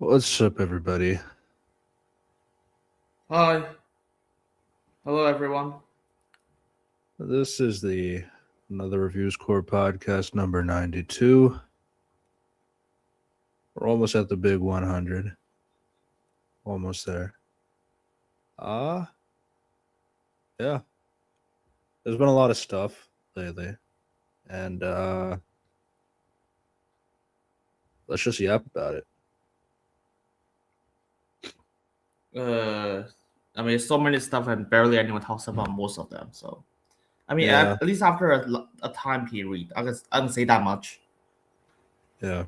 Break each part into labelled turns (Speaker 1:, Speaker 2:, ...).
Speaker 1: What's up, everybody?
Speaker 2: Hi, hello everyone.
Speaker 1: This is the Another Reviews Core podcast number 92. We're almost at the big 100. Almost there. Ah, yeah. There's been a lot of stuff lately, and let's just yap about it.
Speaker 2: Uh, so many stuff and barely anyone talks about most of them. So,
Speaker 1: Yeah,
Speaker 2: at least after a time period, I can say that much.
Speaker 1: yeah.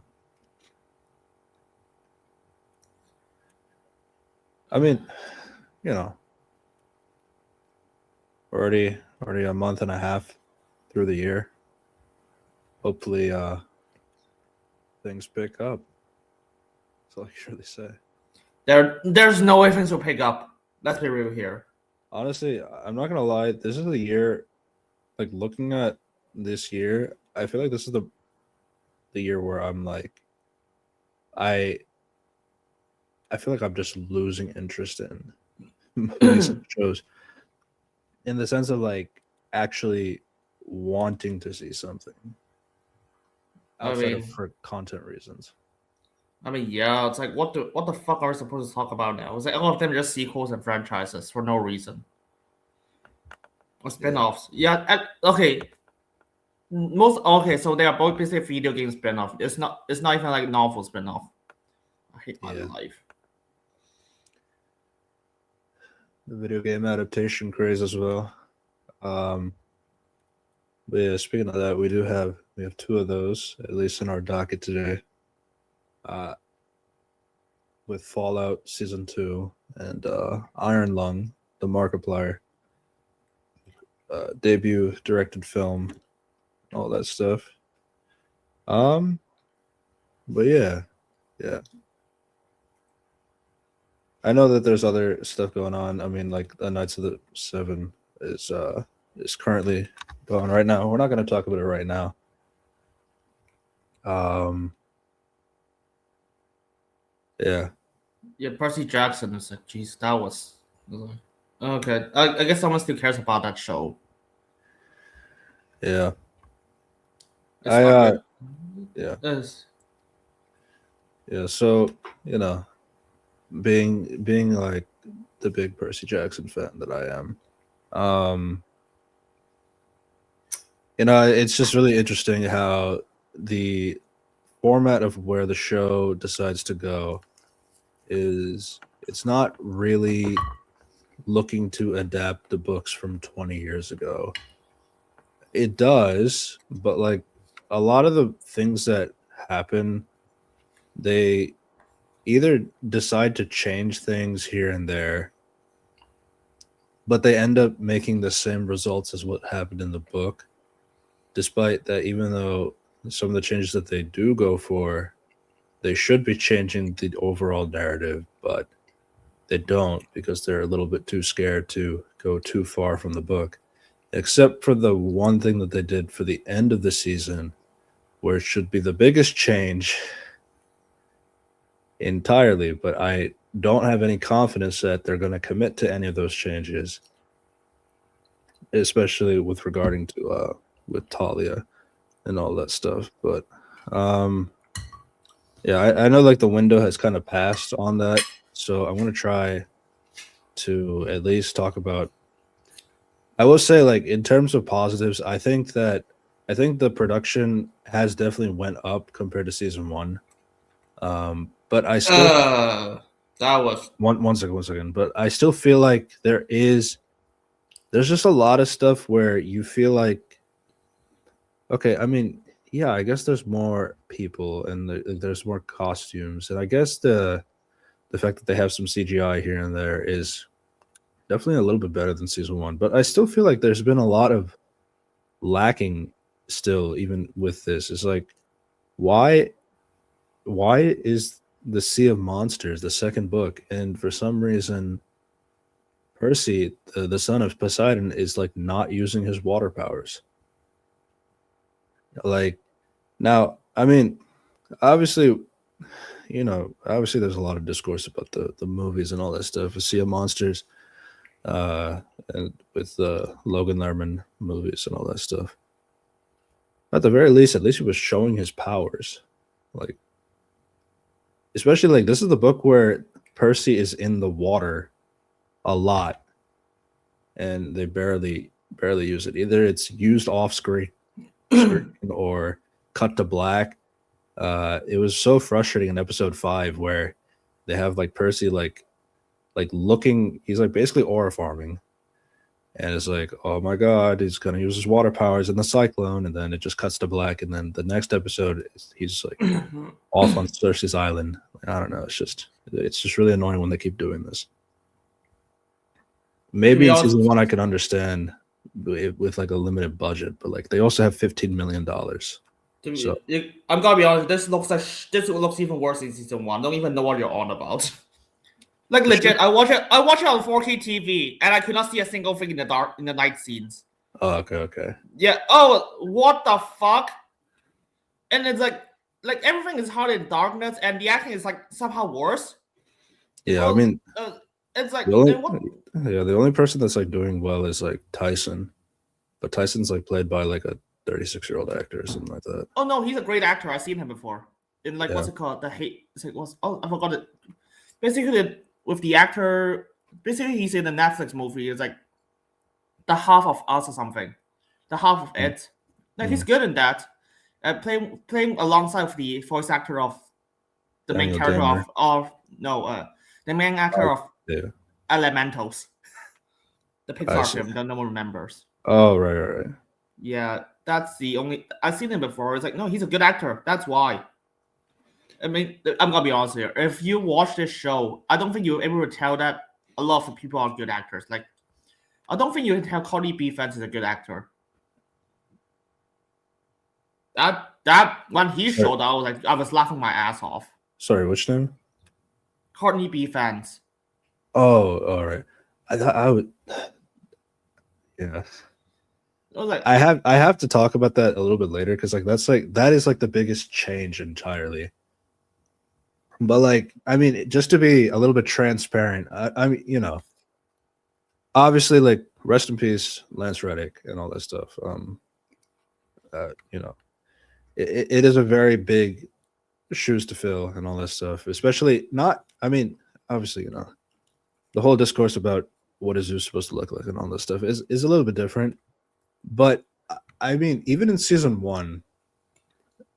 Speaker 1: I mean, you know, already a month and a half through the year. Hopefully, things pick up. That's all I can really say.
Speaker 2: There's no way things will pick up. Let's be real here.
Speaker 1: Honestly, I'm not gonna lie. This is the year. Like looking at this year, I feel like this is the year where I'm like, I I feel like I'm just losing interest in movies and shows in the sense of like actually wanting to see something
Speaker 2: I
Speaker 1: outside of
Speaker 2: mean,
Speaker 1: for content reasons.
Speaker 2: yeah, it's like what the fuck are we supposed to talk about now? It's like all of them are just sequels and franchises for no reason. Or
Speaker 1: Yeah,
Speaker 2: spin-offs. Yeah, okay. So they are both basically video game spin-off. It's not even like novel spin-off. I hate my
Speaker 1: yeah.
Speaker 2: life.
Speaker 1: The video game adaptation craze as well. Um, but yeah, speaking of that, we have two of those at least in our docket today. Uh, with Fallout Season 2 and Iron Lung, the Markiplier debut directed film, all that stuff. Um, but yeah. I know that there's other stuff going on. I mean, like the Knights of the Seven is currently going right now. We're not going to talk about it right now. Um, yeah,
Speaker 2: Yeah, Percy Jackson is like, geez, that was okay. I guess someone still cares about that show.
Speaker 1: yeah.
Speaker 2: It's
Speaker 1: I
Speaker 2: not good.
Speaker 1: yeah,
Speaker 2: Yes.
Speaker 1: yeah. So you know, being like the big Percy Jackson fan that I am, um, it's just really interesting how the format of where the show decides to go is it's not really looking to adapt the books from 20 years ago. It does, but like a lot of the things that happen, they either decide to change things here and there, but they end up making the same results as what happened in the book, despite that, even though some of the changes that they do go for, they should be changing the overall narrative, but they don't because they're a little bit too scared to go too far from the book. Except for the one thing that they did for the end of the season, where it should be the biggest change entirely, but I don't have any confidence that they're going to commit to any of those changes, especially with regarding to with Talia and all that stuff. But um yeah, I know like the window has kind of passed on that, so I'm gonna try to at least talk about. I will say, like in terms of positives, I think the production has definitely went up compared to season one. But I still
Speaker 2: Uh, that was
Speaker 1: one second. But I still feel like there's just a lot of stuff where you feel like okay. I mean, yeah, I guess there's more people and there's more costumes, and I guess the fact that they have some CGI here and there is definitely a little bit better than season one. But I still feel like there's been a lot of lacking still, even with this. It's like why why is the Sea of Monsters the second book, and for some reason Percy, the son of Poseidon, is like not using his water powers. Like now, I mean, obviously, obviously there's a lot of discourse about the movies and all that stuff with Sea of Monsters, and with the Logan Lerman movies and all that stuff. At the very least, at least he was showing his powers, like especially like this is the book where Percy is in the water a lot, and they barely use it. Either it's used off screen or cut to black. It was so frustrating in episode 5 where they have like Percy like looking. He's like basically aura farming, and it's like, oh my god, he's gonna use his water powers in the cyclone, and then it just cuts to black, and then the next episode he's like off on Cersei's island. I don't know. It's just really annoying when they keep doing this. Maybe in season 1 I can understand with like a limited budget, but like they also have $15 million. So
Speaker 2: I'm gonna be honest. This looks even worse in season 1. Don't even know what you're on about. Like legit, I watch it on 4K TV, and I could not see a single thing in the night scenes.
Speaker 1: Oh, okay.
Speaker 2: Yeah. Oh, what the fuck? And it's like everything is hard in darkness, and the acting is like somehow worse.
Speaker 1: Yeah, I mean,
Speaker 2: it's like
Speaker 1: the only person that's like doing well is like Tyson, but Tyson's like played by like a 36-year-old actor or something like that.
Speaker 2: Oh no, he's a great actor. I've seen him before. In like what's it called? The hate. It's like I forgot it. Basically, with the actor, basically he's in the Netflix movie. It's like The Half of Us or something. The Half of It. Like he's good in that. Playing alongside with the voice actor of the main character the main actor of Elementals, the Pixar film that no one remembers.
Speaker 1: Oh right.
Speaker 2: Yeah, that's the only I've seen him before. It's like no, he's a good actor. That's why. I mean, I'm gonna be honest here. If you watch this show, I don't think you'll able to tell that a lot of people are good actors. Like, I don't think you can tell Courtney B. Vance is a good actor. That when he showed out, I was laughing my ass off.
Speaker 1: Sorry, which name?
Speaker 2: Courtney B. Vance.
Speaker 1: Oh, all right. I thought I would. Yeah. I have to talk about that a little bit later because that is like the biggest change entirely. But like, I mean, just to be a little bit transparent, I mean, obviously, like, rest in peace, Lance Reddick and all that stuff. It is a very big shoes to fill and all that stuff. Especially obviously, the whole discourse about what is Zeus supposed to look like and all this stuff is a little bit different. But I mean, even in season 1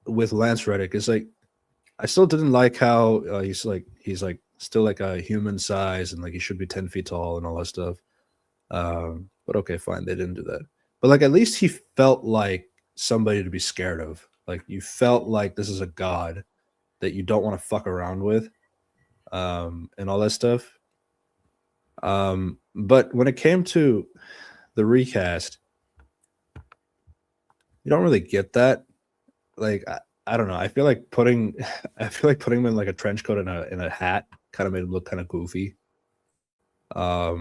Speaker 1: with Lance Reddick, it's like I still didn't like how he's still like a human size and like he should be 10 feet tall and all that stuff. But okay, fine, they didn't do that. But like at least he felt like somebody to be scared of. Like you felt like this is a god that you don't want to fuck around with, and all that stuff. But when it came to the recast, you don't really get that. Like I don't know. I feel like putting him in like a trench coat and a hat kind of made him look kind of goofy. But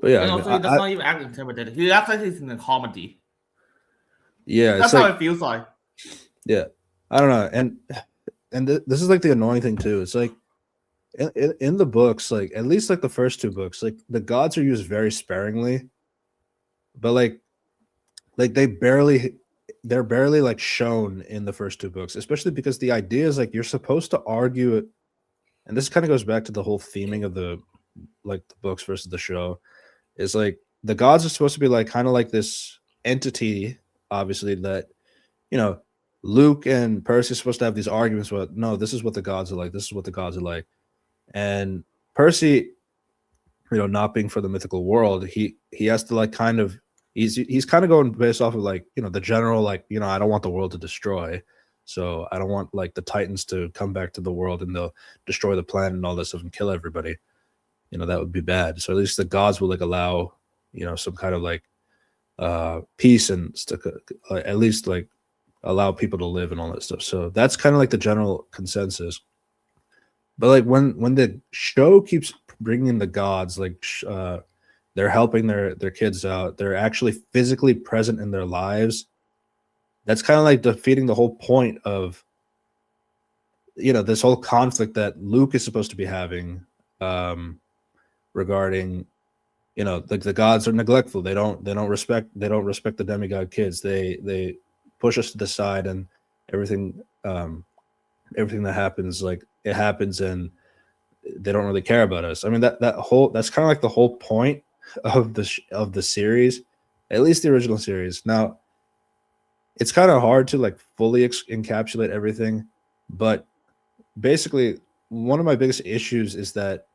Speaker 1: yeah,
Speaker 2: he does not even act intimidated. He acts like he's in a comedy.
Speaker 1: Yeah,
Speaker 2: that's how it feels like.
Speaker 1: Yeah, I don't know, and this is like the annoying thing too. It's like in the books, like at least like the first 2 books, like the gods are used very sparingly, but like they're barely like shown in the first 2 books, especially because the idea is like you're supposed to argue it, and this kind of goes back to the whole theming of the books versus the show. Is like the gods are supposed to be like kind of like this entity, obviously, that Luke and Percy are supposed to have these arguments about, no, this is what the gods are like, this is what the gods are like. And Percy, not being for the mythical world, he has to like kind of he's kind of going based off of like, the general, like, I don't want the world to destroy. So I don't want like the Titans to come back to the world and they'll destroy the planet and all this stuff and kill everybody. That would be bad. So at least the gods will like allow, some kind of like peace and at least like allow people to live and all that stuff. So that's kind of like the general consensus. But like when the show keeps bringing in the gods, like they're helping their kids out, they're actually physically present in their lives. That's kind of like defeating the whole point of this whole conflict that Luke is supposed to be having, regarding, like the gods are neglectful. They don't respect the demigod kids. They push us to the side, and everything everything that happens, like it happens, and they don't really care about us. I mean, that's kind of like the whole point of the series, at least the original series. Now, it's kind of hard to like fully encapsulate everything, but basically, one of my biggest issues is that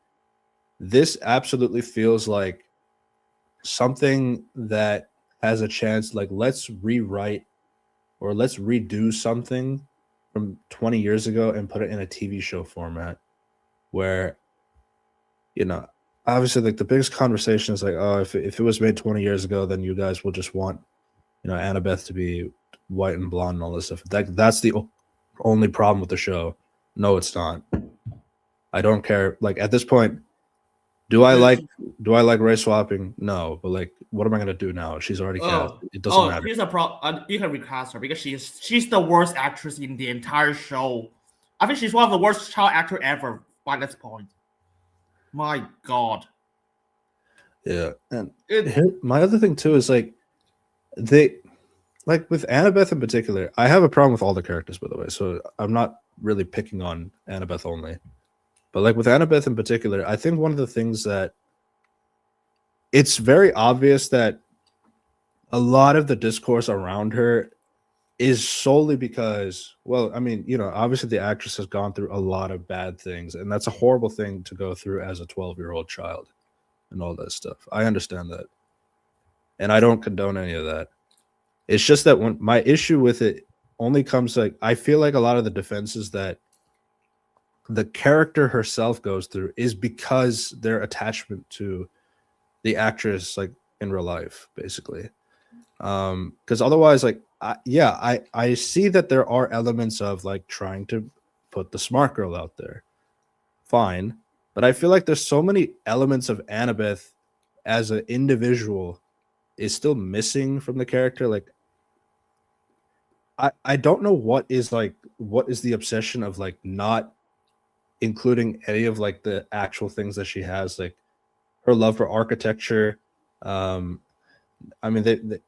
Speaker 1: this absolutely feels like something that has a chance, like, let's rewrite or let's redo something from 20 years ago and put it in a TV show format where, obviously, like the biggest conversation is like, oh, if it was made 20 years ago, then you guys will just want, Annabeth to be white and blonde and all this stuff. That's the only problem with the show. No, it's not. I don't care. Like at this point, do I like race swapping? No, but like, what am I gonna do now? She's already cast. It doesn't matter.
Speaker 2: Here's a problem. You can recast her because she's the worst actress in the entire show. I think she's one of the worst child actor ever by this point. My God.
Speaker 1: Yeah, and my other thing too is like with Annabeth in particular. I have a problem with all the characters, by the way. So I'm not really picking on Annabeth only. But like with Annabeth in particular, I think one of the things that it's very obvious that a lot of the discourse around her is solely because, well, I mean, obviously the actress has gone through a lot of bad things, and that's a horrible thing to go through as a 12-year-old child and all that stuff. I understand that. And I don't condone any of that. It's just that when my issue with it only comes, like, I feel like a lot of the defenses that the character herself goes through is because their attachment to the actress, like in real life, basically. Because otherwise, like, I see that there are elements of like trying to put the smart girl out there. Fine. But I feel like there's so many elements of Annabeth as an individual is still missing from the character. Like, I don't know what is the obsession of like not including any of like the actual things that she has, like her love for architecture. I mean,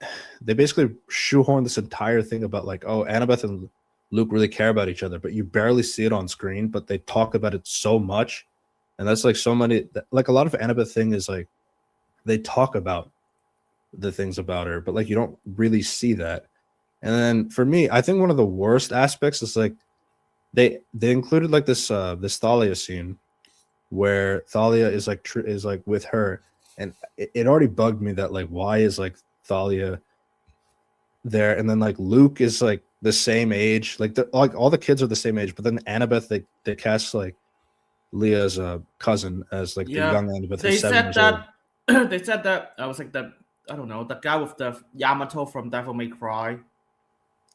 Speaker 1: they basically shoehorn this entire thing about like, oh, Annabeth and Luke really care about each other, but you barely see it on screen, but they talk about it so much. And that's like so many, like a lot of Annabeth thing is like, they talk about the things about her, but like, you don't really see that. And then for me, I think one of the worst aspects is like, they included like this Thalia scene where Thalia is like with her, and it already bugged me that like, why is like Thalia there, and then like Luke is like the same age, like all the kids are the same age, but then Annabeth they cast like Leah's cousin as like the young Annabeth.
Speaker 2: They said that they said that I was like I don't know, the guy with the Yamato from Devil May Cry.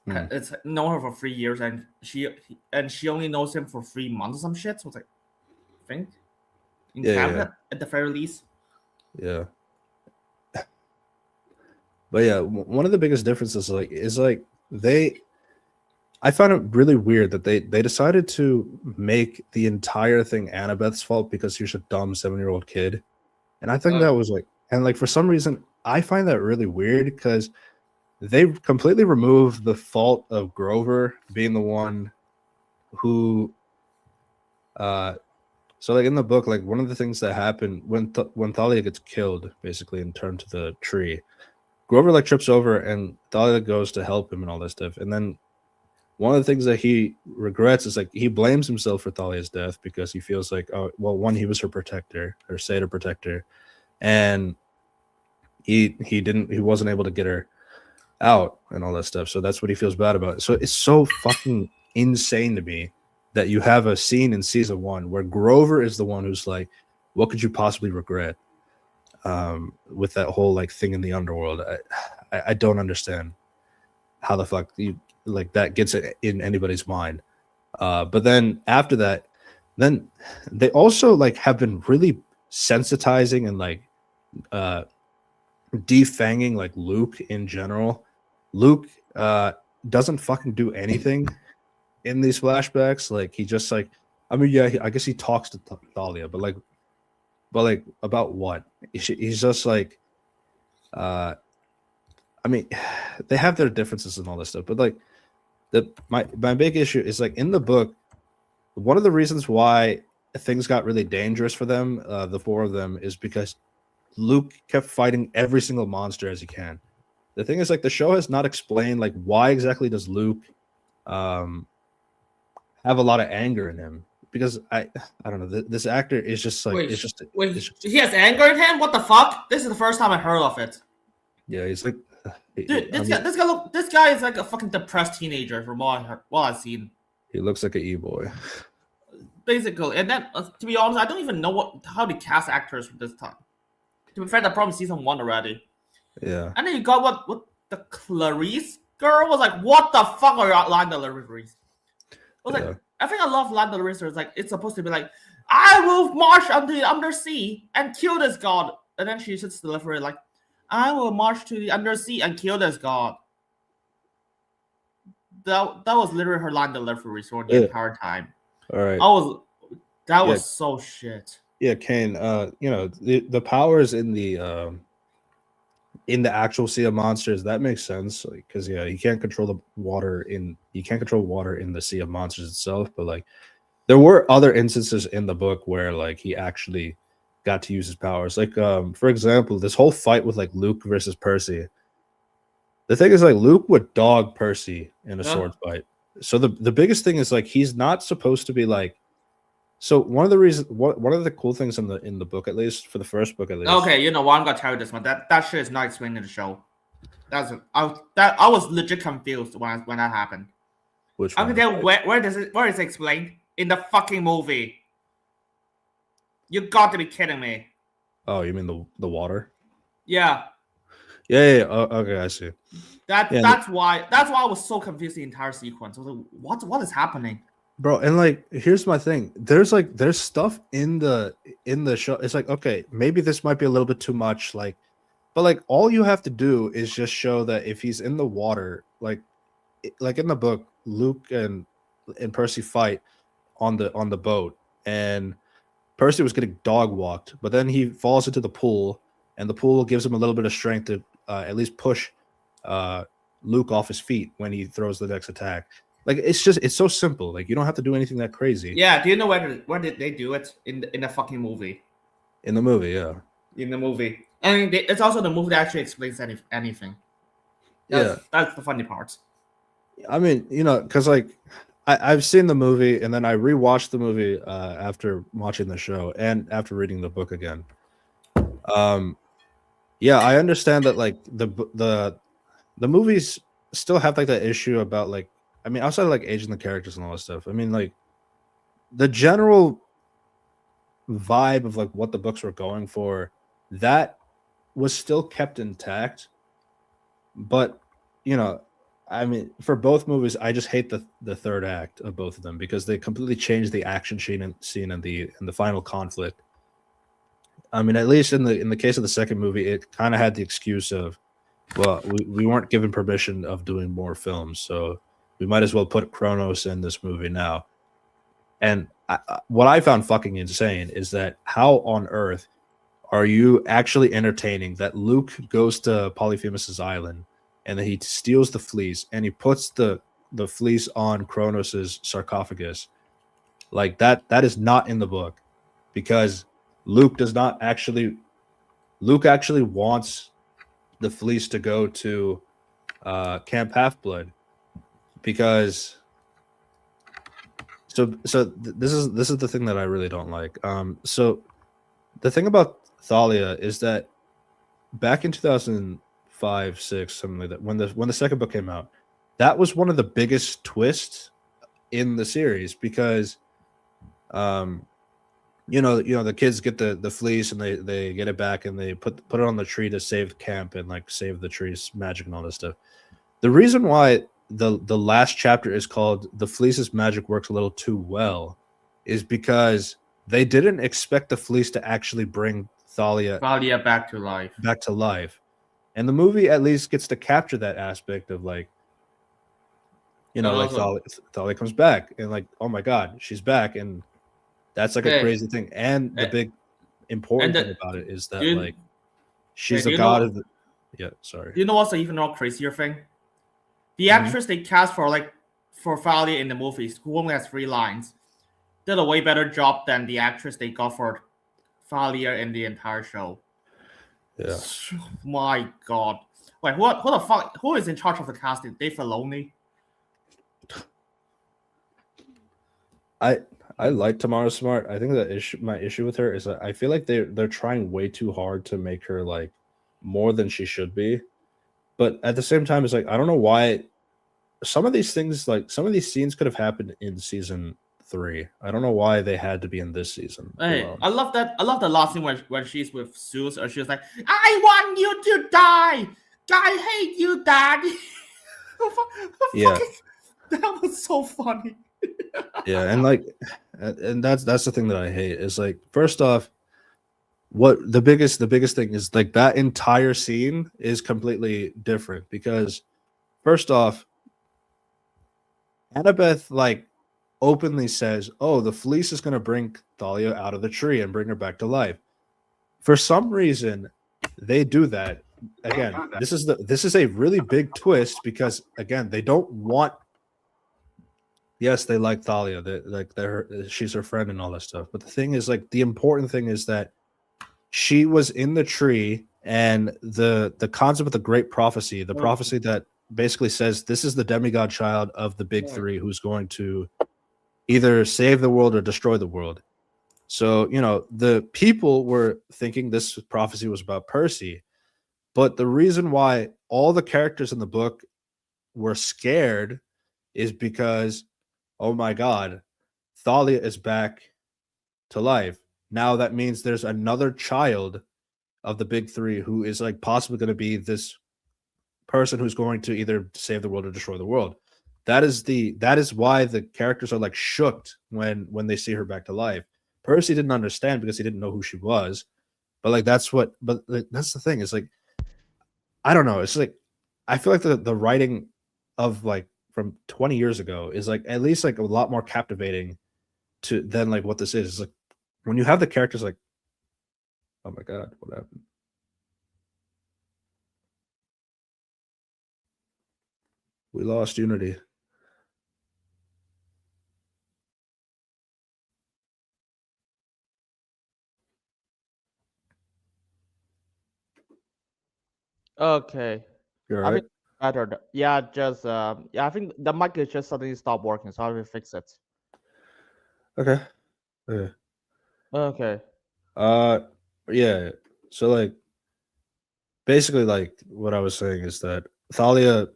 Speaker 2: It's known her for 3 years, and she only knows him for 3 months or some shit. So it's like, I think in Canada at the very least.
Speaker 1: Yeah. But yeah, one of the biggest differences is I found it really weird that they decided to make the entire thing Annabeth's fault because she's a dumb 7-year-old kid. And I think that was like, and like for some reason, I find that really weird because they completely removed the fault of Grover being the one who, so like in the book, like one of the things that happened when Thalia gets killed, basically, and turned to the tree, Grover like trips over and Thalia goes to help him and all that stuff. And then one of the things that he regrets is like he blames himself for Thalia's death because he feels like, oh, well, one, he was her protector, her Seder protector, and he wasn't able to get her out and all that stuff. So that's what he feels bad about. So it's so fucking insane to me that you have a scene in season 1 where Grover is the one who's like, what could you possibly regret with that whole like thing in the underworld? I don't understand how the fuck you like that gets it in anybody's mind. But then after that, then they also like have been really sensitizing and like defanging like Luke in general. Luke doesn't fucking do anything in these flashbacks, like he just like, I mean, yeah, I guess he talks to Thalia, but like about what? He's just like, I mean, they have their differences and all this stuff, but like my big issue is like in the book, one of the reasons why things got really dangerous for them, the four of them, is because Luke kept fighting every single monster as he can. The thing is, like, the show has not explained like why exactly does Luke have a lot of anger in him, because I don't know, this actor is just like
Speaker 2: Wait,
Speaker 1: it's just
Speaker 2: he has anger in him? What the fuck? This is the first time I heard of it.
Speaker 1: yeah, he's like
Speaker 2: Dude, this guy is like a fucking depressed teenager from what I've seen.
Speaker 1: he looks like an e-boy.
Speaker 2: Basically, and then to be honest, I don't even know how they cast actors for this time. To be fair, they're probably season 1 already.
Speaker 1: Yeah.
Speaker 2: And then you got what the Clarice girl was like. What the fuck are your line deliveries? I was like, I think I love line deliveries. It's like it's supposed to be like, I will march under the undersea and kill this god, and then she just deliver it like, I will march to the undersea and kill this god. That was literally her line delivery for the entire time.
Speaker 1: All right.
Speaker 2: That was so shit.
Speaker 1: Yeah, Kane. You know, the powers in the actual Sea of Monsters, that makes sense. Like, because yeah, you can't control the water in the Sea of Monsters itself, but like there were other instances in the book where like he actually got to use his powers. Like for example, this whole fight with like Luke versus Percy. The thing is, like, Luke would dog Percy in a sword fight. So the biggest thing is like he's not supposed to be like. So one of the cool things in the book, at least for the first book, at least.
Speaker 2: Okay, you know what? I'm gonna tell you this one. That shit is not explained in the show. I was legit confused when that happened.
Speaker 1: Which one?
Speaker 2: I can tell where is it explained in the fucking movie? You got to be kidding me.
Speaker 1: Oh, you mean the water?
Speaker 2: Yeah.
Speaker 1: Yeah. Oh, okay, I see.
Speaker 2: That's why I was so confused the entire sequence. I was like, what is happening?
Speaker 1: Bro, and like here's my thing. There's stuff in the show. It's like, okay, maybe this might be a little bit too much, like, but like all you have to do is just show that if he's in the water, like in the book, Luke and Percy fight on the boat, and Percy was getting dog walked, but then he falls into the pool, and the pool gives him a little bit of strength to at least push Luke off his feet when he throws the next attack. Like it's so simple. Like you don't have to do anything that crazy.
Speaker 2: Yeah. Do you know where did they do it in the fucking movie?
Speaker 1: In the movie, yeah.
Speaker 2: In the movie, and it's also the movie that actually explains anything. That's the funny part.
Speaker 1: I mean, you know, because like I've seen the movie and then I rewatched the movie after watching the show and after reading the book again. Yeah, I understand that like the movies still have like that issue about like. I mean, outside of like aging the characters and all that stuff, I mean, like the general vibe of like what the books were going for, that was still kept intact. But you know, I mean, for both movies, I just hate the third act of both of them because they completely changed the action scene and the final conflict. I mean, at least in the case of the second movie, it kind of had the excuse of, well, we weren't given permission of doing more films, so we might as well put Kronos in this movie now. And what I found fucking insane is that how on earth are you actually entertaining that Luke goes to Polyphemus's island and then he steals the fleece and he puts the fleece on Kronos's sarcophagus? Like that is not in the book because Luke actually wants the fleece to go to Camp Half-Blood. Because this is the thing that I really don't like. So the thing about Thalia is that back in 2005, 6, something like that, when the second book came out, that was one of the biggest twists in the series because you know the kids get the fleece and they get it back and they put it on the tree to save camp and like save the tree's magic and all this stuff. The reason why the last chapter is called "The Fleece's Magic Works a Little Too Well" is because they didn't expect the fleece to actually bring Thalia
Speaker 2: back to life.
Speaker 1: And the movie at least gets to capture that aspect of like, You
Speaker 2: But
Speaker 1: know, like
Speaker 2: also,
Speaker 1: Thalia comes back, and like, oh my god, she's back, and that's like a
Speaker 2: okay,
Speaker 1: crazy thing. And the
Speaker 2: and,
Speaker 1: big
Speaker 2: and
Speaker 1: important thing
Speaker 2: the,
Speaker 1: about it is
Speaker 2: do
Speaker 1: that
Speaker 2: you,
Speaker 1: like
Speaker 2: okay,
Speaker 1: she's a god of the. Yeah, sorry.
Speaker 2: do you know what's an even more crazier thing? The
Speaker 1: Mhm.
Speaker 2: actress they cast for Thalia in the movies, who only has 3 lines, did a way better job than the actress they got for Thalia in the entire show.
Speaker 1: Yeah,
Speaker 2: My God. Wait, who the fuck? Who is in charge of the casting? Dave Filoni?
Speaker 1: I I like Tamara Smart. I think my issue with her is that I feel like they're trying way too hard to make her like more than she should be. But at the same time, it's like I don't know why some of these things, like some of these scenes, could have happened in season 3. I don't know why they had to be in this season
Speaker 2: Hey,
Speaker 1: alone.
Speaker 2: I love that. I love the last scene when she's with Zeus, and she's like, "I want you to die. I hate you, Dad."
Speaker 1: Yeah,
Speaker 2: Fucking, that was so funny.
Speaker 1: yeah, and like, and that's the thing that I hate is like, first off, what the biggest thing is like that entire scene is completely different because first off, Annabeth like openly says, "Oh, the fleece is going to bring Thalia out of the tree and bring her back to life." For some reason, they do that. Again, this is a really big twist because again, they don't want. Yes, they like Thalia. She's her friend and all that stuff. But the thing is, like, the important thing is that she was in the tree, and the concept of the great prophecy, the prophecy that basically says this is the demigod child of the big three who's going to either save the world or destroy the world. So, you know, the people were thinking this prophecy was about Percy, but the reason why all the characters in the book were scared is because, oh my God, Thalia is back to life. Now that means there's another child of the big three who is like possibly going to be this person who's going to either save the world or destroy the world. That is why the characters are like shooked when they see her back to life. Percy didn't understand because he didn't know who she was, but like that's the thing. It's like I don't know. It's like I feel like the writing of like from 20 years ago is like at least like a lot more captivating to than like what this is. It's like when you have the characters like, oh my god, what happened? We lost Unity.
Speaker 3: Okay.
Speaker 1: You all
Speaker 3: I
Speaker 1: right?
Speaker 3: think better. Yeah, just yeah, I think the mic is just suddenly stopped working, so I will fix it.
Speaker 1: Okay. Okay.
Speaker 3: Okay.
Speaker 1: Uh, yeah. So like basically like what I was saying is that Thalia,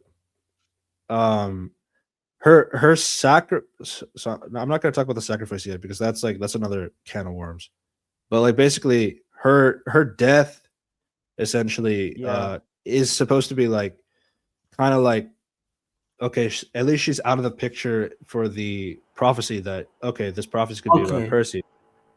Speaker 1: um, her so I'm not gonna talk about the sacrifice yet because that's another can of worms. But like basically her death essentially
Speaker 3: Yeah.
Speaker 1: is supposed to be like kind of like okay, at least she's out of the picture for the prophecy that okay, this prophecy could be about
Speaker 2: Okay.
Speaker 1: Percy.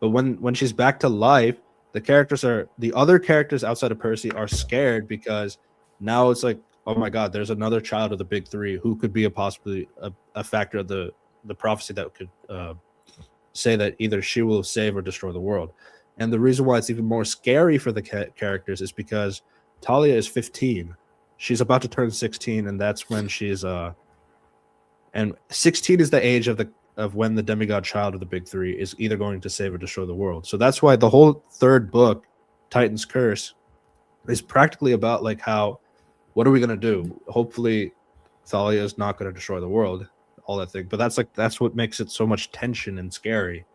Speaker 1: But when she's back to life, the other characters outside of Percy are scared because now it's like, oh my god, there's another child of the big three who could be possibly a factor of the prophecy that could say that either she will save or destroy the world. And the reason why it's even more scary for the characters is because Talia is 15. She's about to turn 16, and that's when she's and 16 is the age of when the demigod child of the big three is either going to save or destroy the world. So that's why the whole third book, Titan's Curse, is practically about like how what are we gonna do? Hopefully Thalia is not gonna destroy the world, all that thing. But that's what makes it so much tension and scary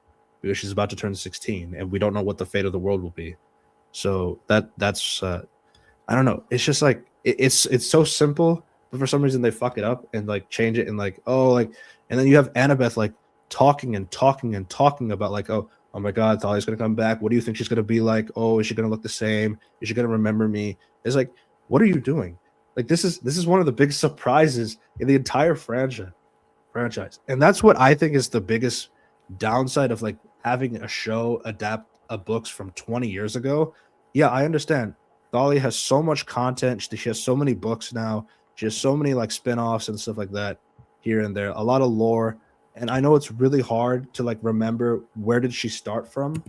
Speaker 1: because she's about to turn 16 and we don't know what the fate of the world will be. So that's I don't know. It's just like it's so simple, but for some reason they fuck it up and like change it and like oh like and then you have Annabeth like talking and talking and talking about like oh my god, Thalia's gonna come back. What do you think she's gonna be like? Oh, is she gonna look the same? Is she gonna remember me? It's like, what are you doing? Like this is one of the big surprises in the entire franchise. And that's what I think is the biggest downside of like having a show adapt books from 20 years ago. Yeah, I understand. Thalia has so much content. She has so many books now. She has so many like spin-offs and stuff like that. here and there, a lot of lore. And I know it's really hard to like remember where did she start from,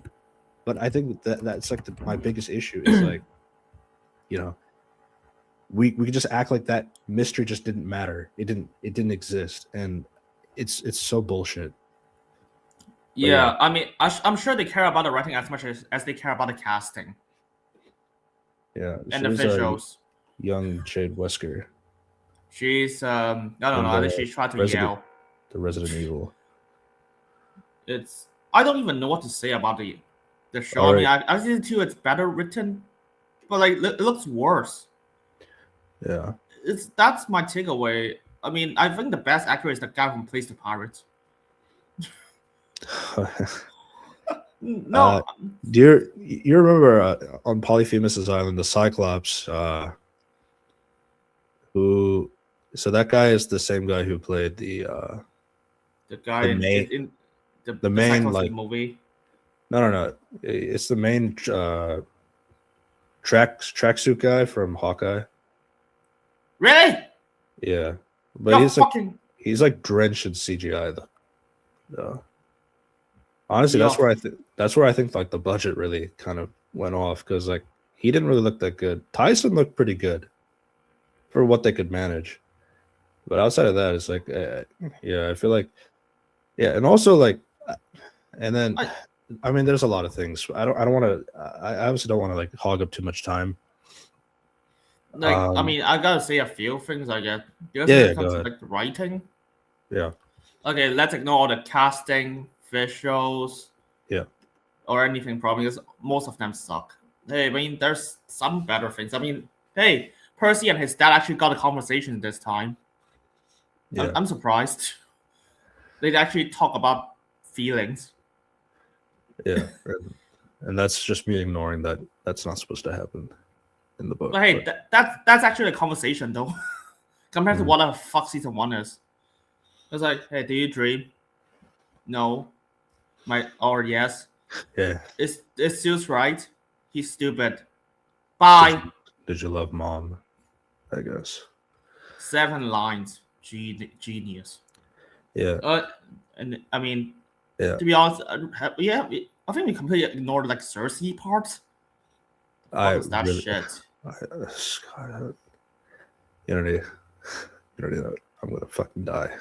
Speaker 1: but I think that's like my biggest issue is like, you know, we could just act like that mystery just didn't matter. It didn't exist, and it's so bullshit.
Speaker 2: Yeah, I mean, I'm sure they care about the writing as much as they care about the casting.
Speaker 1: Yeah,
Speaker 2: and the visuals.
Speaker 1: Young Jade Wesker.
Speaker 2: She's I don't know. I think she's trying to yell.
Speaker 1: The Resident Evil.
Speaker 2: I don't even know what to say about the show.
Speaker 1: All
Speaker 2: I mean, I think too it's better written, but like it looks worse.
Speaker 1: Yeah.
Speaker 2: That's my takeaway. I mean, I think the best actor is the guy who plays the pirates. No.
Speaker 1: Do you remember on Polyphemus' Island, the Cyclops, who? So that guy is the same guy who played the
Speaker 2: guy in the
Speaker 1: main
Speaker 2: Cyclops
Speaker 1: like
Speaker 2: movie.
Speaker 1: No. It's the main tracksuit guy from Hawkeye.
Speaker 2: Really?
Speaker 1: Yeah, but
Speaker 2: You're
Speaker 1: he's like drenched in CGI though. Honestly, that's where I think like the budget really kind of went off because like he didn't really look that good. Tyson looked pretty good for what they could manage, but outside of that, it's like I feel like and also like, and then I mean, there's a lot of things. I don't want to. I obviously don't want to like hog up too much time.
Speaker 2: Like I mean, I gotta say a few things. I guess when it comes to like the writing.
Speaker 1: Yeah.
Speaker 2: Okay, let's ignore all the casting, visuals, or anything probably because most of them suck. Hey, I mean, there's some better things. I mean, hey, Percy and his dad actually got a conversation this time. Yeah. I'm surprised. They actually talk about feelings.
Speaker 1: Yeah, and that's just me ignoring that. That's not supposed to happen in the book.
Speaker 2: But hey, that's actually a conversation though, compared to what the fuck season 1 is. It's like, hey, do you dream? No. Or yes.
Speaker 1: Yeah.
Speaker 2: Is Zeus right? He's stupid. Bye.
Speaker 1: Did you love mom? I guess.
Speaker 2: 7 lines. Genius.
Speaker 1: Yeah.
Speaker 2: And I mean,
Speaker 1: to
Speaker 2: be honest, I think we completely ignored like Cersei parts. That shit.
Speaker 1: You don't need that. I'm gonna fucking die.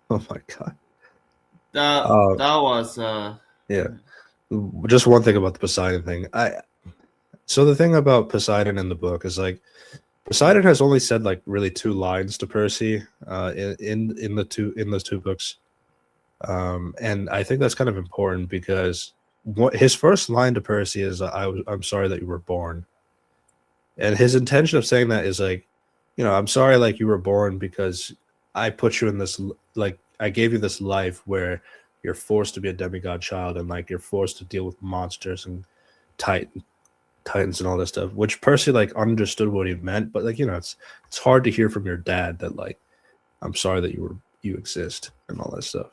Speaker 1: Oh my god.
Speaker 2: That was
Speaker 1: Just one thing about the Poseidon thing. So the thing about Poseidon in the book is like Poseidon has only said like really 2 lines to Percy in those 2 books. And I think that's kind of important because his first line to Percy is I'm sorry that you were born. And his intention of saying that is like, you know, I'm sorry like you were born because I put you in this, like, I gave you this life where you're forced to be a demigod child and like you're forced to deal with monsters and titans and all this stuff, which Percy like understood what he meant, but like, you know, it's hard to hear from your dad that like, I'm sorry that you exist and all that stuff.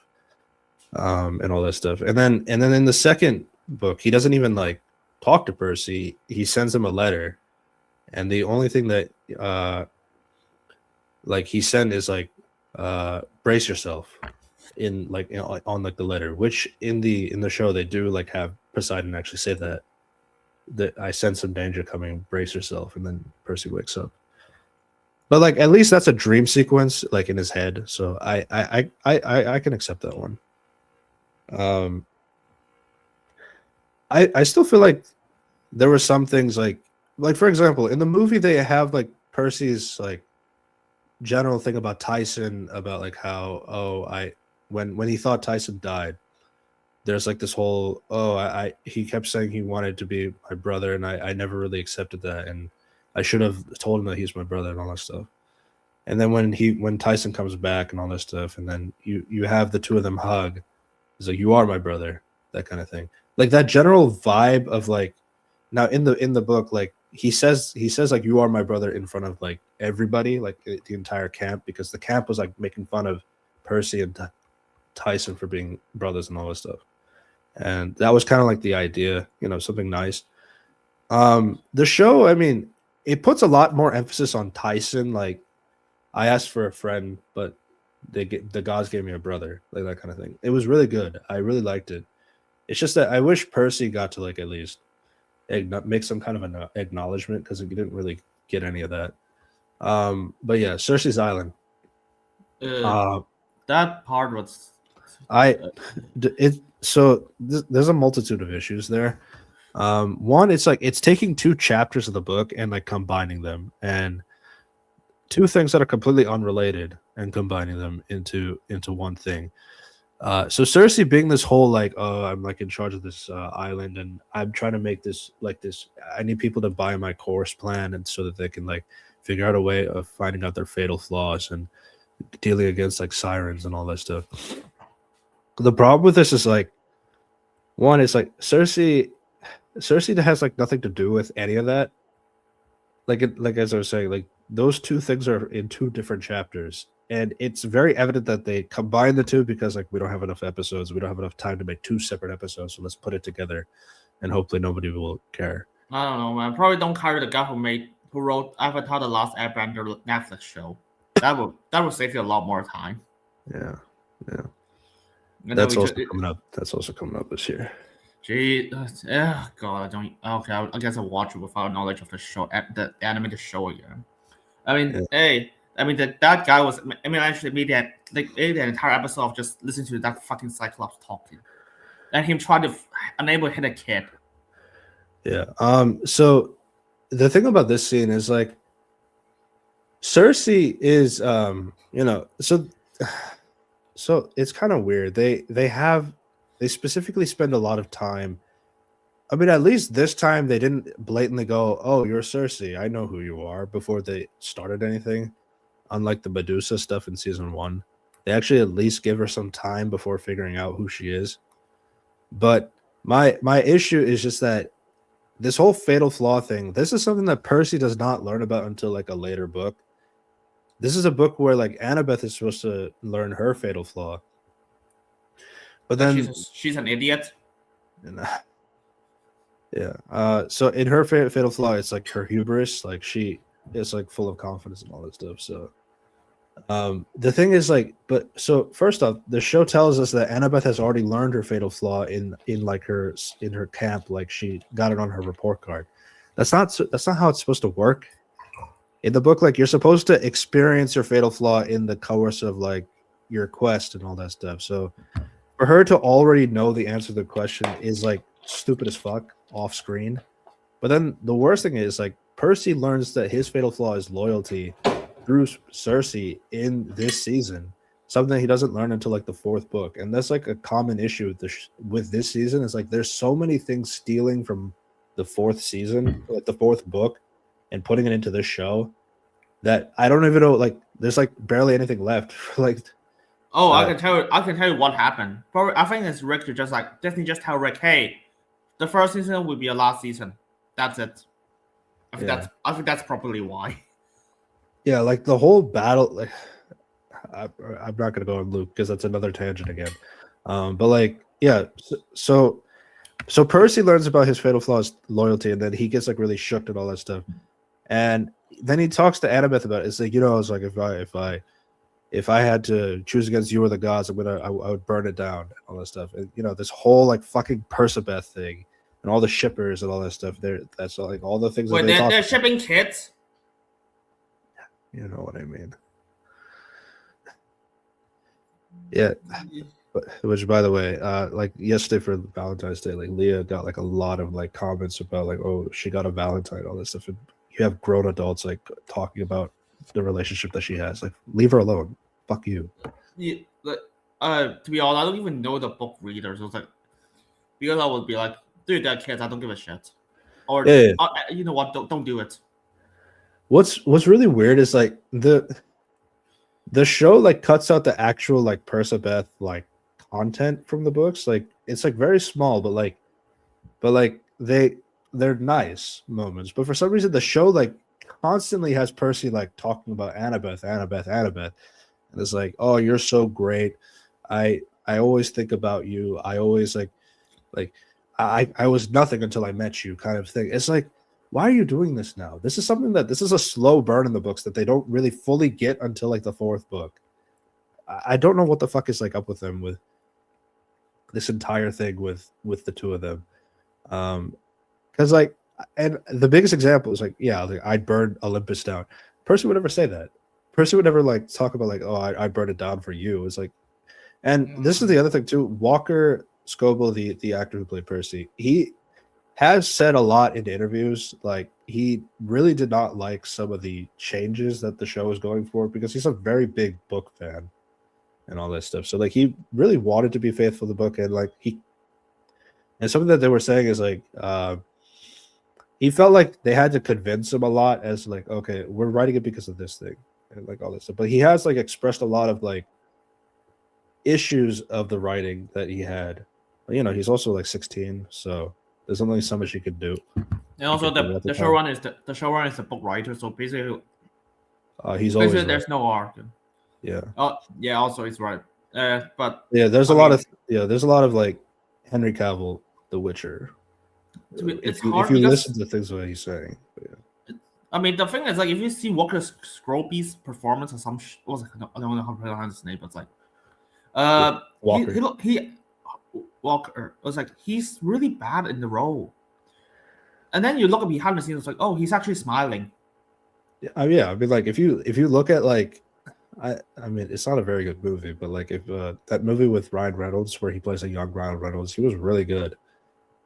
Speaker 1: And then in the second book, he doesn't even like talk to Percy. He sends him a letter, and the only thing that like he sent is like brace yourself in like, you know, on like the letter, which in the show they do like have Poseidon actually say that I sense some danger coming, brace yourself, and then Percy wakes up. But like at least that's a dream sequence like in his head, so I can accept that one. I still feel like there were some things like for example in the movie they have like Percy's like general thing about Tyson, about like how when he thought Tyson died, there's like this whole he kept saying he wanted to be my brother and I never really accepted that and I should have told him that he's my brother and all that stuff. And then when Tyson comes back and all this stuff, and then you have the 2 of them hug, it's like, you are my brother, that kind of thing. Like that general vibe of like, now in the book, like he says like, you are my brother in front of like everybody, like the entire camp, because the camp was like making fun of Percy and Tyson for being brothers and all this stuff. And that was kind of like the idea, you know, something nice. The show, I mean, it puts a lot more emphasis on Tyson. Like, I asked for a friend, but the gods gave me a brother, like that kind of thing. It was really good. I really liked it. It's just that I wish Percy got to like at least make some kind of an acknowledgement because he didn't really get any of that. But yeah, Cersei's Island.
Speaker 2: That part was.
Speaker 1: There's a multitude of issues there. One, it's like it's taking two chapters of the book and like combining them, and two things that are completely unrelated and combining them into one thing. So Cersei being this whole like, oh, I'm like in charge of this island, and I'm trying to make this like this. I need people to buy my course plan, and so that they can like figure out a way of finding out their fatal flaws and dealing against like sirens and all that stuff. The problem with this is like, one, it's like Cersei has like nothing to do with any of that. Like as I was saying, like those two things are in two different chapters, and it's very evident that they combine the two because like we don't have enough episodes, we don't have enough time to make two separate episodes, so let's put it together, and hopefully nobody will care.
Speaker 2: I don't know, man. Probably don't carry the guy who wrote Avatar: The Last Airbender Netflix show. That would save you a lot more time.
Speaker 1: Yeah.
Speaker 2: And
Speaker 1: That's also coming up. That's also coming up this year.
Speaker 2: Gee, God, I don't. Okay, I guess I'll watch it without knowledge of the show, the animated show again. I mean, hey, I mean that guy was. I mean, actually, made the entire episode of just listening to that fucking Cyclops talking, and him trying to unable to hit a kid.
Speaker 1: Yeah. So the thing about this scene is like Cersei is so it's kind of weird. They specifically spend a lot of time. I mean, at least this time they didn't blatantly go, "Oh, you're Cersei. I know who you are," before they started anything. Unlike the Medusa stuff in season 1, they actually at least give her some time before figuring out who she is. But my issue is just that this whole fatal flaw thing, this is something that Percy does not learn about until like a later book. This is a book where like Annabeth is supposed to learn her fatal flaw. But then
Speaker 2: she's an idiot.
Speaker 1: Yeah. So in her fatal flaw, it's like her hubris, like she is like full of confidence and all that stuff. So the thing is like, but so first off, the show tells us that Annabeth has already learned her fatal flaw in her camp, like she got it on her report card. That's not how it's supposed to work. In the book, like you're supposed to experience your fatal flaw in the course of like your quest and all that stuff. So for her to already know the answer to the question is like stupid as fuck off screen. But then the worst thing is like Percy learns that his fatal flaw is loyalty through Cersei in this season, something he doesn't learn until like the 4th book. And that's like a common issue with this season. It's like there's so many things stealing from the 4th season, like the 4th book, and putting it into this show that I don't even know. Like there's like barely anything left. Like,
Speaker 2: I can tell you what happened. Probably, I think it's Rick to Disney just tell Rick, hey, the first season will be your last season. That's it. I think that's probably why. Yeah,
Speaker 1: like the whole battle. Like, I'm not gonna go on loop because that's another tangent again. But like, yeah. So Percy learns about his fatal flaws, loyalty, and then he gets like really shook and all that stuff. And then he talks to Annabeth about it. It's like, I was like, if I had to choose against you or the gods, I would burn it down and all that stuff. And, this whole like fucking Persabeth thing and all the shippers and all that stuff. That's like all the things.
Speaker 2: Wait, they're shipping kids.
Speaker 1: You know what I mean? Yeah. Which, by the way, like yesterday for Valentine's Day, like Leah got like a lot of like comments about like, oh, she got a Valentine, all this stuff. And you have grown adults like talking about the relationship that she has. Like, leave her alone. Fuck you.
Speaker 2: Yeah, to be honest, I don't even know the book readers. It was like, because I would be like, dude, that kids, I don't give a shit. Or you know what? Don't do it.
Speaker 1: What's really weird is like the show like cuts out the actual like Persabeth like content from the books. Like it's like very small, but like they're nice moments. But for some reason, the show like constantly has Percy like talking about Annabeth, and it's like, oh, you're so great. I always think about you. I always like I was nothing until I met you, kind of thing. It's like, why are you doing this now? This is a slow burn in the books that they don't really fully get until like the 4th book. I don't know what the fuck is like up with them with this entire thing with the two of them. Because like, and the biggest example is like, yeah, like, I'd burn Olympus down. Percy would never say that. Percy would never like talk about like, oh, I burned it down for you. It's like, and this is the other thing too. Walker Scoble, the actor who played Percy, he has said a lot in interviews. Like he really did not like some of the changes that the show was going for because he's a very big book fan and all that stuff. So like he really wanted to be faithful to the book, and like and something that they were saying is like he felt like they had to convince him a lot as like, okay, we're writing it because of this thing and like all this stuff. But he has like expressed a lot of like issues of the writing that he had. But, you know, he's also like 16, so there's only so much he could do.
Speaker 2: And also the showrunner is the book writer, so basically
Speaker 1: he's always right.
Speaker 2: There's no arc.
Speaker 1: Yeah.
Speaker 2: Yeah. Also, it's right. But
Speaker 1: yeah, there's a lot of like Henry Cavill, The Witcher.
Speaker 2: It's
Speaker 1: if
Speaker 2: hard
Speaker 1: you
Speaker 2: because,
Speaker 1: listen to things that he's saying. Yeah.
Speaker 2: I mean, the thing is, like, if you see Walker Scroby's performance or some, I don't know how to pronounce his name, but it's like,
Speaker 1: Walker.
Speaker 2: Walker. It was like he's really bad in the role, and then you look at behind the scenes, it's like, oh, he's actually smiling.
Speaker 1: Yeah, I mean, like if you look at like, I mean, it's not a very good movie, but like if that movie with Ryan Reynolds where he plays a young Ryan Reynolds, he was really good.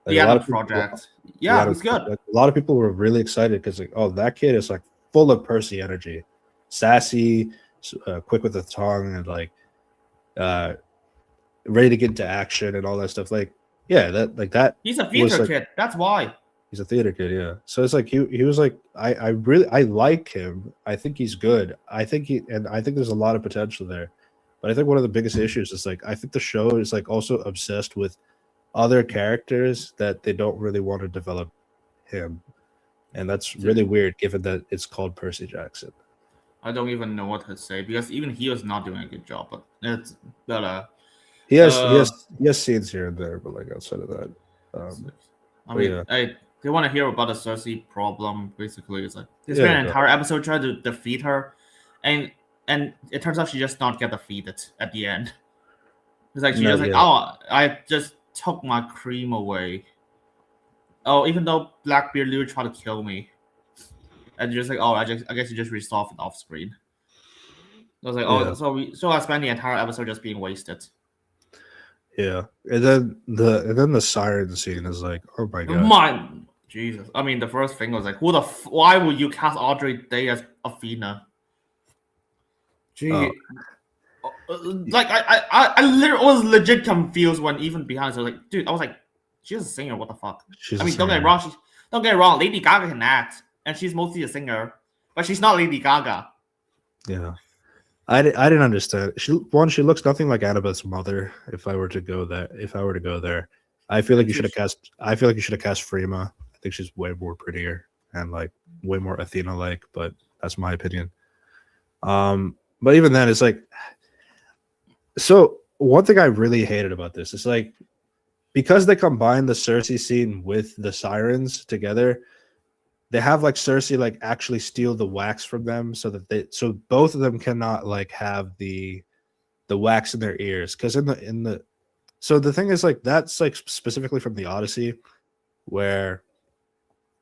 Speaker 1: Like,
Speaker 2: The Adams Project. Yeah, he's good.
Speaker 1: Like, a lot of people were really excited because like, oh, that kid is like full of Percy energy, sassy, quick with the tongue, and like ready to get into action and all that stuff. Like, yeah, that.
Speaker 2: He's a theater kid. That's why.
Speaker 1: He's a theater kid, yeah. So it's like he was like, I really like him. I think he's good. I think there's a lot of potential there. But I think one of the biggest issues is like I think the show is like also obsessed with other characters that they don't really want to develop him. And that's really weird given that it's called Percy Jackson.
Speaker 2: I don't even know what to say because even he was not doing a good job, but
Speaker 1: he has scenes here and there, but like outside of that.
Speaker 2: I mean, they want to hear about the Cersei problem. Basically, it's like they spent an entire episode trying to defeat her, and it turns out she just not get defeated at the end. It's like oh, I just took my cream away. Oh, even though Blackbeard literally tried to kill me, and just like, oh, I guess you just resolved it off screen. I was like, oh, so I spent the entire episode just being wasted.
Speaker 1: Yeah, and then the siren scene is like, oh my god,
Speaker 2: my Jesus! I mean, the first thing was like, why would you cast Audrey Day as Athena? Gee, like I literally was legit confused when even behind. So like, dude, I was like, she's a singer. What the fuck? Don't get me wrong. Lady Gaga can act, and she's mostly a singer, but she's not Lady Gaga.
Speaker 1: Yeah. I didn't understand. She looks nothing like Annabeth's mother. If I were to go there, I feel like you should have cast. I feel like you should have cast Freema. I think she's way more prettier and like way more Athena-like. But that's my opinion. But even then, it's like. So one thing I really hated about this is like, because they combine the Cersei scene with the sirens together. They have like Cersei like actually steal the wax from them so both of them cannot like have the wax in their ears, because so the thing is like that's like specifically from the Odyssey where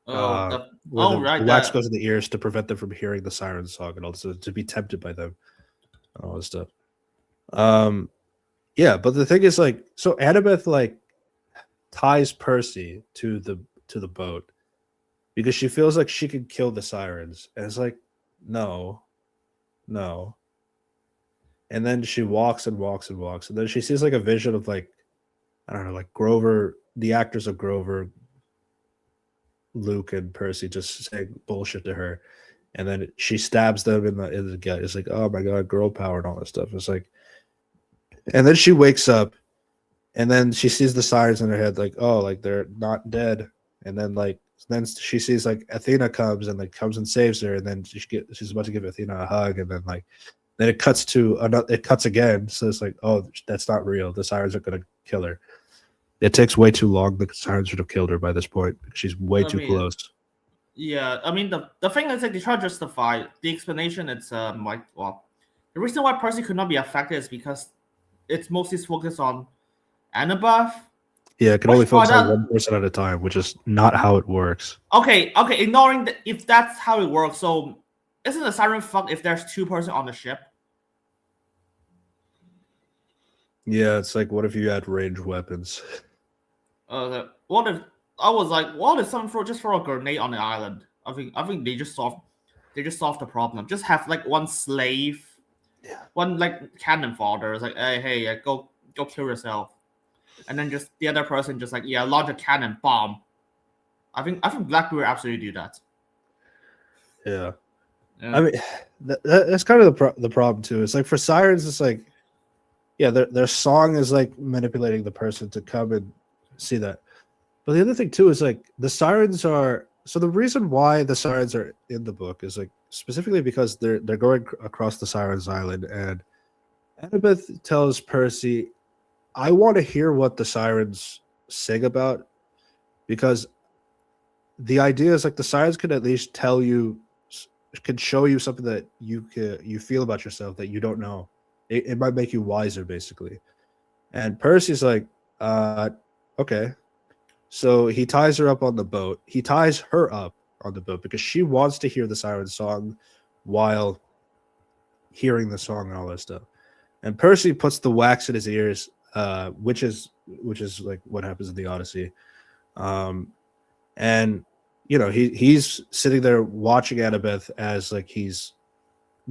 Speaker 1: the wax goes in the ears to prevent them from hearing the siren song and also to be tempted by them and all this stuff. Yeah, but the thing is like, so Annabeth like ties Percy to the boat because she feels like she could kill the sirens. And it's like, no. And then she walks and walks and walks. And then she sees like a vision of like, I don't know, like Grover, the actors of Grover, Luke and Percy just saying bullshit to her. And then she stabs them in the gut. It's like, oh my God, girl power and all that stuff. It's like, and then she wakes up and then she sees the sirens in her head, like, oh, like they're not dead. And then she sees like Athena comes and saves her, and then she's about to give Athena a hug, and then it cuts again. So it's like, oh, that's not real. The sirens are gonna kill her. It takes way too long. The sirens should have killed her by this point because she's way too close.
Speaker 2: Yeah, I mean the thing is like they try to justify the explanation. It's like well, the reason why Percy could not be affected is because it's mostly focused on Annabeth.
Speaker 1: Yeah, it can
Speaker 2: Which
Speaker 1: only
Speaker 2: by
Speaker 1: focus on
Speaker 2: that
Speaker 1: one person at a time, which is not how it works.
Speaker 2: okay, ignoring if that's how it works, so isn't the siren fuck if there's 2 person on the ship?
Speaker 1: Yeah, it's like, what if you had ranged weapons?
Speaker 2: What if I was like, what if someone throw a grenade on the island? I think they just solved the problem. Just have like one slave,
Speaker 1: Yeah.
Speaker 2: one like cannon fodder. It's like, hey, go kill yourself, and then just the other person just like launch a cannon bomb. I think Blackbeard absolutely do that.
Speaker 1: Yeah.
Speaker 2: Yeah.
Speaker 1: I mean, that's kind of the problem too. It's like for sirens, it's like, yeah, their song is like manipulating the person to come and see that. But the other thing too is like the sirens are. So the reason why the sirens are in the book is like specifically because they're going across the Sirens Island, and Annabeth tells Percy, "I want to hear what the sirens sing about, because the idea is like the sirens can at least tell you, can show you something that you feel about yourself that you don't know. It might make you wiser, basically." And Percy's like, okay. So he ties her up on the boat. He ties her up on the boat because she wants to hear the siren song while hearing the song and all that stuff. And Percy puts the wax in his ears, which is like what happens in the Odyssey. And he's sitting there watching Annabeth as like he's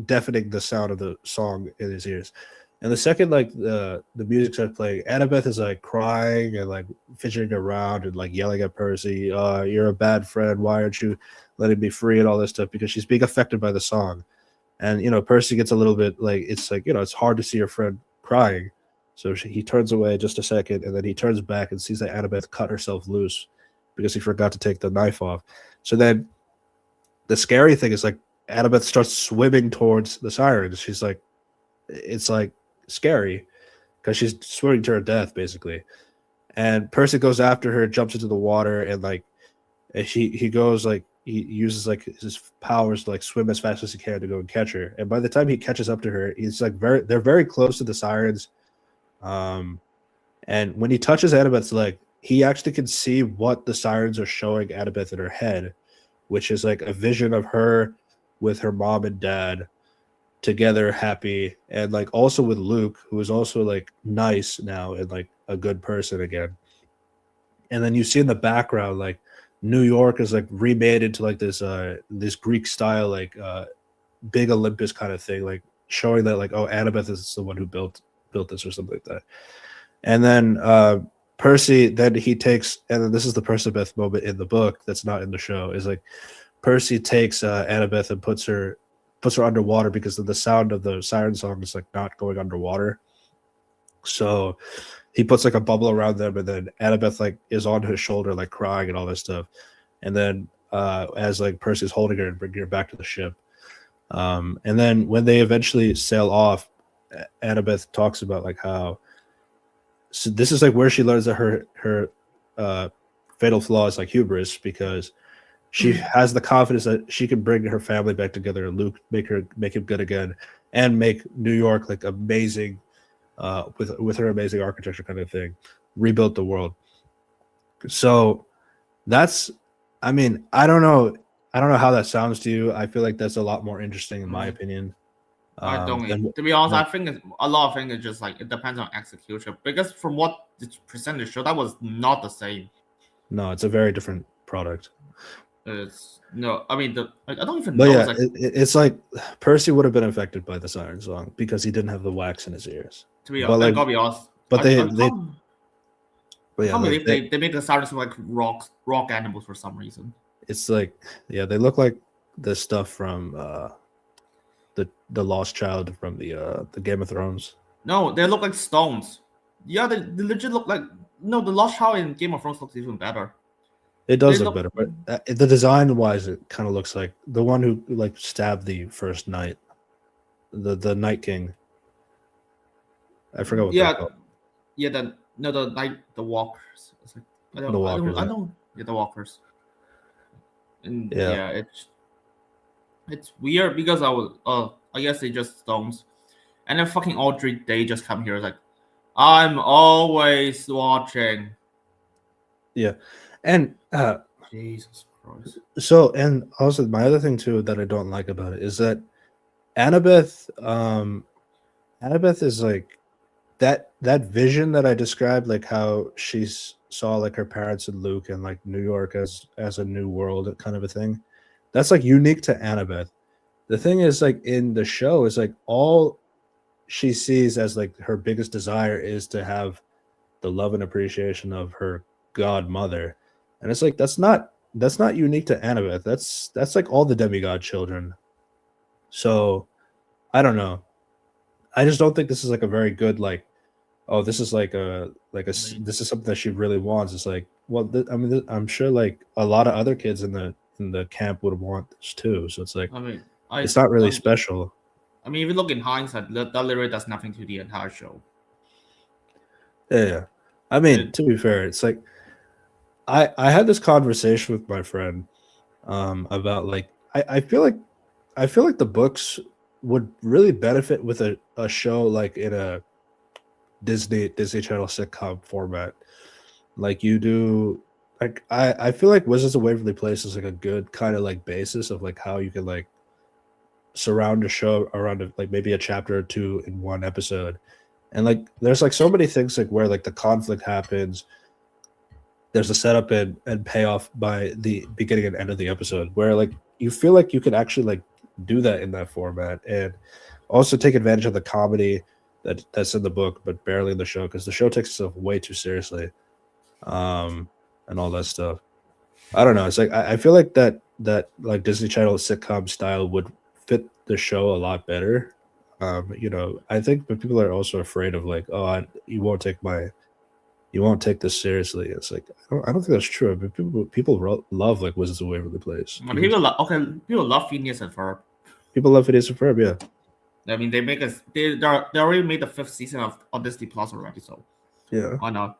Speaker 1: deafening the sound of the song in his ears. And the second like the music starts playing, Annabeth is like crying and like fidgeting around and like yelling at Percy, "You're a bad friend. Why aren't you letting me free?" and all this stuff, because she's being affected by the song. And Percy gets a little bit like, it's like, it's hard to see your friend crying, so he turns away just a second, and then he turns back and sees that Annabeth cut herself loose because he forgot to take the knife off. So then the scary thing is like Annabeth starts swimming towards the sirens. She's like, it's like scary because she's swimming to her death basically. And Percy goes after her, jumps into the water, and like he goes like he uses like his powers to like swim as fast as he can to go and catch her. And by the time he catches up to her, he's like they're very close to the sirens. And when he touches Annabeth's leg, he actually can see what the sirens are showing Annabeth in her head, which is like a vision of her with her mom and dad together, happy, and like also with Luke, who is also like nice now and like a good person again. And then you see in the background like New York is like remade into like this Greek style like big Olympus kind of thing, like showing that like, oh, Annabeth is the one who built this or something like that. And then Percy, then he takes, and then this is the Percabeth moment in the book that's not in the show, is like Percy takes Annabeth and puts her underwater because of the sound of the siren song is like not going underwater. So he puts like a bubble around them, and then Annabeth like is on his shoulder like crying and all this stuff. And then as like Percy's holding her and bringing her back to the ship. And then when they eventually sail off, Annabeth talks about like how, so this is like where she learns that her fatal flaw is like hubris, because she has the confidence that she can bring her family back together and Luke make him good again, and make New York like amazing, with her amazing architecture kind of thing, rebuilt the world. So that's, I mean, I don't know how that sounds to you. I feel like that's a lot more interesting in my opinion.
Speaker 2: I don't. To be honest, I think a lot of things is just like it depends on execution. Because from what it's presented show, that was not the same.
Speaker 1: No, it's a very different product.
Speaker 2: It's no, I mean I don't even
Speaker 1: But
Speaker 2: know.
Speaker 1: yeah,
Speaker 2: Like,
Speaker 1: it's like Percy would have been affected by the siren song because he didn't have the wax in his ears.
Speaker 2: to be
Speaker 1: But
Speaker 2: honest, I
Speaker 1: like,
Speaker 2: gotta be honest.
Speaker 1: but
Speaker 2: I
Speaker 1: they
Speaker 2: can't
Speaker 1: like,
Speaker 2: believe they made the sirens look like rock animals for some reason.
Speaker 1: it's like, yeah, they look like the stuff from the Lost Child from the Game of Thrones.
Speaker 2: No, they look like stones. Yeah, they legit look like no. The Lost Child in Game of Thrones looks even better.
Speaker 1: It does
Speaker 2: They
Speaker 1: look
Speaker 2: look-
Speaker 1: better, but the design wise, it kind of looks like the one who like stabbed the first knight, the Night King. I forgot what they're called.
Speaker 2: Yeah. The walkers. It's like, I
Speaker 1: The walkers,
Speaker 2: don't. Yeah, the walkers. And
Speaker 1: Yeah.
Speaker 2: it's weird because I guess they just don't. And then fucking Audrey, they just come here like, I'm always watching.
Speaker 1: Yeah. And
Speaker 2: Jesus Christ.
Speaker 1: so, and also my other thing too that I don't like about it is that Annabeth, Annabeth is like that vision that I described, like how saw like her parents and Luke and like New York as a new world kind of a thing. That's like unique to Annabeth. The thing is, like in the show, is like all she sees as like her biggest desire is to have the love and appreciation of her godmother, and it's like that's not unique to Annabeth. That's like all the demigod children. So I don't know. I just don't think this is like a very good like. Oh, this is this is something that she really wants. It's like, well, I'm sure like a lot of other kids in the camp would want this too. So it's like
Speaker 2: I mean,
Speaker 1: it's not really special.
Speaker 2: I mean, if you look in hindsight, that literally does nothing to the entire show.
Speaker 1: Yeah. I mean, to be fair, it's like I had this conversation with my friend about like I feel like the books would really benefit with a show like in a Disney Channel sitcom format. Like you do like I feel like Wizards of Waverly Place is like a good kind of like basis of like how you can like surround a show around like maybe a chapter or two in one episode. And like there's like so many things like where like the conflict happens, there's a setup and payoff by the beginning and end of the episode where like you feel like you can actually like do that in that format and also take advantage of the comedy that's in the book but barely in the show because the show takes itself way too seriously and all that stuff. I don't know, it's like I feel like that like Disney Channel sitcom style would fit the show a lot better. I think but people are also afraid of like, oh, you won't take this seriously. It's like I don't think that's true. I mean, people love like Wizards of Waverly Place.
Speaker 2: People love Phineas and Ferb.
Speaker 1: People love Phineas and Ferb, yeah.
Speaker 2: I mean, they already made the 5th season of on Disney Plus already, so
Speaker 1: Yeah.
Speaker 2: why not?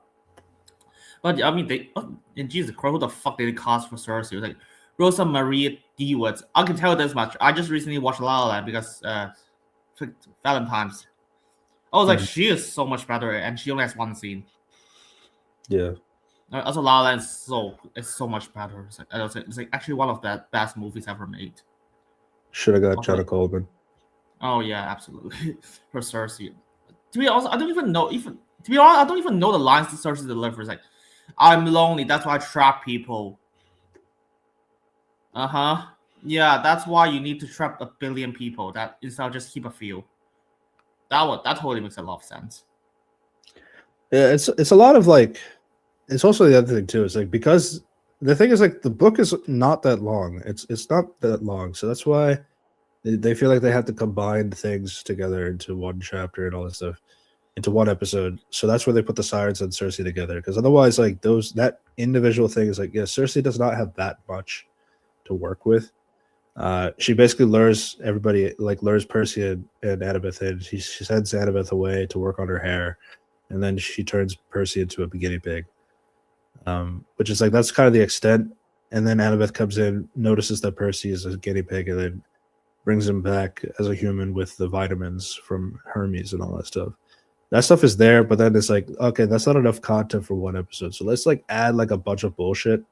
Speaker 2: But I mean, in Jesus Christ, who the fuck did they cast for Cersei? Like Rosa Maria DeWitt. I can tell this much. I just recently watched La La Land because Valentine's. I was like, she is so much better, and she only has one scene.
Speaker 1: Yeah.
Speaker 2: Also, La La Land is so much better. It's like actually one of the best movies ever made.
Speaker 1: Should have got Jenna Coleman.
Speaker 2: Oh yeah, absolutely. For Cersei. To be honest, I don't even know I don't even know the lines that Cersei delivers. Like, I'm lonely, that's why I trap people. Uh-huh. Yeah, that's why you need to trap 1 billion people. That instead of just keep a few. That totally makes a lot of sense.
Speaker 1: Yeah, it's a lot of like it's also the other thing too. It's like because the thing is like the book is not that long. It's not that long. So that's why they feel like they have to combine things together into one chapter and all this stuff into one episode. So that's where they put the Sirens and Cersei together. Because otherwise, like that individual thing is like, yeah, Cersei does not have that much to work with. She basically lures everybody, like lures Percy and Annabeth in. She sends Annabeth away to work on her hair, and then she turns Percy into a guinea pig. Which is like that's kind of the extent. And then Annabeth comes in, notices that Percy is a guinea pig, and then brings him back as a human with the vitamins from Hermes and all that stuff. That stuff is there, but then it's like, okay, that's not enough content for one episode. So let's like add like a bunch of bullshit.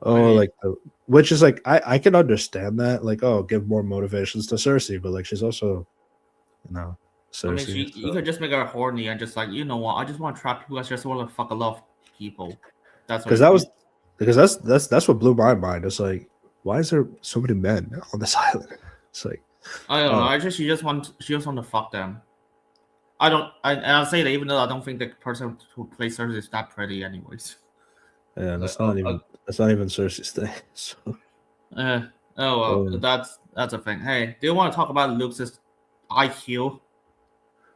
Speaker 1: Oh, like which is like I can understand that. Like, oh, give more motivations to Cersei, but like she's also, Cersei.
Speaker 2: I mean, you could just make her horny and just like, you know what? I just want to trap people. I just want to fuck a lot of people. That's
Speaker 1: that's what blew my mind. It's like, why is there so many men on this island? It's like
Speaker 2: I don't know. She just want to fuck them. I'll say that even though I don't think the person who plays Cersei is that pretty, anyways.
Speaker 1: Yeah, that's not even Cersei's thing. So.
Speaker 2: That's a thing. Hey, do you want to talk about Luke's IQ?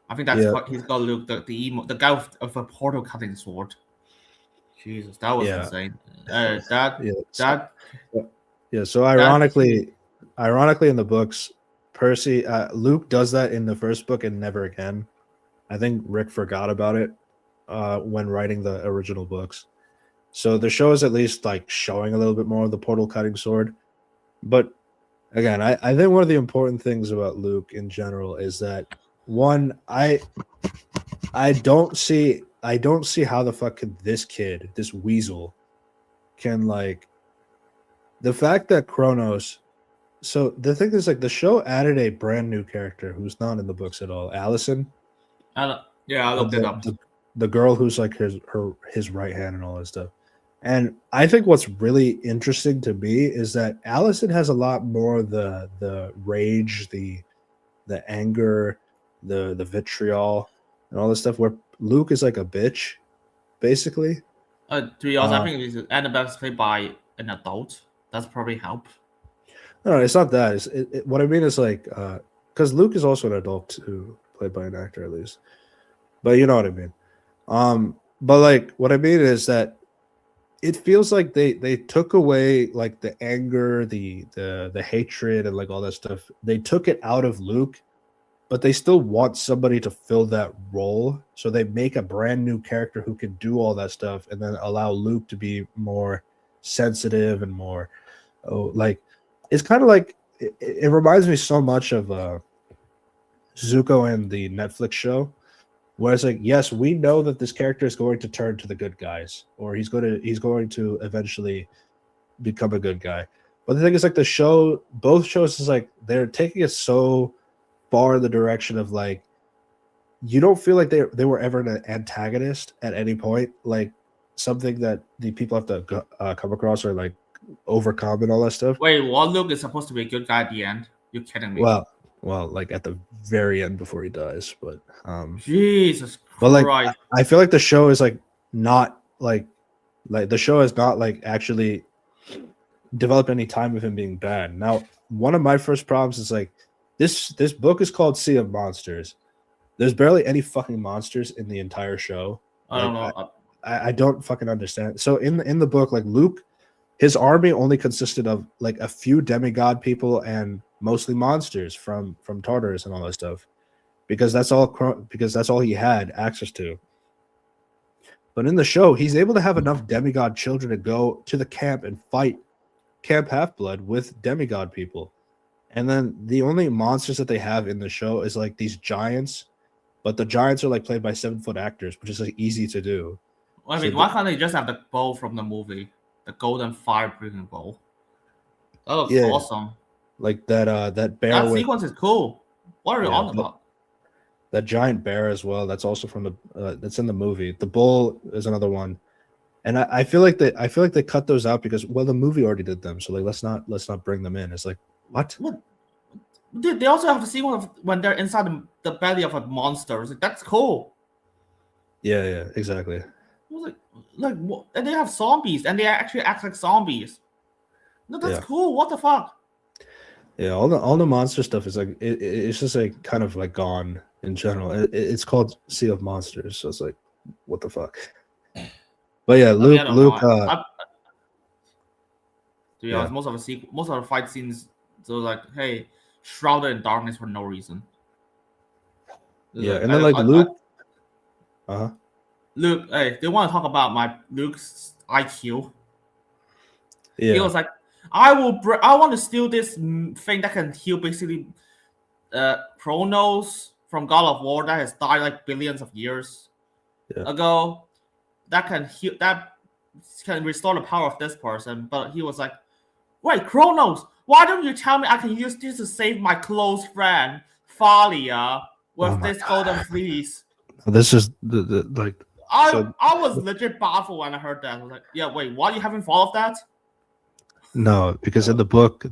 Speaker 2: I think he's got Luke, the guy with a portal cutting sword. Jesus, that was insane.
Speaker 1: So ironically, in the books, Percy, Luke does that in the first book and never again. I think Rick forgot about it when writing the original books. So the show is at least like showing a little bit more of the portal cutting sword. But again, I think one of the important things about Luke in general is that one, I don't see how the fuck could this kid, this weasel, can like the fact that Kronos. So the thing is, like, the show added a brand new character who's not in the books at all, Allison.
Speaker 2: Yeah, I looked it up.
Speaker 1: The girl who's like his right hand and all that stuff. And I think what's really interesting to me is that Allison has a lot more the rage, the anger, the vitriol, and all this stuff. Where Luke is like a bitch, basically.
Speaker 2: To be honest, I think Annabelle's played by an adult. That's probably help.
Speaker 1: No, it's not that. What I mean is like, because Luke is also an adult too, played by an actor at least. But you know what I mean. But like, what I mean is that it feels like they took away like the anger, the hatred, and like all that stuff. They took it out of Luke, but they still want somebody to fill that role. So they make a brand new character who can do all that stuff, and then allow Luke to be more sensitive and more, like, it's kind of like it reminds me so much of Zuko and the Netflix show. Where it's like, yes, we know that this character is going to turn to the good guys, or he's going to eventually become a good guy. But the thing is, like, both shows is like they're taking it so far in the direction of like, you don't feel like they were ever an antagonist at any point, like something that the people have to come across or like overcome and all that stuff.
Speaker 2: Wait, what? Luke is supposed to be a good guy at the end? You're kidding me?
Speaker 1: Well, like at the very end before he dies, but
Speaker 2: Jesus Christ.
Speaker 1: But like, I feel like the show is like not like the show has not like actually developed any time of him being bad. Now, one of my first problems is like this book is called Sea of Monsters. There's barely any fucking monsters in the entire show.
Speaker 2: I don't know.
Speaker 1: I don't fucking understand. So in the book, like Luke, his army only consisted of like a few demigod people and mostly monsters from Tartarus and all that stuff, because that's all he had access to. But in the show, he's able to have enough demigod children to go to the camp and fight Camp Half-Blood with demigod people. And then the only monsters that they have in the show is like these giants, but the giants are like played by 7-foot actors, which is like easy to do.
Speaker 2: I mean, why can't they just have the bow from the movie, the golden fire-breathing bow? That looks awesome.
Speaker 1: Like that bear.
Speaker 2: That sequence is cool. What are you on about?
Speaker 1: That giant bear as well. That's also from the. That's in the movie. The bull is another one, and I feel like they cut those out because the movie already did them. So like let's not bring them in. It's like what?
Speaker 2: Dude, they also have the sequence when they're inside the belly of a monster. It's like, that's cool.
Speaker 1: Yeah, exactly.
Speaker 2: Like what? And they have zombies, and they actually act like zombies. No, that's cool. What the fuck?
Speaker 1: Yeah, all the monster stuff is like it's just like kind of like gone in general. It's called Sea of Monsters, so it's like, what the fuck? But yeah, Luke.
Speaker 2: To be honest, most of the fight scenes, so like, hey, shrouded in darkness for no reason.
Speaker 1: Yeah, and then like Luke.
Speaker 2: Luke, hey, they want to talk about Luke's IQ.
Speaker 1: Yeah,
Speaker 2: he was like, I want to steal this thing that can heal basically Kronos from God of War that has died like billions of years ago. That can heal, that can restore the power of this person. But he was like, wait, Kronos, why don't you tell me I can use this to save my close friend Thalia with this golden fleece?
Speaker 1: This is the like.
Speaker 2: I was legit baffled when I heard that. I was like, yeah, wait, why you haven't followed that?
Speaker 1: No, because in the book,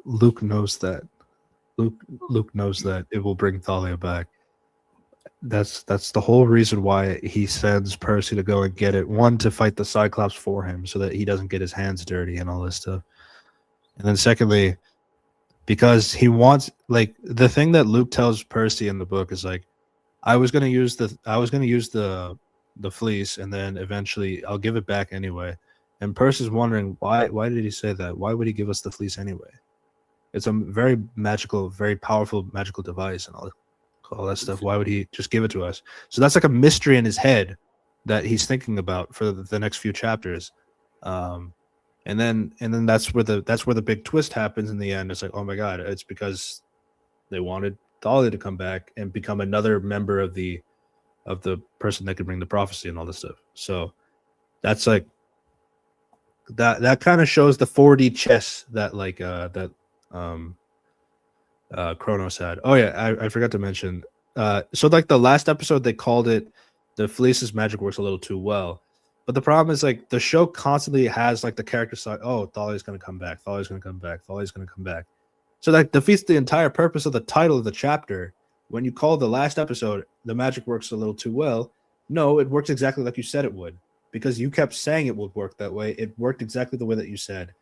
Speaker 1: Luke knows that. Luke knows that it will bring Thalia back. That's the whole reason why he sends Percy to go and get it. One, to fight the Cyclops for him, so that he doesn't get his hands dirty and all this stuff. And then secondly, because he wants, like, the thing that Luke tells Percy in the book is like, I was gonna use the fleece, and then eventually I'll give it back anyway. And Percy's wondering why did he say that? Why would he give us the fleece anyway? It's a very magical, very powerful magical device and all that stuff. Why would he just give it to us? So that's like a mystery in his head that he's thinking about for the next few chapters. And then that's where the big twist happens in the end. It's like, oh my god, it's because they wanted Thalia to come back and become another member of the person that could bring the prophecy and all this stuff. So that's like that kind of shows the 4D chess that Kronos had. Oh yeah, I forgot to mention. So like the last episode, they called it the Fleece's magic works a little too well. But the problem is like the show constantly has like the character side. Oh, Thalia's gonna come back. Thalia's gonna come back. Thalia's gonna come back. So that defeats the entire purpose of the title of the chapter. When you call the last episode, the magic works a little too well. No, it works exactly like you said it would, because you kept saying it would work that way. It worked exactly the way that you said.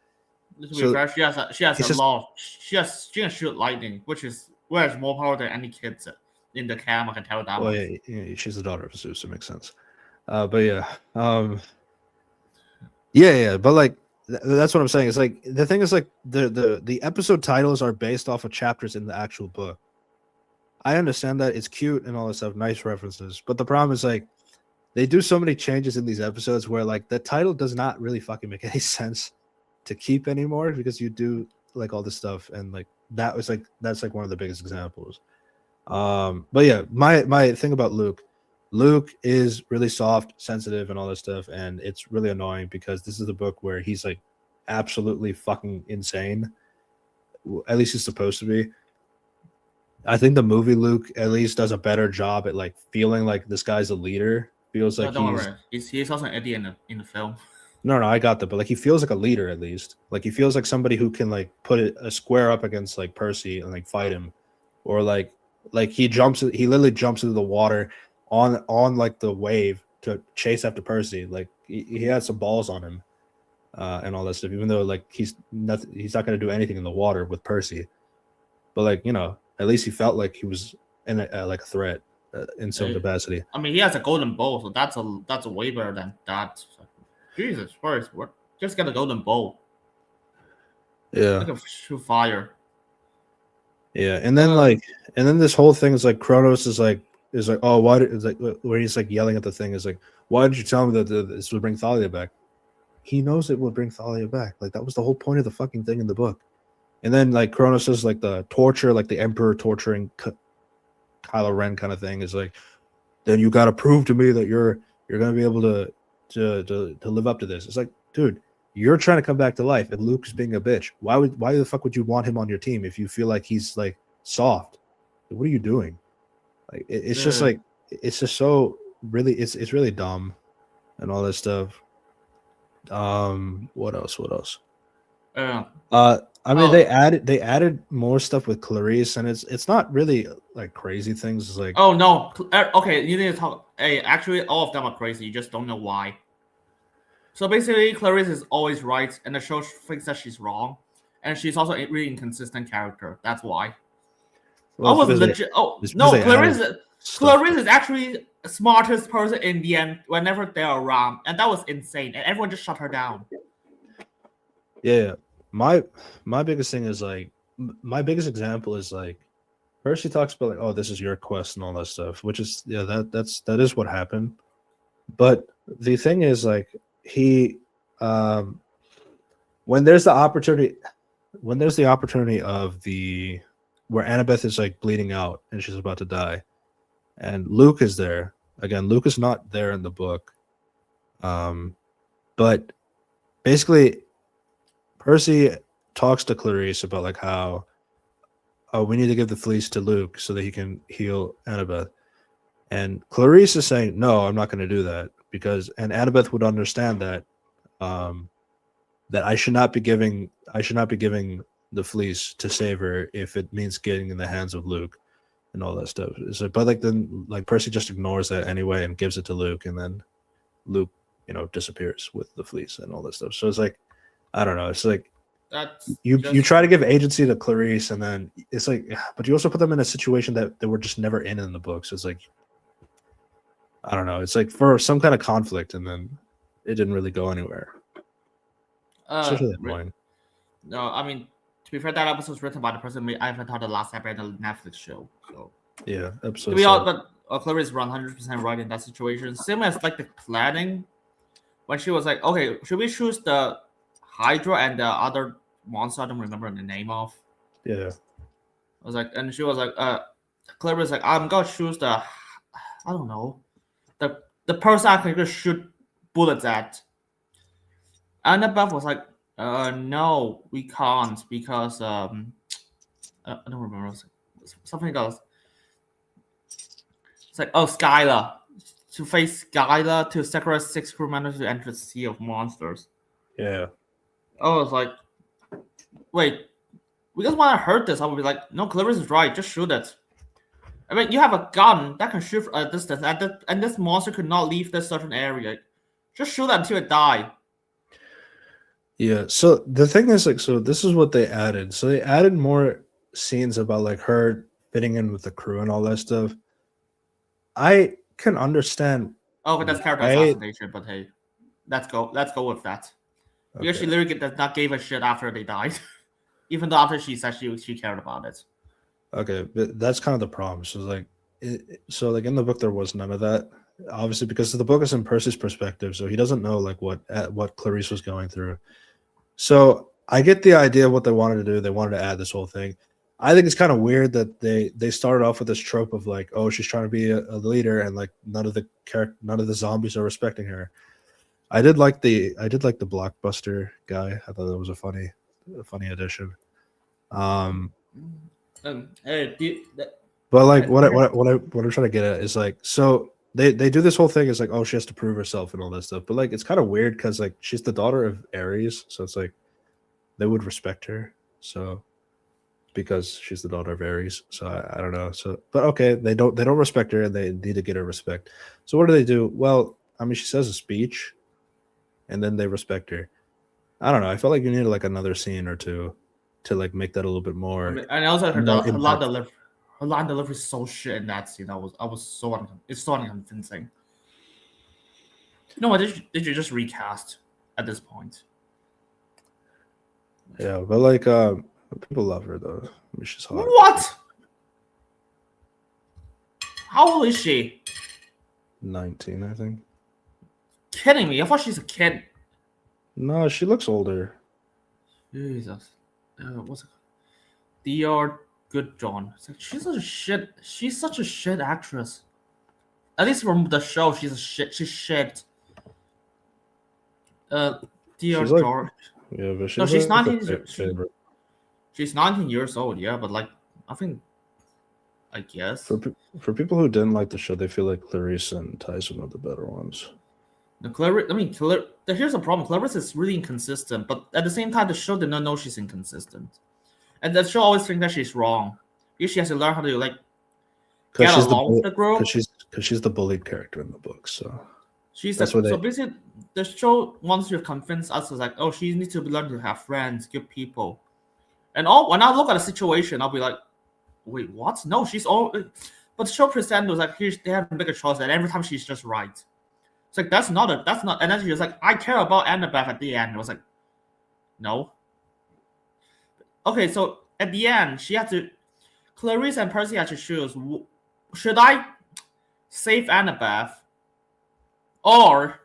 Speaker 2: To be fair, she has a law. She can shoot lightning, which is more power than any kids in the camp. I can tell that.
Speaker 1: Well, yeah, she's the daughter of Zeus. It makes sense. But yeah, but like that's what I'm saying. It's like the thing is like the episode titles are based off of chapters in the actual book. I understand that it's cute and all this stuff, nice references, but the problem is like they do so many changes in these episodes where like the title does not really fucking make any sense to keep anymore, because you do like all this stuff, and like that's like one of the biggest examples. But yeah, my thing about Luke is really soft, sensitive, and all this stuff, and it's really annoying because this is the book where he's like absolutely fucking insane. At least he's supposed to be. I think the movie Luke at least does a better job at like feeling like this guy's a leader. Feels like
Speaker 2: he's also an idiot in the film.
Speaker 1: No, I got that, but like he feels like a leader at least. Like he feels like somebody who can like put a square up against like Percy and like fight him, or like he literally jumps into the water on like the wave to chase after Percy. Like he had some balls on him, and all that stuff. Even though like he's not going to do anything in the water with Percy, but like at least he felt like he was in like a threat in some capacity.
Speaker 2: I mean, he has a golden bow, so that's a way better than that. Jesus Christ, just get a golden bow.
Speaker 1: Yeah,
Speaker 2: like a shoot fire.
Speaker 1: Yeah, and then this whole thing is like Kronos is like oh, why is like where he's like yelling at the thing is like, why did you tell me that this would bring Thalia back? He knows it will bring Thalia back. Like that was the whole point of the fucking thing in the book. And then like Kronos is like the torture, like the Emperor torturing Kylo Ren kind of thing is like, then you got to prove to me that you're gonna be able to live up to this. It's like, dude, you're trying to come back to life, and Luke's being a bitch. Why the fuck would you want him on your team if you feel like he's like soft? What are you doing? Like it's just like it's just so really it's really dumb and all this stuff. What else? I mean, they added more stuff with Clarice, and it's not really like crazy things. It's like,
Speaker 2: oh no, okay, you need to talk. Hey, actually, all of them are crazy. You just don't know why. So basically, Clarice is always right, and the show thinks that she's wrong, and she's also a really inconsistent character. That's why.
Speaker 1: Well,
Speaker 2: I was legit. Oh no, Clarice is actually the smartest person in the end whenever they're around, and that was insane, and everyone just shut her down.
Speaker 1: Yeah. My biggest thing is like my biggest example is like Percy talks about like, oh, this is your quest and all that stuff, which is that is what happened. But the thing is like he when there's the opportunity of the where Annabeth is like bleeding out and she's about to die, and Luke is there. Again, Luke is not there in the book. But basically Percy talks to Clarice about like how we need to give the fleece to Luke so that he can heal Annabeth. And Clarice is saying, no, I'm not going to do that, because and Annabeth would understand that that I should not be giving the fleece to save her if it means getting in the hands of Luke and all that stuff. So, but like then like Percy just ignores that anyway and gives it to Luke, and then Luke, disappears with the fleece and all that stuff. So it's like, I don't know. It's like you try to give agency to Clarice, and then it's like, but you also put them in a situation that they were just never in the book. So it's like, I don't know. It's like for some kind of conflict, and then it didn't really go anywhere. It's really annoying.
Speaker 2: No, I mean, to be fair, that episode was written by the person I thought the last episode of the Netflix show. So
Speaker 1: yeah, absolutely.
Speaker 2: But Clarice is 100% right in that situation. Same as like the planning. when she was like, okay, should we choose the Hydra and the other monster I don't remember the name of?
Speaker 1: Yeah.
Speaker 2: I was like, and she was like, Clever was like, I'm gonna choose the, I don't know, the person I can just shoot bullets at. And the buff was like, no, we can't because I don't remember something else. It's like, oh, Skylar, to face Skylar to sacrifice 6 crew members to enter the Sea of Monsters.
Speaker 1: Yeah.
Speaker 2: I was like, wait, because when I heard this, I would be like, no, Clarence is right, just shoot it. I mean, you have a gun that can shoot a distance, and this monster could not leave this certain area. Just shoot it until it die.
Speaker 1: Yeah. So the thing is, like, so this is what they added. So they added more scenes about like her fitting in with the crew and all that stuff. I can understand.
Speaker 2: Oh, but that's character assassination. But hey, let's go with that. Because she literally does not give a shit after they died, even though after she said she cared about it.
Speaker 1: Okay, but that's kind of the problem. So like, like in the book there was none of that. Obviously, because the book is in Percy's perspective, so he doesn't know like what Clarice was going through. So I get the idea of what they wanted to do. They wanted to add this whole thing. I think it's kind of weird that they started off with this trope of like, oh, she's trying to be a leader, and like none of the zombies are respecting her. I did like the blockbuster guy. I thought that was a funny addition. But like what I'm trying to get at is like, so they do this whole thing is like, oh, she has to prove herself and all that stuff. But like it's kind of weird because like she's the daughter of Ares, so it's like they would respect her. So because she's the daughter of Ares. So I don't know. So but okay, they don't respect her and they need to get her respect. So what do? Well, I mean, she says a speech and then they respect her. I don't know. I felt like you needed like another scene or two to like make that a little bit more.
Speaker 2: And also her line delivery is so shit in that scene. I was so it's so unconvincing. You know what? Did you just recast at this point?
Speaker 1: Yeah, but like people love her though. I mean, she's hot.
Speaker 2: What? How old is she?
Speaker 1: 19, I think.
Speaker 2: Kidding me? I thought she's a kid.
Speaker 1: No, she looks older.
Speaker 2: Jesus. What's it called? Dr. Good John. It's like, she's such a shit actress. At least from the show, she's shit. Dr. George.
Speaker 1: Yeah, but she's
Speaker 2: no, she's 19. She's 19 years old, yeah, but like I guess.
Speaker 1: For people who didn't like the show, they feel like Clarice and Tyson are the better ones.
Speaker 2: Here's the problem. Clarice is really inconsistent, but at the same time, the show did not know she's inconsistent. And the show always thinks that she's wrong. Because she has to learn how to like get along with the group.
Speaker 1: Because she's the bullied character in the book, so
Speaker 2: basically the show wants to convince us like, oh, she needs to learn to have friends, good people. And when I look at the situation, I'll be like, wait, what? No, she's all. But the show presents was like, they have to make a choice, and every time she's just right. It's like that's not. And then she was like, I care about Annabeth at the end. I was like, no. Okay, so at the end, Clarice and Percy had to choose. Should I save Annabeth, or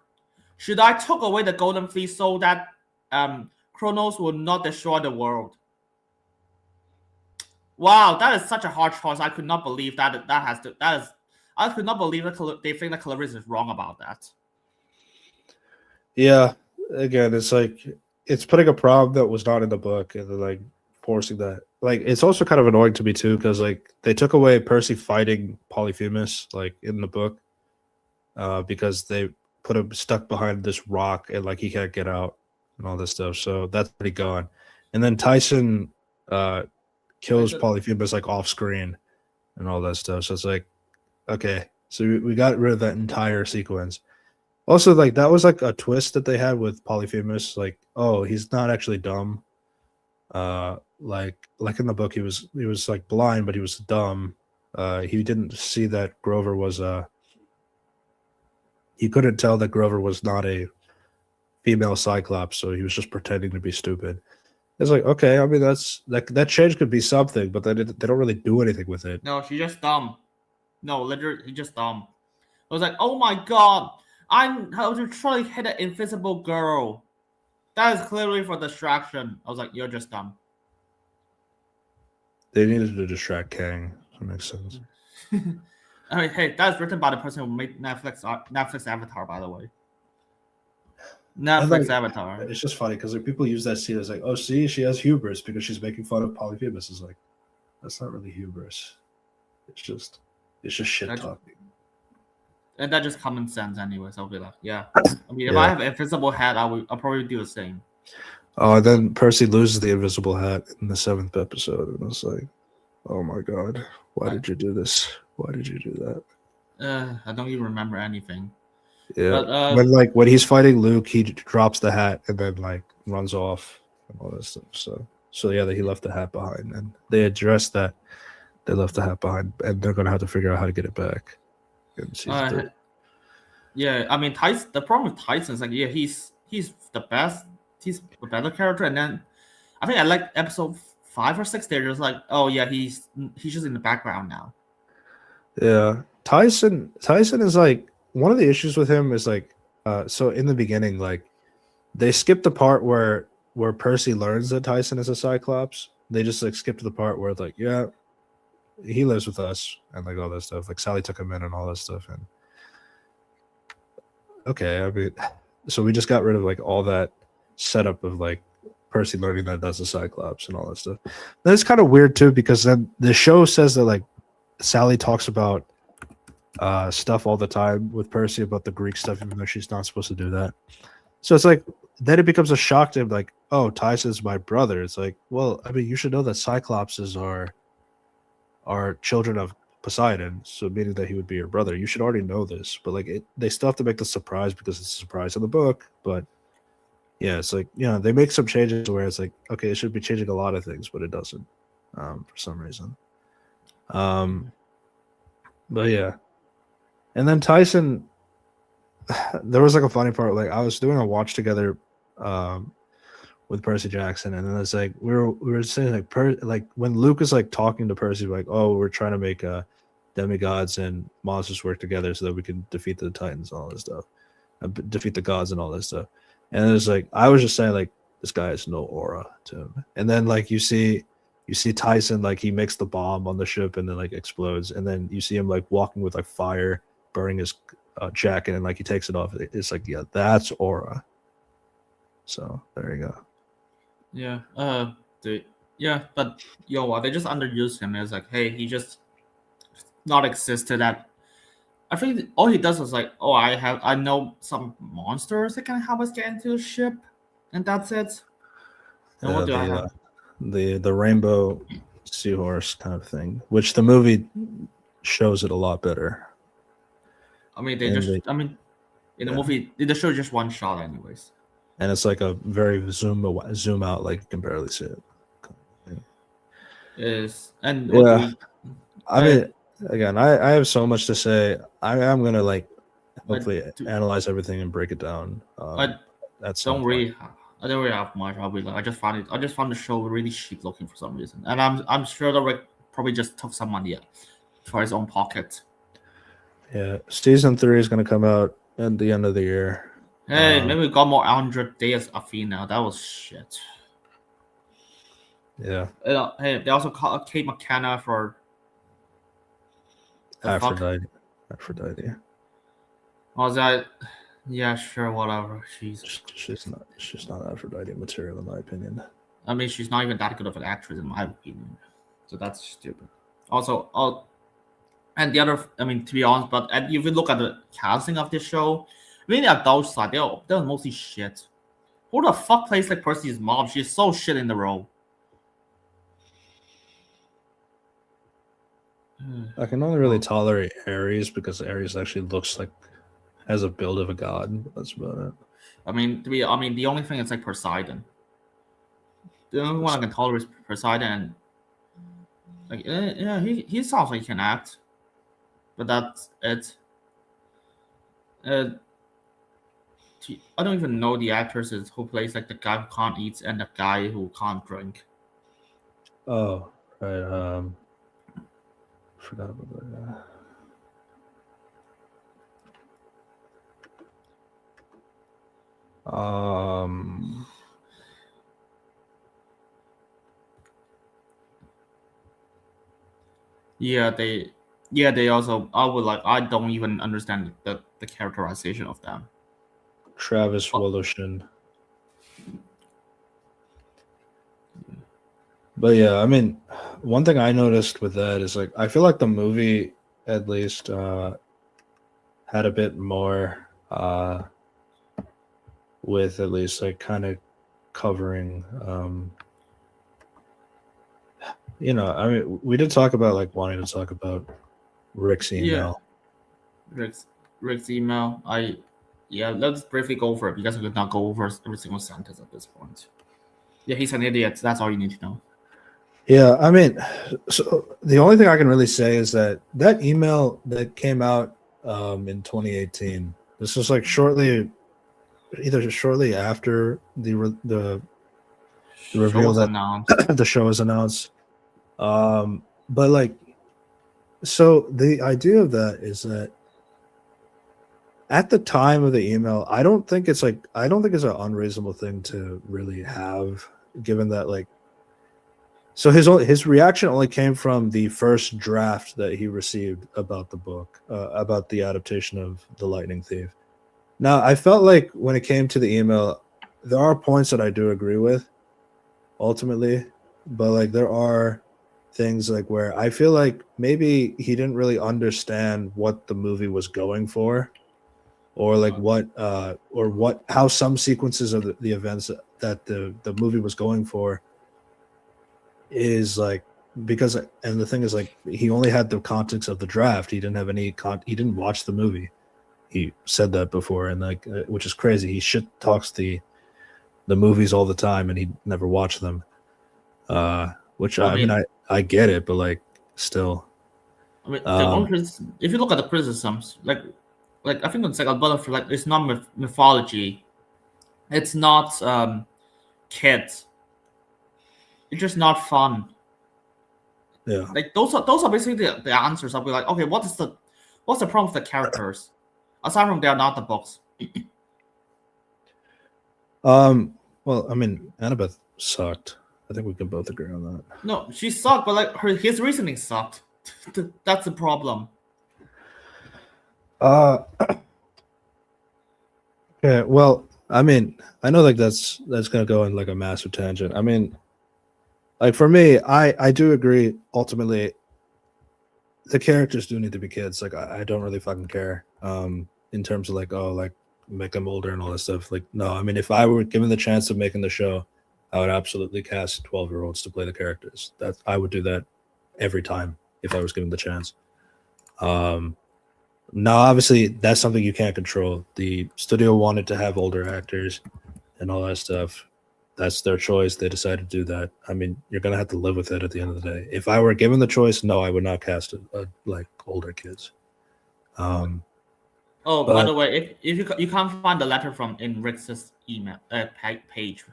Speaker 2: should I take away the Golden Fleece so that Kronos will not destroy the world? Wow, that is such a hard choice. I could not believe I could not believe that they think that Clarice is wrong about that.
Speaker 1: Yeah, again, it's like it's putting a problem that was not in the book and then like forcing that. Like it's also kind of annoying to me too because like they took away Percy fighting Polyphemus like in the book because they put him stuck behind this rock and like he can't get out and all this stuff. So that's pretty gone. And then Tyson kills Polyphemus like off screen and all that stuff. So it's like, okay, so we got rid of that entire sequence. Also, like that was like a twist that they had with Polyphemus. Like, oh, he's not actually dumb. Like in the book, he was like blind, but he was dumb. He didn't see that Grover was he couldn't tell that Grover was not a female Cyclops, so he was just pretending to be stupid. It's like, okay, I mean that change could be something, but they don't really do anything with it.
Speaker 2: No, she's just dumb. No, literally, just dumb. I was like, oh my god, I'm how to try to hit an invisible girl. That is clearly for distraction. I was like, you're just dumb.
Speaker 1: They needed to distract Kang. That makes sense.
Speaker 2: I mean, hey, that's written by the person who made Netflix Avatar, by the way. Netflix Avatar.
Speaker 1: It's just funny because like, people use that scene as like, oh, see, she has hubris because she's making fun of Polyphemus. It's like, that's not really hubris. It's just shit talking.
Speaker 2: And that's just common sense, anyways. I'll be like, yeah. I mean, if I have an invisible hat, I'll probably do the same.
Speaker 1: Oh, and then Percy loses the invisible hat in the 7th episode, and it's like, oh my god, why did you do this? Why did you do that?
Speaker 2: I don't even remember anything.
Speaker 1: Yeah,
Speaker 2: but,
Speaker 1: when he's fighting Luke, he drops the hat and then like runs off and all that stuff. So yeah, he left the hat behind, and they addressed that they left the hat behind, and they're gonna have to figure out how to get it back in season 3.
Speaker 2: Yeah, I mean, the problem with Tyson is like, yeah, he's the best, he's a better character, and then I think I like episode 5 or 6. They're just like, oh yeah, he's just in the background now.
Speaker 1: Yeah, Tyson is like, one of the issues with him is like, so in the beginning, like they skipped the part where Percy learns that Tyson is a Cyclops. They just like skipped the part where it's like, yeah, he lives with us and like all that stuff. Like Sally took him in and all that stuff. And okay, I mean, so we just got rid of like all that setup of like Percy learning that that's a Cyclops and all that stuff. That's kind of weird too, because then the show says that like Sally talks about stuff all the time with Percy about the Greek stuff, even though she's not supposed to do that. So it's like, then it becomes a shock to him, like, oh, Tyson's my brother. It's like, well, I mean, you should know that Cyclopses are children of Poseidon, so meaning that he would be your brother. You should already know this, but like they still have to make the surprise because it's a surprise in the book. But yeah, it's like, you know, they make some changes where it's like, okay, it should be changing a lot of things, but it doesn't for some reason. But yeah. And then Tyson, there was like a funny part. Like I was doing a watch together with Percy Jackson, and then it's like we were saying like when Luke is like talking to Percy, like, oh, we're trying to make demigods and monsters work together so that we can defeat the Titans and all this stuff, defeat the gods and all this stuff. And it's like I was just saying like this guy has no aura to him. And then like you see Tyson, like he makes the bomb on the ship and then like explodes, and then you see him like walking with like fire burning his jacket, and like he takes it off. It's like, yeah, that's aura. So there you go.
Speaker 2: Yeah. But they just underused him. It's like, hey, he just not exist to that. I think all he does is like, oh, I know some monsters that can help us get into the ship, and that's it. And what do I have?
Speaker 1: The rainbow seahorse kind of thing, which the movie shows it a lot better.
Speaker 2: I mean, in the movie, they show just one shot, anyways.
Speaker 1: And it's like a very zoom out, like you can barely see it.
Speaker 2: Is and
Speaker 1: yeah. I mean, again, I have so much to say. I'm gonna like hopefully analyze everything and break it down.
Speaker 2: I don't really have much. I'll be like, I just found the show really cheap looking for some reason, and I'm sure that Rick probably just took some money for his own pocket.
Speaker 1: Yeah, season 3 is gonna come out at the end of the year.
Speaker 2: Hey, maybe we got more 100 Days of Athena. That was shit.
Speaker 1: Yeah.
Speaker 2: Hey, they also called Kate McKenna for
Speaker 1: Aphrodite.
Speaker 2: Was that? Yeah, sure, whatever.
Speaker 1: She's not Aphrodite material in my opinion.
Speaker 2: I mean, she's not even that good of an actress in my opinion. So that's stupid. Also, and the other, I mean, to be honest, but if you look at the casting of this show, really adult side, they're mostly shit. Who the fuck plays like Percy's mom? She's so shit in the role.
Speaker 1: I can only really tolerate Ares because Ares actually looks like has a build of a god. That's about it.
Speaker 2: I mean, the only thing is like Poseidon. The only one I can tolerate is Poseidon. Like, yeah, he sounds like he can act, but that's it. I don't even know the actresses who plays like the guy who can't eat and the guy who can't drink.
Speaker 1: Oh, right. Forgot about that. Um,
Speaker 2: Yeah, they also. I would like. I don't even understand the characterization of them.
Speaker 1: Travis
Speaker 2: Oh.
Speaker 1: Woloshin. But yeah, I mean, one thing I noticed with that is like I feel like the movie at least had a bit more with at least like kind of covering I mean we did talk about like wanting to talk about Rick's
Speaker 2: Yeah,
Speaker 1: email.
Speaker 2: Rick's email. Let's briefly go over it because we could not go over every single sentence at this point. Yeah, he's an idiot. That's all you need to know.
Speaker 1: Yeah, I mean, so the only thing I can really say is that email that came out in 2018. This was like either shortly after the reveal
Speaker 2: was
Speaker 1: that
Speaker 2: announced.
Speaker 1: the show was announced. But like, so the idea of that is that at the time of the email, I don't think it's an unreasonable thing to really have, given that like. So his reaction only came from the first draft that he received about the book, about the adaptation of The Lightning Thief. Now, I felt like when it came to the email, there are points that I do agree with, ultimately, but like there are things like where I feel like maybe he didn't really understand what the movie was going for, or like how some sequences of the events that the movie was going for is like, because, and the thing is like he only had the context of the draft. He didn't have he didn't watch the movie. He said that before, and like which is crazy. He shit talks the movies all the time and he never watched them. Which I mean I get it, but like still.
Speaker 2: I mean, if you look at the criticisms, like I think it's like a lot of like it's not mythology, it's not kids, it's just not fun.
Speaker 1: Yeah,
Speaker 2: like those are basically the answers. I'll be like, okay, what's the problem with the characters aside from they are not the books?
Speaker 1: Well, I mean, Annabeth sucked. I think we can both agree on that.
Speaker 2: No, she sucked, but like his reasoning sucked. That's the problem.
Speaker 1: Okay, well, I mean, I know like that's gonna go in like a massive tangent. I mean, like for me, I do agree. Ultimately, the characters do need to be kids. Like I don't really fucking care. In terms of like, oh, like make them older and all that stuff. Like no, I mean, if I were given the chance of making the show, I would absolutely cast 12-year-olds to play the characters. I would do that every time if I was given the chance. Now, obviously, that's something you can't control. The studio wanted to have older actors and all that stuff. That's their choice. They decided to do that. I mean, you're gonna have to live with it at the end of the day. If I were given the choice, no, I would not cast like older kids.
Speaker 2: By the way, if you can't find the letter from in Rick's email page,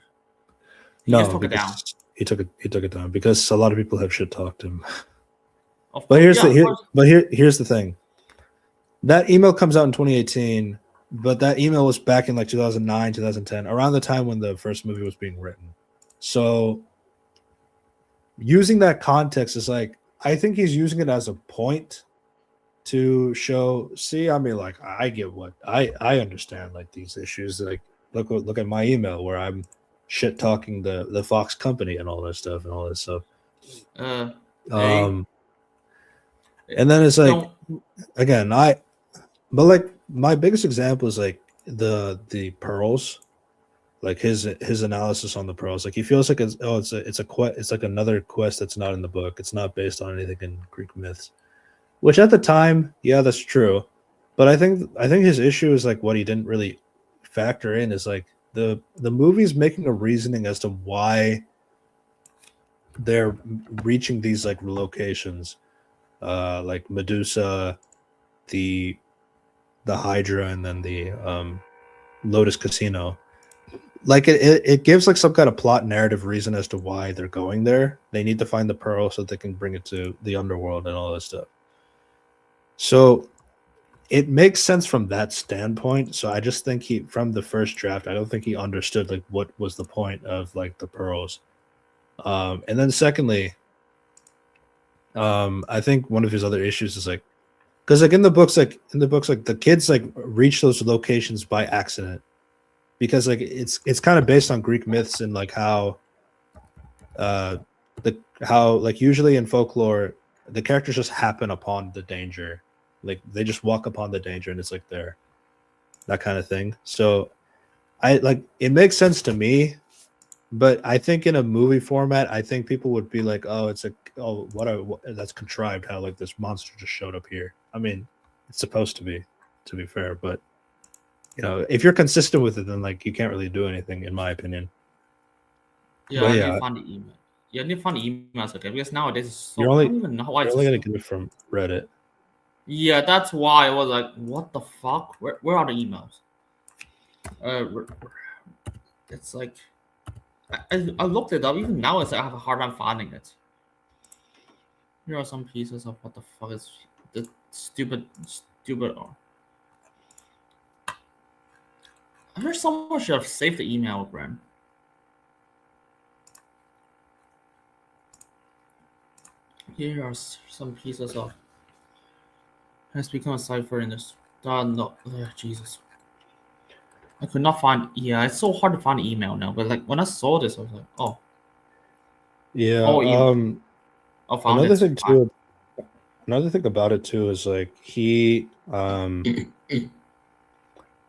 Speaker 2: he just took it down.
Speaker 1: He took it down because a lot of people have shit talked him.
Speaker 2: But
Speaker 1: here's the thing. That email comes out in 2018, but that email was back in like 2009, 2010, around the time when the first movie was being written. So using that context is like, I think he's using it as a point to show, see, I mean, like, I get what I understand like these issues. Like, look at my email where I'm shit talking the Fox company and all that stuff and all that stuff. And then it's like, again, but like my biggest example is like the pearls, like his analysis on the pearls. Like he feels like it's like another quest that's not in the book. It's not based on anything in Greek myths, which at the time, yeah, that's true. But I think his issue is like what he didn't really factor in is like the movie's making a reasoning as to why they're reaching these like locations, like Medusa, the Hydra, and then the Lotus Casino. Like it gives like some kind of plot narrative reason as to why they're going there. They need to find the pearl so they can bring it to the underworld and all that stuff. So it makes sense from that standpoint. So I just think from the first draft, I don't think he understood like what was the point of like the pearls. And then secondly, I think one of his other issues is like, because like in the books, like the kids like reach those locations by accident, because like it's kind of based on Greek myths and like how like usually in folklore the characters just happen upon the danger, like they just walk upon the danger and it's like they're that kind of thing. So I like it makes sense to me, but I think in a movie format, I think people would be like, oh, it's that's contrived how like this monster just showed up here. I mean, it's supposed to be fair, but you know, if you're consistent with it, then like you can't really do anything, in my opinion.
Speaker 2: Yeah,
Speaker 1: But
Speaker 2: I
Speaker 1: yeah,
Speaker 2: need to find the email. Yeah, I need to find the emails again because nowadays it's so,
Speaker 1: you're
Speaker 2: I
Speaker 1: only
Speaker 2: don't even know why
Speaker 1: you're
Speaker 2: it's
Speaker 1: only
Speaker 2: so
Speaker 1: gonna get it from Reddit.
Speaker 2: Yeah, that's why I was like, what the fuck? Where are the emails? It's like I looked it up. Even now, I have a hard time finding it. Here are some pieces of what the fuck is the stupid. I wish someone should have saved the email, Brent. Here are some pieces of has become a cipher in this. No, Jesus. I could not find. Yeah, it's so hard to find the email now. But like when I saw this, I was like, oh,
Speaker 1: Yeah.
Speaker 2: I found
Speaker 1: Another
Speaker 2: it.
Speaker 1: thing too. Another thing about it too is like he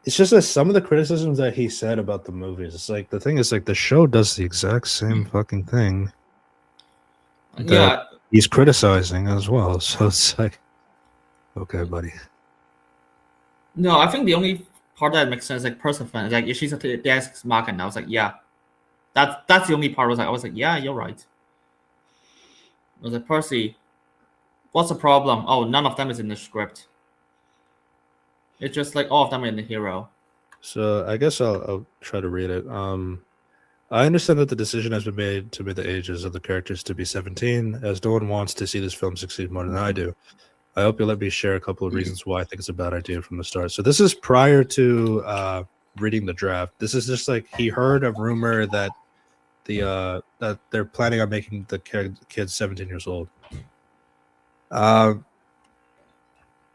Speaker 1: it's just that some of the criticisms that he said about the movies, it's like the thing is like the show does the exact same fucking thing that
Speaker 2: Yeah.
Speaker 1: he's criticizing as well. So it's like, okay, buddy.
Speaker 2: No, I think the only part that makes sense, like Persephone, is like if she's a Deus Machina, and I was like, yeah, that's the only part. I was like, yeah, you're right. I was like, Percy, what's the problem? Oh, none of them is in the script. It's just like all of them are in the hero.
Speaker 1: So I guess I'll try to read it. I understand that the decision has been made to make the ages of the characters to be 17, as no one wants to see this film succeed more than I do. I hope you'll let me share a couple of reasons why I think it's a bad idea from the start. So this is prior to reading the draft. This is just like he heard a rumor that that they're planning on making the kids 17 years old.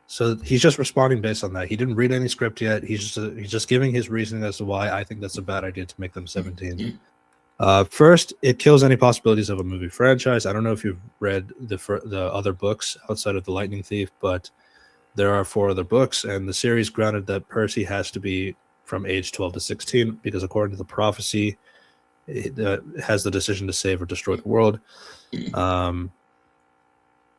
Speaker 1: So he's just responding based on that. He didn't read any script yet. He's just giving his reasoning as to why I think that's a bad idea to make them 17. First, it kills any possibilities of a movie franchise. I don't know if you've read the other books outside of The Lightning Thief, but there are 4 other books, and the series grounded that Percy has to be from age 12 to 16 because according to the prophecy, it has the decision to save or destroy the world.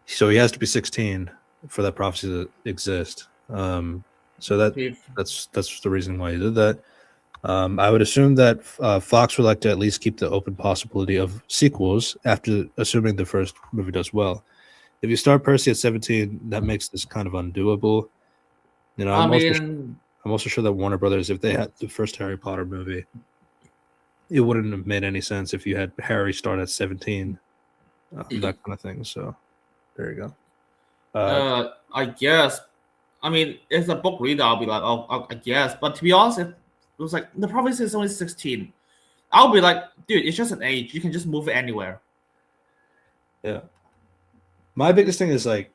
Speaker 1: So he has to be 16 for that prophecy to exist. So that's the reason why he did that. I would assume that Fox would like to at least keep the open possibility of sequels after assuming the first movie does well. If you start Percy at 17, that makes this kind of undoable. You know, I'm also sure that Warner Brothers, if they had the first Harry Potter movie, it wouldn't have made any sense if you had Harry start at 17, that kind of thing. So there you go.
Speaker 2: I guess. I mean, as a book reader, I'll be like, oh, I guess. But to be honest, it was like the prophecy is only 16. I'll be like, dude, it's just an age. You can just move it anywhere.
Speaker 1: Yeah. My biggest thing is his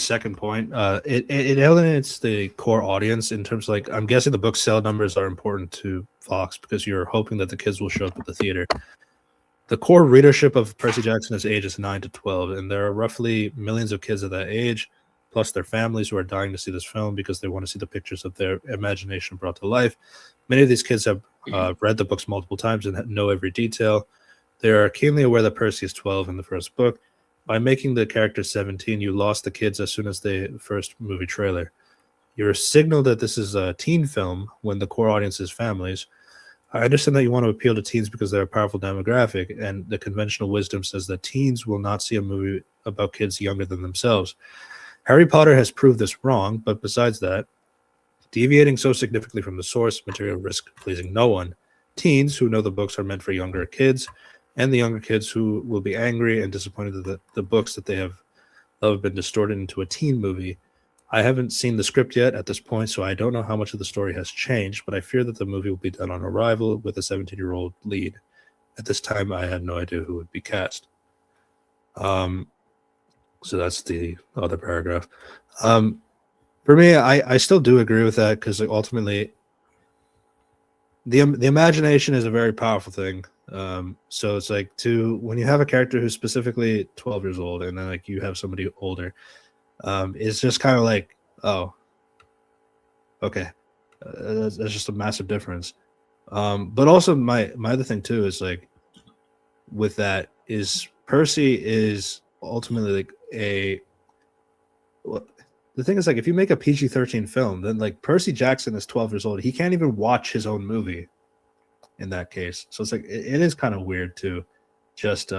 Speaker 1: second point. It alienates the core audience in terms of like, I'm guessing the book sale numbers are important to Fox because you're hoping that the kids will show up at the theater. The core readership of Percy Jackson is ages 9 to 12, and there are roughly millions of kids at that age, plus their families who are dying to see this film because they want to see the pictures of their imagination brought to life. Many of these kids have read the books multiple times and know every detail. They are keenly aware that Percy is 12 in the first book. By making the character 17, you lost the kids as soon as the first movie trailer. You're signaled that this is a teen film when the core audience is families. I understand that you want to appeal to teens because they're a powerful demographic, and the conventional wisdom says that teens will not see a movie about kids younger than themselves. Harry Potter has proved this wrong, but besides that, deviating so significantly from the source material risks pleasing no one. Teens who know the books are meant for younger kids, and the younger kids who will be angry and disappointed that the books that they have loved been distorted into a teen movie. I haven't seen the script yet at this point, so I don't know how much of the story has changed, but I fear that the movie will be done on arrival with a 17-year-old lead. At this time, I had no idea who would be cast. So that's the other paragraph. For me, I still do agree with that because ultimately, the imagination is a very powerful thing. So it's like when you have a character who's specifically 12 years old, and then like you have somebody older, it's just kind of like, oh, okay, that's just a massive difference. But also my other thing too is like with that is Percy is ultimately like the thing is like if you make a PG-13 film, then like Percy Jackson is 12 years old. He can't even watch his own movie in that case. So it's like it is kind of weird to just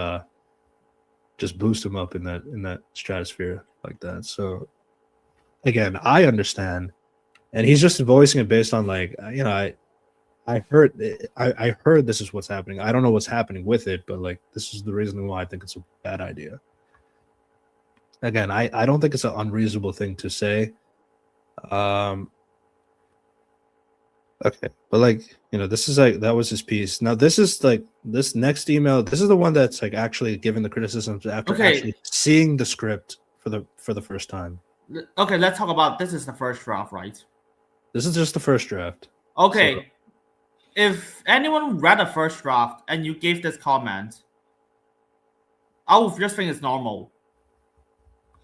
Speaker 1: boost him up in that stratosphere like that. So again, I understand, and he's just voicing it based on like I heard this is what's happening. I don't know what's happening with it, but like this is the reason why I think it's a bad idea. Again, I don't think it's an unreasonable thing to say. Okay, but like this is like that was his piece. Now this is like this next email. This is the one that's like actually giving the criticisms after actually seeing the script for the first time.
Speaker 2: Okay, let's talk about this. Is the first draft, right?
Speaker 1: This is just the first draft.
Speaker 2: Okay,
Speaker 1: so,
Speaker 2: if anyone read the first draft and you gave this comment, I would just think it's normal.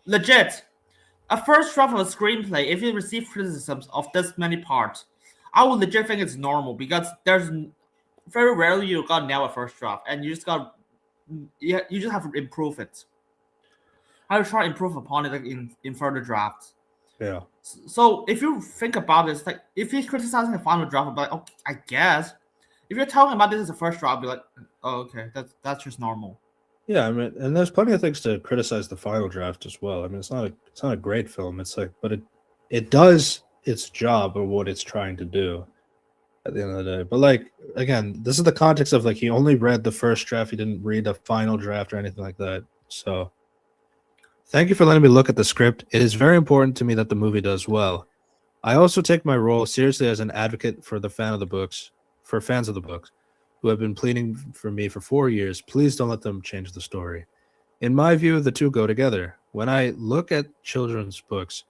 Speaker 2: Legit, a first draft of a screenplay, if you receive criticisms of this many parts, I would legit think it's normal because there's very rarely you got nail a first draft and you just have to improve it. I will try to improve upon it like in further drafts.
Speaker 1: Yeah.
Speaker 2: So if you think about it, it's like if he's criticizing the final draft, I'll be like, oh, I guess. If you're talking about this as a first draft, I'll be like, oh, okay, that's just normal.
Speaker 1: Yeah, I mean, and there's plenty of things to criticize the final draft as well. I mean, it's not a great film. It's like, but it does its job or what it's trying to do at the end of the day. But like again, this is the context of like he only read the first draft. He didn't read the final draft or anything like that. So thank you for letting me look at the script. It is very important to me that the movie does well. I also take my role seriously as an advocate for fans of the books who have been pleading for me for 4 years. Please don't let them change the story. In my view, the two go together. When I look at children's books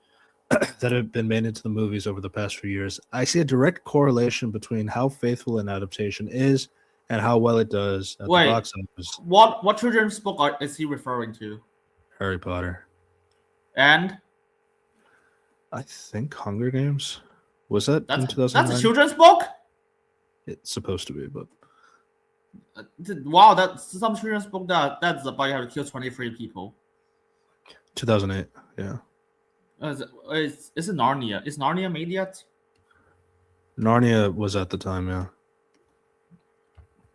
Speaker 1: that have been made into the movies over the past few years, I see a direct correlation between how faithful an adaptation is and how well it does at the box office.
Speaker 2: What children's book is he referring to?
Speaker 1: Harry Potter.
Speaker 2: And?
Speaker 1: I think Hunger Games. Was that in 2009?
Speaker 2: That's a children's book?
Speaker 1: It's supposed to be, but...
Speaker 2: Wow, that's some children's book that's about you have to kill 23 people.
Speaker 1: 2008, yeah.
Speaker 2: Is it Narnia? Is Narnia made yet?
Speaker 1: Narnia was at the time, yeah.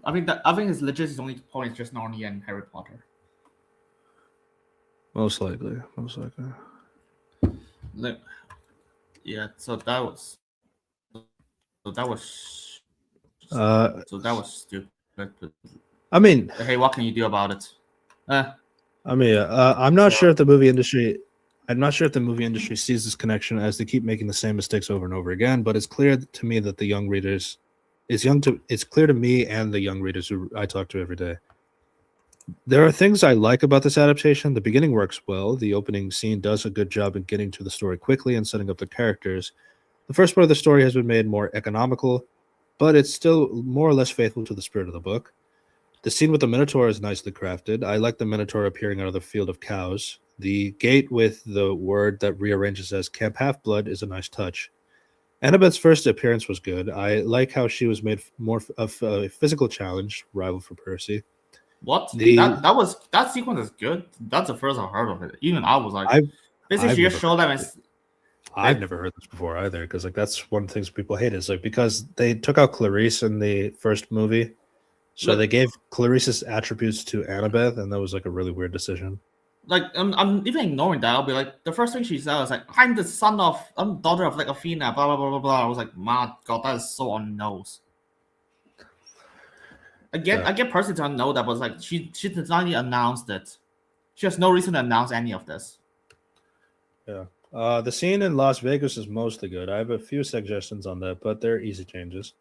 Speaker 2: I think his legit only point is just Narnia and Harry Potter.
Speaker 1: Most likely.
Speaker 2: Yeah, so that was stupid.
Speaker 1: I mean,
Speaker 2: hey, what can you do about it?
Speaker 1: I'm not sure if the movie industry sees this connection as they keep making the same mistakes over and over again, but it's clear to me that it's clear to me and the young readers who I talk to every day. There are things I like about this adaptation. The beginning works well. The opening scene does a good job in getting to the story quickly and setting up the characters. The first part of the story has been made more economical, but it's still more or less faithful to the spirit of the book. The scene with the Minotaur is nicely crafted. I like the Minotaur appearing out of the field of cows. The gate with the word that rearranges as Camp Half-Blood is a nice touch. Annabeth's first appearance was good. I like how she was made more of a physical challenge, rival for Percy.
Speaker 2: What? That sequence is good. That's the first I've heard of it. Even I was like, basically she just showed them as...
Speaker 1: I've never heard this before either, because like that's one of the things people hate is like because they took out Clarice in the first movie, so they gave Clarice's attributes to Annabeth, and that was like a really weird decision.
Speaker 2: Like I'm even ignoring that. I'll be like, the first thing she said was like, I'm daughter of like Athena, blah blah blah blah blah. I was like, my god, that is so on the nose. I get Percy to know that, but it's like she did not even announce it. She has no reason to announce any of this.
Speaker 1: Yeah. The scene in Las Vegas is mostly good. I have a few suggestions on that, but they're easy changes.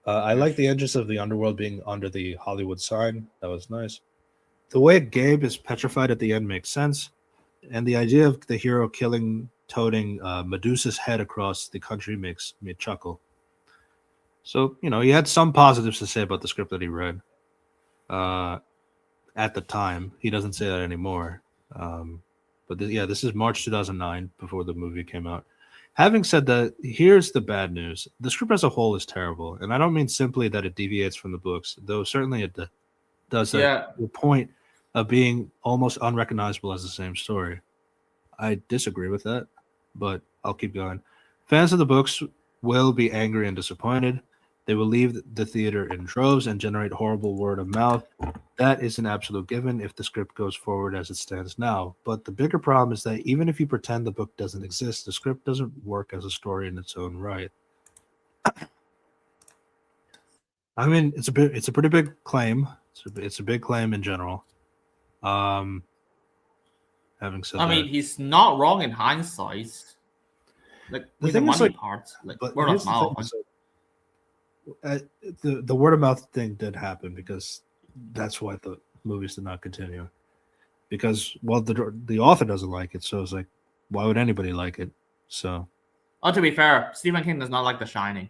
Speaker 1: I like the entrance of the underworld being under the Hollywood sign. That was nice. The way Gabe is petrified at the end makes sense. And the idea of the hero toting Medusa's head across the country makes me chuckle. So, he had some positives to say about the script that he read at the time. He doesn't say that anymore. But this is March 2009, before the movie came out. Having said that, here's the bad news. The script as a whole is terrible. And I don't mean simply that it deviates from the books, though certainly it does that to the point of being almost unrecognizable as the same story. I disagree with that, but I'll keep going. Fans of the books will be angry and disappointed. They will leave the theater in droves and generate horrible word of mouth. That is an absolute given if the script goes forward as it stands now. But the bigger problem is that even if you pretend the book doesn't exist, the script doesn't work as a story in its own right. I mean, it's a pretty big claim. It's a big claim in general. Having said that,
Speaker 2: I mean, he's not wrong in hindsight. Like
Speaker 1: The
Speaker 2: with the
Speaker 1: thing is,
Speaker 2: money
Speaker 1: like-
Speaker 2: part, like
Speaker 1: but
Speaker 2: word
Speaker 1: here's
Speaker 2: of
Speaker 1: the thing,
Speaker 2: mouth.
Speaker 1: so, the word of mouth thing did happen because that's why the movies did not continue. Because the author doesn't like it, so it's like, why would anybody like it? So
Speaker 2: Oh, to be fair, Stephen King does not like The Shining.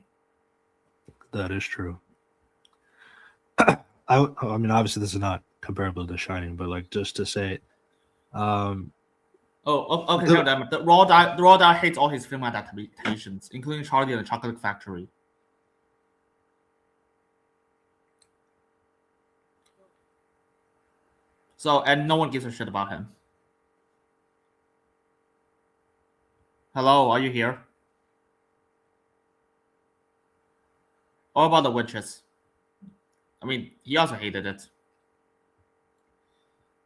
Speaker 1: that is true. I mean, obviously, this is not comparable to Shining, but like just to say it,
Speaker 2: Okay,
Speaker 1: The-
Speaker 2: no, damn it. The Raw Die hates all his film adaptations, including Charlie and the Chocolate Factory. So, and no one gives a shit about him. Hello, are you here? What about the witches? I mean, he also hated it.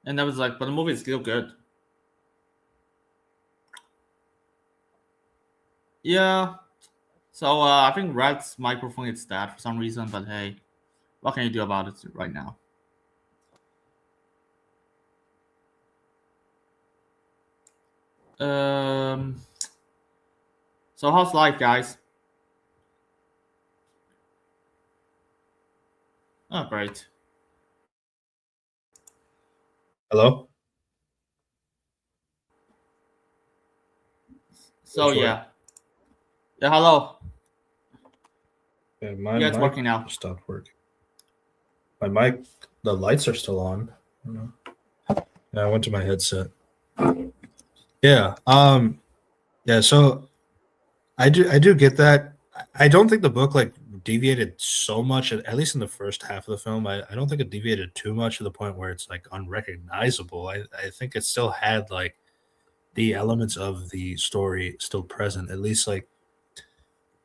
Speaker 2: And I was like, but the movie is still good. Yeah. So I think Red's microphone is dead for some reason, but hey, what can you do about it right now? So how's life, guys? Oh, great.
Speaker 1: hello.
Speaker 2: So
Speaker 1: Go for it.
Speaker 2: yeah. Hello.
Speaker 1: Yeah, my
Speaker 2: Yeah, it's
Speaker 1: mic
Speaker 2: working now.
Speaker 1: stopped working. My mic, the lights are still on. I don't know. Yeah, I went to my headset. Yeah. Yeah. So I do get that. I don't think the book like deviated so much, at least in the first half of the film. I don't think it deviated too much to the point where it's like unrecognizable. I think it still had like the elements of the story still present, at least like.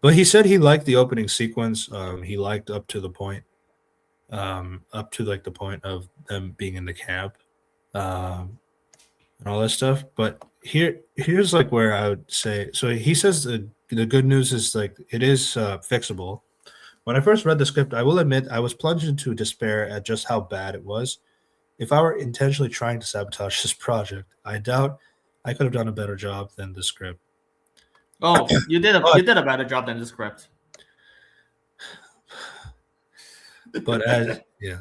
Speaker 1: But he said he liked the opening sequence. He liked up to the point, up to like the point of them being in the camp, and all that stuff. But here's like where I would say. So he says the good news is like it is fixable. When I first read the script, I will admit I was plunged into despair at just how bad it was. If I were intentionally trying to sabotage this project, I doubt I could have done a better job than the script.
Speaker 2: Oh, you did
Speaker 1: But-
Speaker 2: a better job than the script.
Speaker 1: But as yeah,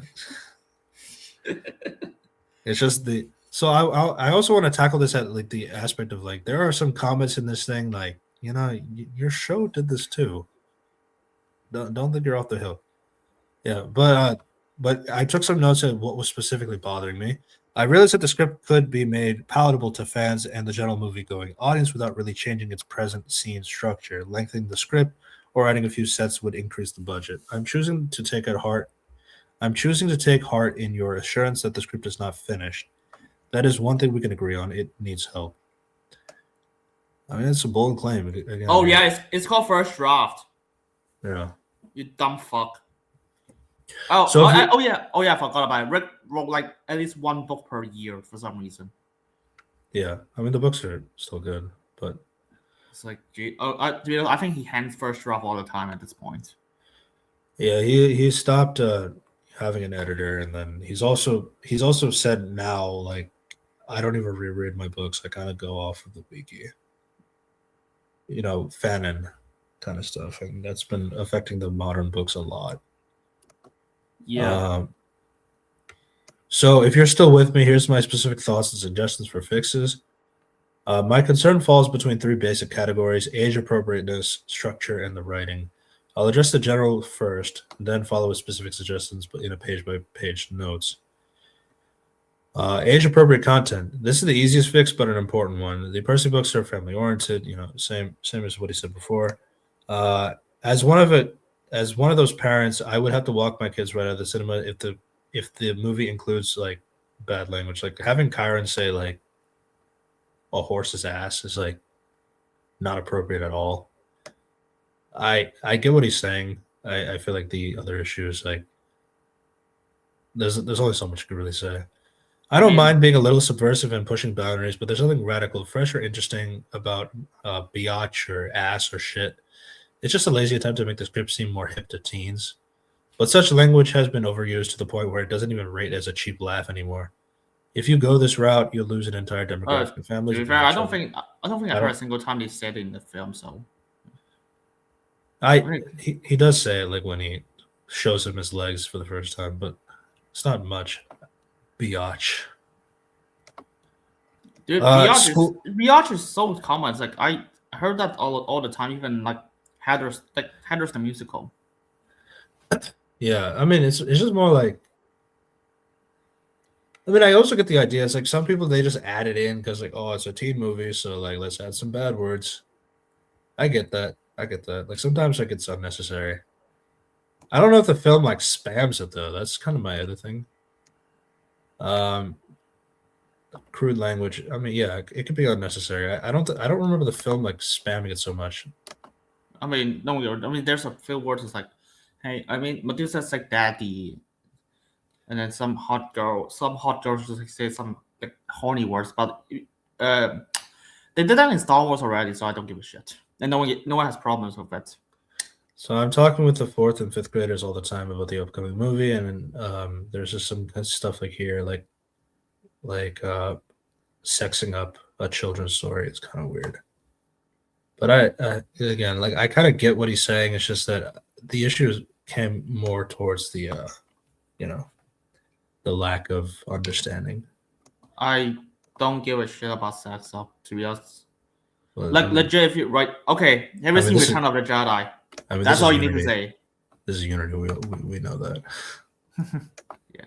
Speaker 1: it's just the. So I also want to tackle this at like the aspect of like there are some comments in this thing like your show did this too. Don't think you're off the hill. Yeah, but I took some notes of what was specifically bothering me. I realized that the script could be made palatable to fans and the general movie-going audience without really changing its present scene structure. Lengthening the script or adding a few sets would increase the budget. I'm choosing to take heart in your assurance that the script is not finished. That is one thing we can agree on. It needs help. I mean, it's a bold claim. Again,
Speaker 2: Oh yeah, it's called first draft.
Speaker 1: yeah.
Speaker 2: You dumb fuck. Oh,
Speaker 1: So if you-
Speaker 2: oh yeah, I forgot about it. Rick wrote like at least one book per year for some reason.
Speaker 1: Yeah, I mean the books are still good, but
Speaker 2: It's like, gee, I think he hands first draft all the time at this point.
Speaker 1: yeah, he stopped having an editor, and then he's also said now like I don't even reread my books. I kind of go off of the wiki. fanon kind of stuff, and that's been affecting the modern books a lot.
Speaker 2: Yeah.
Speaker 1: So if you're still with me, here's my specific thoughts and suggestions for fixes. My concern falls between three basic categories: age appropriateness, structure, and the writing. I'll address the general first, then follow with specific suggestions in a page-by-page notes. Age appropriate content. This is the easiest fix, but an important one. The Percy books are family oriented. Same as what he said before. As one of those parents, I would have to walk my kids right out of the cinema if the movie includes like bad language. Like having Kyron say like a horse's ass is like not appropriate at all. I get what he's saying. I feel like the other issue is like there's only so much you can really say. I don't mind being a little subversive and pushing boundaries, but there's nothing radical, fresh, or interesting about biatch or ass or shit. It's just a lazy attempt to make the script seem more hip to teens. But such language has been overused to the point where it doesn't even rate as a cheap laugh anymore. If you go this route, you'll lose an entire demographic of families.
Speaker 2: To be fair, I don't think I've heard a single time they said it in the film. So
Speaker 1: he does say it like when he shows him his legs for the first time, but it's not much. Biatch.
Speaker 2: Dude, biatch is so common. It's like I heard that all the time, even like Heather's the musical.
Speaker 1: Yeah, I mean it's just more like I also get the idea. It's like some people they just add it in because like, oh, it's a teen movie, so like let's add some bad words. I get that. Like sometimes like it's unnecessary. I don't know if the film like spams it though. That's kind of my other thing. Crude language. I mean, yeah, it could be unnecessary. I don't remember the film like spamming it so much.
Speaker 2: I mean, no, there's a few words that's like, hey, I mean, Medusa's like daddy, and then some hot girls just like say some like horny words, but they did that in Star Wars already, so I don't give a shit, and no one has problems with it.
Speaker 1: So I'm talking with the 4th and 5th graders all the time about the upcoming movie, and there's just some stuff like here, like sexing up a children's story. It's kind of weird. But again, like I kind of get what he's saying. It's just that the issues came more towards the, the lack of understanding.
Speaker 2: I don't give a shit about sex up, to be honest. Well, like legit, if you okay, have you seen Return of the Jedi? That's all you need to say.
Speaker 1: This is Unity. We know that.
Speaker 2: Yeah.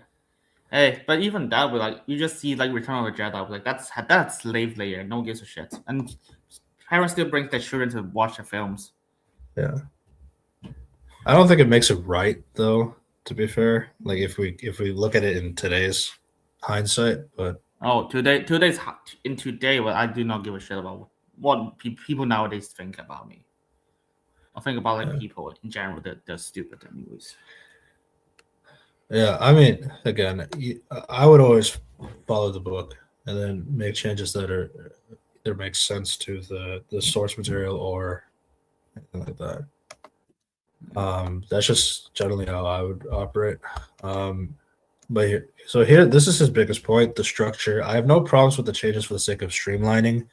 Speaker 2: Hey, but even that, like you just see like Return of the Jedi, like that's slave layer. No one gives a shit, and parents still bring their children to watch the films.
Speaker 1: Yeah. I don't think it makes it right though. To be fair, like if we look at it in today's hindsight, but
Speaker 2: today, well, I do not give a shit about what people nowadays think about me. I think about like people in general that they're stupid anyways.
Speaker 1: Yeah, I mean, again, I would always follow the book and then make changes that make sense to the source material or anything like that. That's just generally how I would operate. But here, this is his biggest point: the structure. I have no problems with the changes for the sake of streamlining.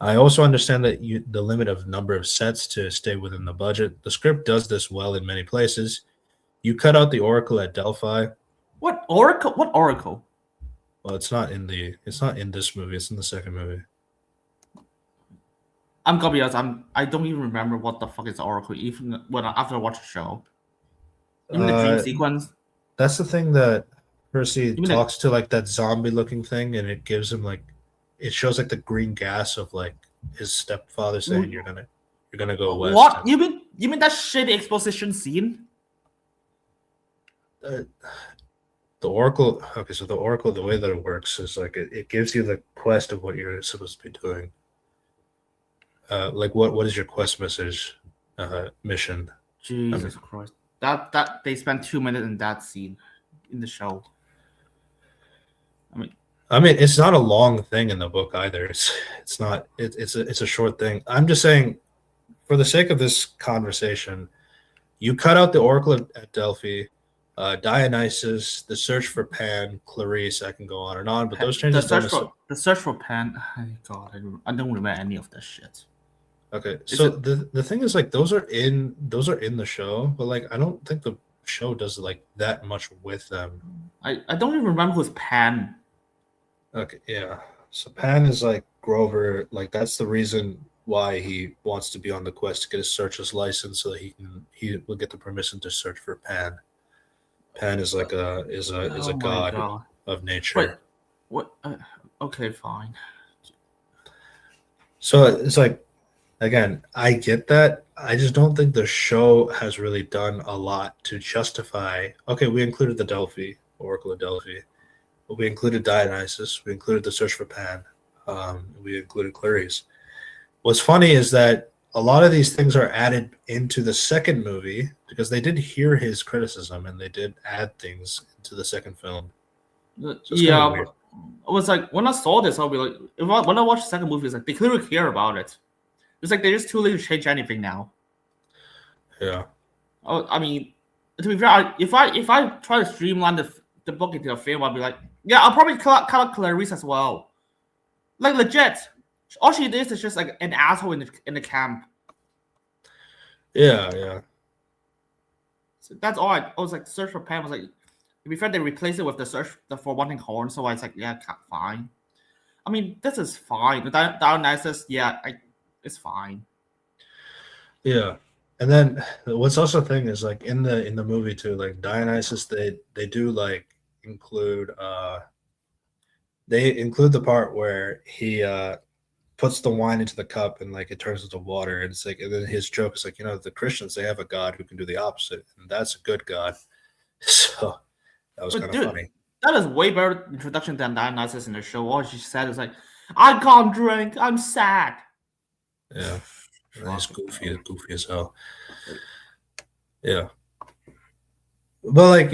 Speaker 1: I also understand that the limit of number of sets to stay within the budget. The script does this well in many places. You cut out the Oracle at Delphi.
Speaker 2: What Oracle? What Oracle?
Speaker 1: Well, it's not in this movie. It's in the second movie.
Speaker 2: I'm gonna be honest. I don't even remember what the fuck is Oracle, even after I watch the show. Even the dream sequence.
Speaker 1: That's the thing that Percy talks to like that zombie-looking thing, and it gives him like, it shows like the green gas of like his stepfather saying you're gonna go west.
Speaker 2: What you mean that shitty exposition scene?
Speaker 1: The Oracle. Okay, so the Oracle, the way that it works is like it gives you the quest of what you're supposed to be doing. Like what is your quest message mission?
Speaker 2: Jesus Christ! That they spent 2 minutes in that scene in the show.
Speaker 1: I mean, it's not a long thing in the book either. It's not. It's a short thing. I'm just saying, for the sake of this conversation, you cut out the Oracle at Delphi, Dionysus, the search for Pan, Clarice. I can go on and on, but those changes.
Speaker 2: The search for Pan. Oh God, I don't remember any of that shit.
Speaker 1: Okay, so the thing is like those are in the show, but like I don't think the show does like that much with them.
Speaker 2: I don't even remember who's Pan.
Speaker 1: Okay, yeah. So Pan is like Grover, like that's the reason why he wants to be on the quest to get his searcher's license so that he will get the permission to search for Pan. Pan is like a
Speaker 2: Oh my
Speaker 1: god
Speaker 2: god.
Speaker 1: of nature.
Speaker 2: Wait, what? Okay, fine.
Speaker 1: So it's like again, I get that. I just don't think the show has really done a lot to justify. Okay, we included the Delphi, Oracle of Delphi. We included Dionysus. We included the search for Pan. We included Clarice. What's funny is that a lot of these things are added into the second movie because they did hear his criticism and they did add things into the second film. So it's kind of weird.
Speaker 2: It was like when I saw this, I'll be like, when I watched the second movie, it's like they clearly care about it. It's like they're just too late to change anything now.
Speaker 1: Yeah.
Speaker 2: Oh, I mean, to be fair, if I try to streamline the book into a film, I'll be like, yeah, I'll probably cut out Clarice as well. Like legit, all she is just like an asshole in the camp.
Speaker 1: Yeah, yeah.
Speaker 2: So that's all. I was like, the search for Pam was like, to be fair, they replaced it with the search for wanting horn. So I was like, yeah, fine. I mean, this is fine. Dionysus, yeah, it's fine.
Speaker 1: Yeah. And then what's also a thing is like in the movie too, like Dionysus, they do like include they include the part where he puts the wine into the cup and like it turns into water, and it's like, and then his joke is like, the Christians, they have a god who can do the opposite, and that's a good god. So that was kind of funny.
Speaker 2: That is way better introduction than Dionysus in the show. All she said is like, I can't drink, I'm sad.
Speaker 1: Yeah. He's goofy as hell. Yeah. But like,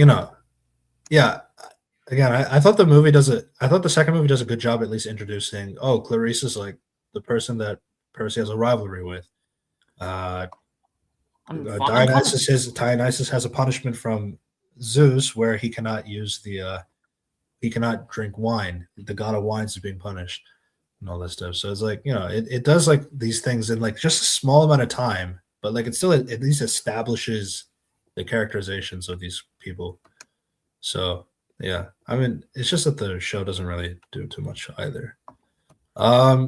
Speaker 1: yeah. Again, I thought the second movie does a good job at least introducing, Clarice is like the person that Percy has a rivalry with. Dionysus has a punishment from Zeus where he cannot drink wine. The god of wines is being punished and all that stuff. So it's like, it does like these things in like just a small amount of time, but like it still at least establishes the characterizations of these people. So yeah, I mean, it's just that the show doesn't really do too much either.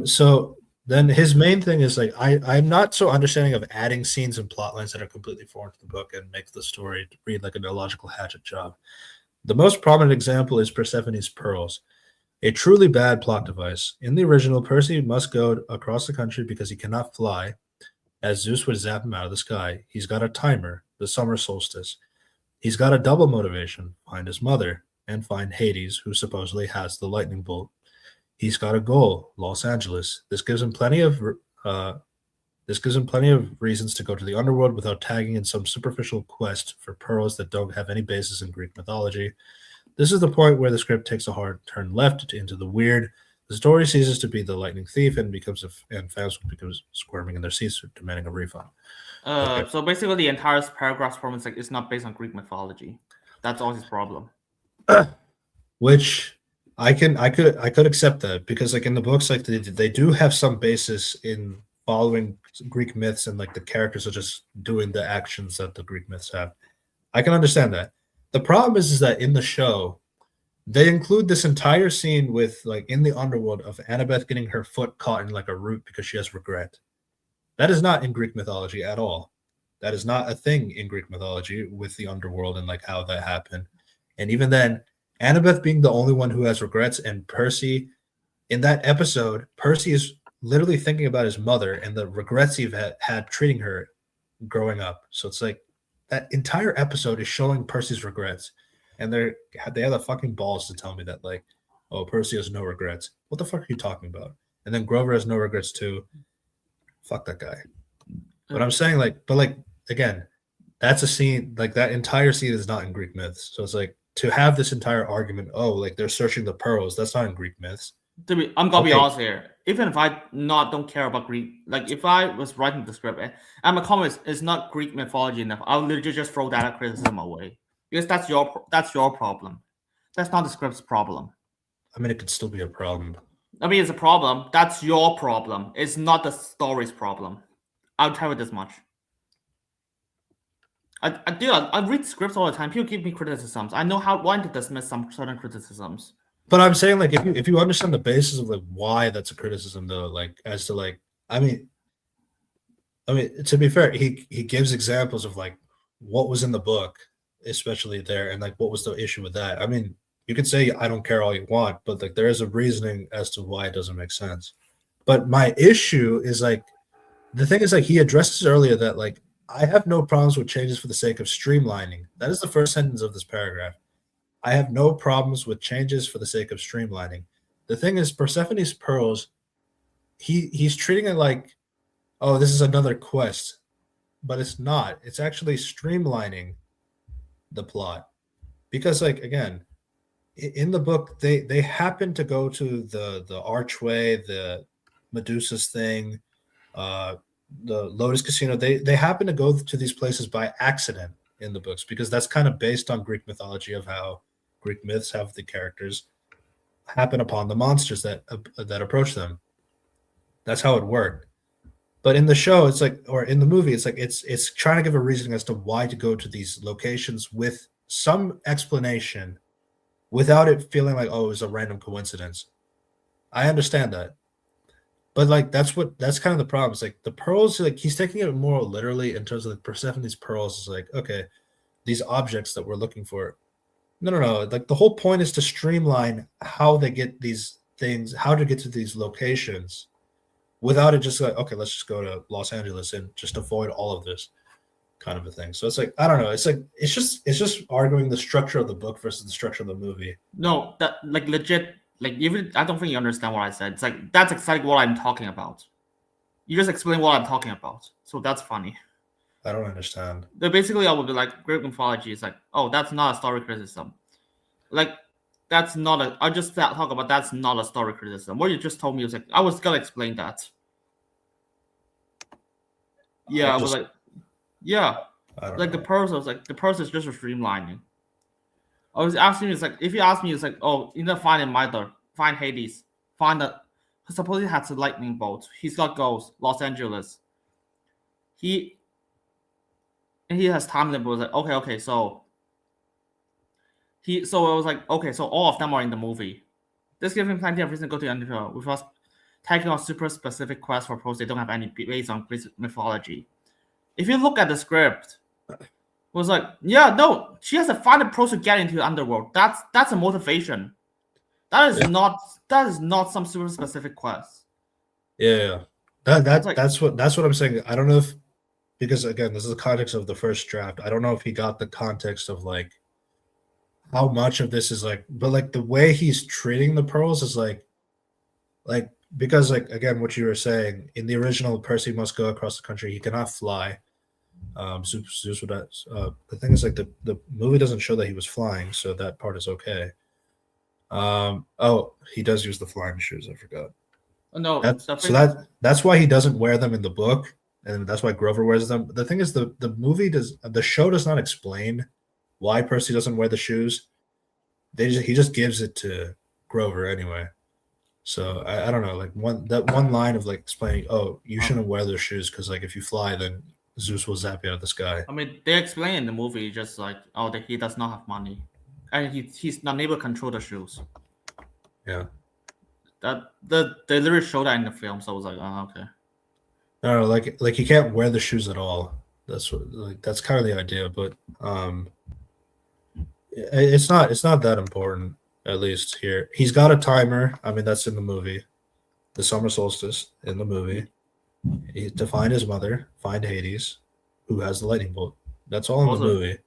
Speaker 1: So then his main thing is like, I'm not so understanding of adding scenes and plot lines that are completely foreign to the book and make the story read like an illogical hatchet job. The most prominent example is Persephone's pearls, a truly bad plot device. In the original, Percy must go across the country because he cannot fly, as Zeus would zap him out of the sky. He's got a timer, the summer solstice. He's got a double motivation, find his mother, and find Hades, who supposedly has the lightning bolt. He's got a goal, Los Angeles. This gives him plenty of reasons to go to the underworld without tagging in some superficial quest for pearls that don't have any basis in Greek mythology. This is the point where the script takes a hard turn left into the weird. The story ceases to be the lightning thief and fans becomes squirming in their seats, demanding a refund.
Speaker 2: Okay. So basically, the entire paragraph's problem is like it's not based on Greek mythology. That's all his problem.
Speaker 1: Which I could accept that, because like in the books, like they do have some basis in following Greek myths, and like the characters are just doing the actions that the Greek myths have. I can understand that. The problem is that in the show, they include this entire scene with like in the underworld of Annabeth getting her foot caught in like a root because she has regret. That is not in Greek mythology at all. That is not a thing in Greek mythology with the underworld and like how that happened. And even then, Annabeth being the only one who has regrets, and Percy, in that episode, Percy is literally thinking about his mother and the regrets he had treating her growing up. So it's like that entire episode is showing Percy's regrets, and they have the fucking balls to tell me that like, oh, Percy has no regrets. What the fuck are you talking about? And then Grover has no regrets too. Fuck that guy. But I'm saying like again, that's a scene, like that entire scene is not in Greek myths. So it's like, to have this entire argument, like they're searching the pearls, that's not in Greek myths.
Speaker 2: I'm gonna be honest here. Even if I don't care about Greek, like if I was writing the script and my comment is not Greek mythology enough, I'll literally just throw that criticism away, because that's your problem. That's not the script's problem.
Speaker 1: I mean, it could still be a problem.
Speaker 2: I mean, it's a problem. That's your problem. It's not the story's problem. I'll tell you this much. I read scripts all the time. People give me criticisms. I know when to dismiss some certain criticisms.
Speaker 1: But I'm saying, like, if you understand the basis of like why that's a criticism, though, like as to like, I mean, to be fair, he gives examples of like what was in the book, especially there, and like what was the issue with that. I mean, you could say I don't care all you want, but like there is a reasoning as to why it doesn't make sense. But my issue is like the thing is like he addresses earlier that like I have no problems with changes for the sake of streamlining. That is the first sentence of this paragraph. I have no problems with changes for the sake of streamlining. The thing is, Persephone's pearls, he's treating it like, oh, this is another quest, but it's not. It's actually streamlining the plot because, like, again, in the book, they happen to go to the archway, the Medusa's thing, the Lotus Casino. They happen to go to these places by accident in the books because that's kind of based on Greek mythology of how Greek myths have the characters happen upon the monsters that approach them. That's how it worked. But in the show, it's like, or in the movie, it's like it's trying to give a reasoning as to why to go to these locations with some explanation, without it feeling like, oh, it was a random coincidence. I understand that, but like that's kind of the problem. It's like the pearls, like he's taking it more literally in terms of like Persephone's pearls. Is like, okay, these objects that we're looking for. No. Like the whole point is to streamline how they get these things, how to get to these locations, without it just like, okay, let's just go to Los Angeles and just avoid all of this kind of a thing. So it's like, I don't know. It's like it's just arguing the structure of the book versus the structure of the movie.
Speaker 2: No, that like legit. Like even I don't think you understand what I said. It's like that's exactly what I'm talking about. You just explain what I'm talking about, so that's funny.
Speaker 1: I don't understand.
Speaker 2: But basically, I would be like, Greek mythology is like, oh, that's not a story criticism. Like, that's not a. I just talk about that's not a story criticism. What you just told me was like, I was gonna explain that. Yeah, I was like, yeah, like the pearls. I was like, the pearls is just a streamlining. I was asking you, it's like, if you ask me, it's like, oh, you know, find Mither, find Hades, find the. Suppose he has a lightning bolt. He's got goals. Los Angeles. He has time limit. Was like, okay, so I was like, okay, so all of them are in the movie. This gives him plenty of reason to go to the Underworld, which was taking on super specific quests for pros they don't have any based on Greek mythology. If you look at the script, it was like, yeah, no, she has to find a pros to get into the underworld. That's a motivation. That is not some super specific quest.
Speaker 1: Yeah. That's what I'm saying. I don't know if, because again, this is the context of the first draft. I don't know if he got the context of like how much of this is like, but like the way he's treating the pearls is like because like again, what you were saying in the original, Percy must go across the country. He cannot fly. Zeus would. The thing is like the movie doesn't show that he was flying, so that part is okay. Oh, he does use the flying shoes. I forgot.
Speaker 2: No,
Speaker 1: that's why he doesn't wear them in the book, and that's why Grover wears them. The thing is, the show does not explain why Percy doesn't wear the shoes. He just gives it to Grover anyway. So I don't know, like one line of like explaining, oh, you shouldn't wear those shoes because like if you fly, then Zeus will zap you out of the sky.
Speaker 2: I mean, they explain in the movie just like, oh, that he does not have money, and he's not able to control the shoes.
Speaker 1: Yeah.
Speaker 2: That they literally show that in the film, so I was like, oh, okay.
Speaker 1: No, like he can't wear the shoes at all. That's kind of the idea, but it's not that important, at least here. He's got a timer. I mean, that's in the movie. The summer solstice in the movie. To find his mother, find Hades, who has the lightning bolt. That's all in the movie.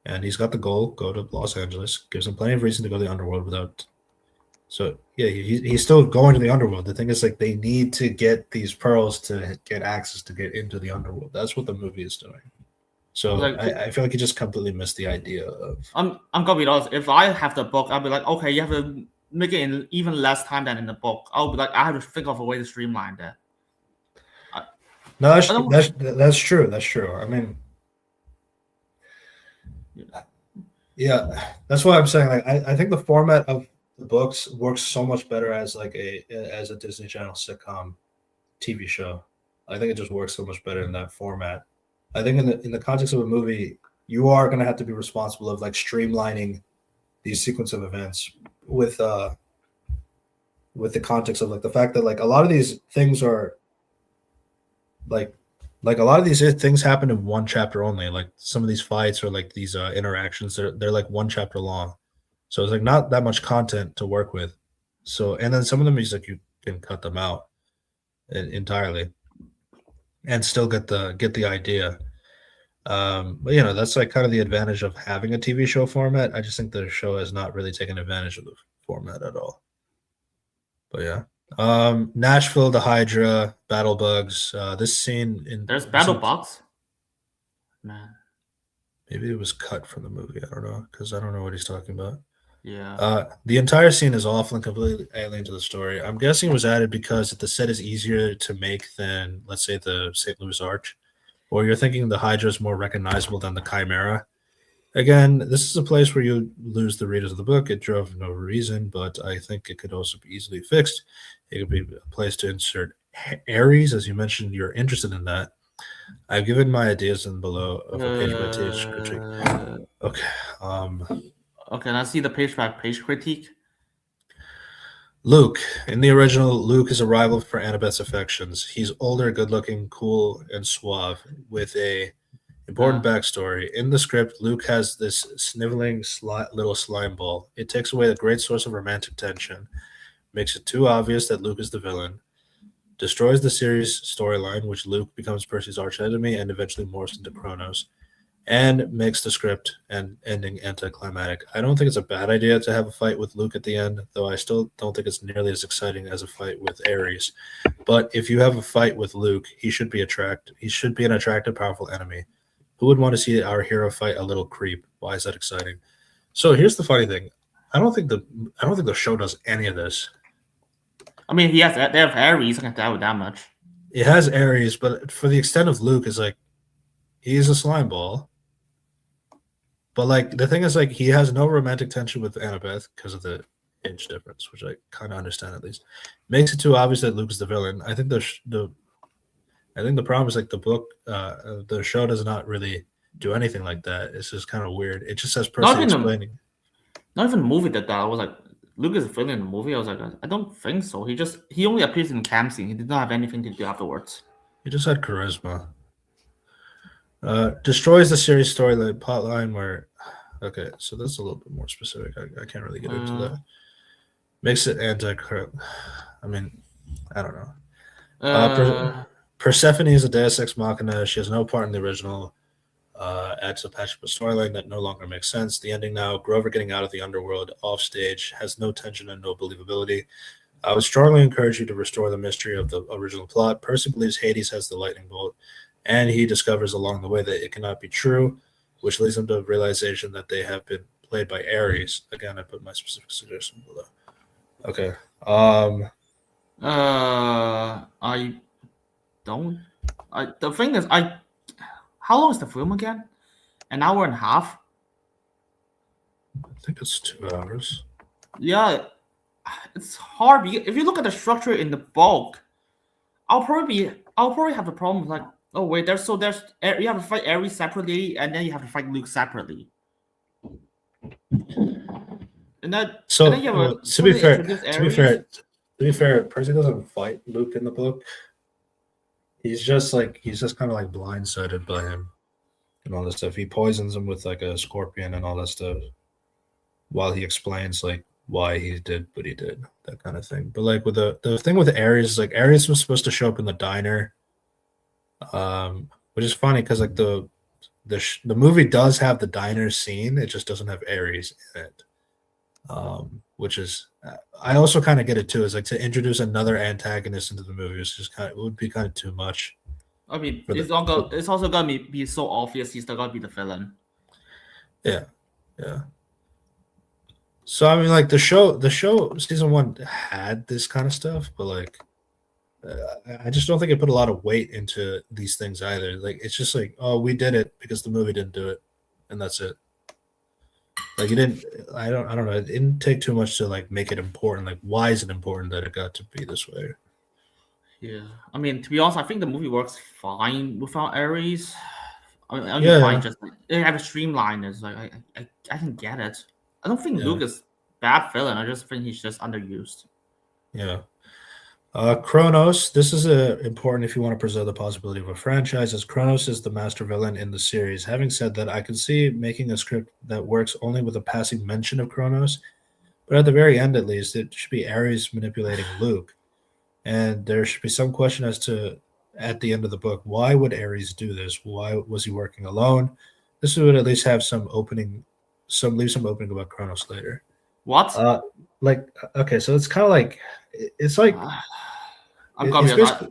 Speaker 1: And he's got the goal, go to Los Angeles. Gives him plenty of reason to go to the underworld without. So yeah, he's still going to the underworld. The thing is, like, they need to get these pearls to get access to get into the underworld. That's what the movie is doing. So like, I feel like he just completely missed the idea of. I'm
Speaker 2: gonna be honest. If I have the book, I'll be like, okay, you have to make it in even less time than in the book. I'll be like, I have to think of a way to streamline that.
Speaker 1: No, that's true. That's true. I mean, yeah, that's why I'm saying. Like, I think the format of the books works so much better as like a Disney Channel sitcom TV show. I think it just works so much better in that format. I think in the context of a movie, you are going to have to be responsible of like streamlining these sequence of events with the context of like the fact that like a lot of these things are like a lot of these things happen in one chapter only. Like some of these fights or like these interactions, they're like one chapter long, so it's like not that much content to work with. So and then some of them is like you can cut them out entirely and still get the idea. But you know that's like kind of the advantage of having a TV show format. I just think the show has not really taken advantage of the format at all. But yeah. Nashville, the Hydra, Battle Bugs. This scene in
Speaker 2: There's
Speaker 1: this
Speaker 2: battle
Speaker 1: scene-
Speaker 2: box. Man,
Speaker 1: maybe it was cut from the movie. I don't know because I don't know what he's talking about.
Speaker 2: yeah.
Speaker 1: The entire scene is awful and completely alien to the story. I'm guessing it was added because the set is easier to make than, let's say, the St. Louis Arch, or you're thinking the Hydra is more recognizable than the Chimera. Again, this is a place where you lose the readers of the book. It drove no reason, but I think it could also be easily fixed. It could be a place to insert Ares, as you mentioned. You're interested in that. I've given my ideas in below of a page by page critique. Okay.
Speaker 2: Okay, let's see the page by page critique.
Speaker 1: Luke. In the original, Luke is a rival for Annabeth's affections. He's older, good-looking, cool, and suave, with a important backstory. In the script, Luke has this sniveling little slime ball. It takes away the great source of romantic tension, makes it too obvious that Luke is the villain, destroys the series storyline, which Luke becomes Percy's archenemy and eventually morphs into Kronos, and makes the script and ending anticlimactic. I don't think it's a bad idea to have a fight with Luke at the end, though I still don't think it's nearly as exciting as a fight with Ares. But if you have a fight with Luke, he should be an attractive, powerful enemy. Who would want to see our hero fight a little creep? Why is that exciting? So here's the funny thing. I don't think the show does any of this.
Speaker 2: I mean, they have Ares. I can tell you that much.
Speaker 1: It has Ares, but for the extent of Luke is like he's a slime ball. But like the thing is like he has no romantic tension with Annabeth because of the age difference, which I kind of understand at least. Makes it too obvious that Luke's the villain. I think the problem is like the book, the show does not really do anything like that. It's just kind of weird. It just says Percy explaining.
Speaker 2: Not even the movie that I was like, Luke is a villain in the movie. I was like, I don't think so. He only appears in the camp scene. He did not have anything to do afterwards.
Speaker 1: He just had charisma. Destroys the series storyline plotline where, okay, so that's a little bit more specific. I can't really get into that. Makes it I mean, I don't know. Persephone is a Deus Ex Machina. She has no part in the original. Adds a patch of a storyline that no longer makes sense. The ending now, Grover getting out of the underworld off stage, has no tension and no believability. I would strongly encourage you to restore the mystery of the original plot. Percy believes Hades has the lightning bolt, and he discovers along the way that it cannot be true, which leads him to the realization that they have been played by Ares. Again, I put my specific suggestion below. Okay.
Speaker 2: I don't. The thing is, how long is the film again? An hour and a half?
Speaker 1: I think it's 2 hours.
Speaker 2: Yeah, it's hard. If you look at the structure in the bulk, I'll probably have a problem with like, oh wait, there's you have to fight Ares separately, and then you have to fight Luke separately. And then,
Speaker 1: so
Speaker 2: and then you have
Speaker 1: to be fair, Percy doesn't fight Luke in the book. He's just kind of like blindsided by him and all this stuff. He poisons him with like a scorpion and all that stuff while he explains like why he did what he did, that kind of thing. But like with the thing with Ares, like Ares was supposed to show up in the diner, which is funny because like the movie does have the diner scene, it just doesn't have Ares in it. Which is I also kind of get it too. Is like to introduce another antagonist into the movie is just it would be kind of too much.
Speaker 2: I mean, it's also gonna be so obvious he's still gonna be the villain.
Speaker 1: Yeah. So I mean, like the show season 1 had this kind of stuff, but like I just don't think it put a lot of weight into these things either. Like it's just like, oh, we did it because the movie didn't do it, and that's it. Like it didn't. I don't know. It didn't take too much to like make it important. Like, why is it important that it got to be this way?
Speaker 2: Yeah, I mean, to be honest, I think the movie works fine without Ares. I mean, only
Speaker 4: Yeah.
Speaker 2: fine, just like they have a streamline. It's like I can get it. I don't think
Speaker 4: Yeah.
Speaker 2: Luke is bad villain. I just think he's just underused.
Speaker 4: Yeah. Kronos, this is important if you want to preserve the possibility of a franchise, as Kronos is the master villain in the series. Having said that, I can see making a script that works only with a passing mention of Kronos, but at the very end, at least, it should be Ares manipulating Luke. And there should be some question as to, at the end of the book, why would Ares do this? Why was he working alone? This would at least have some opening, leave some opening about Kronos later.
Speaker 2: What?
Speaker 4: Okay, so it's kind of like, it's like,
Speaker 2: I'm gonna be honest.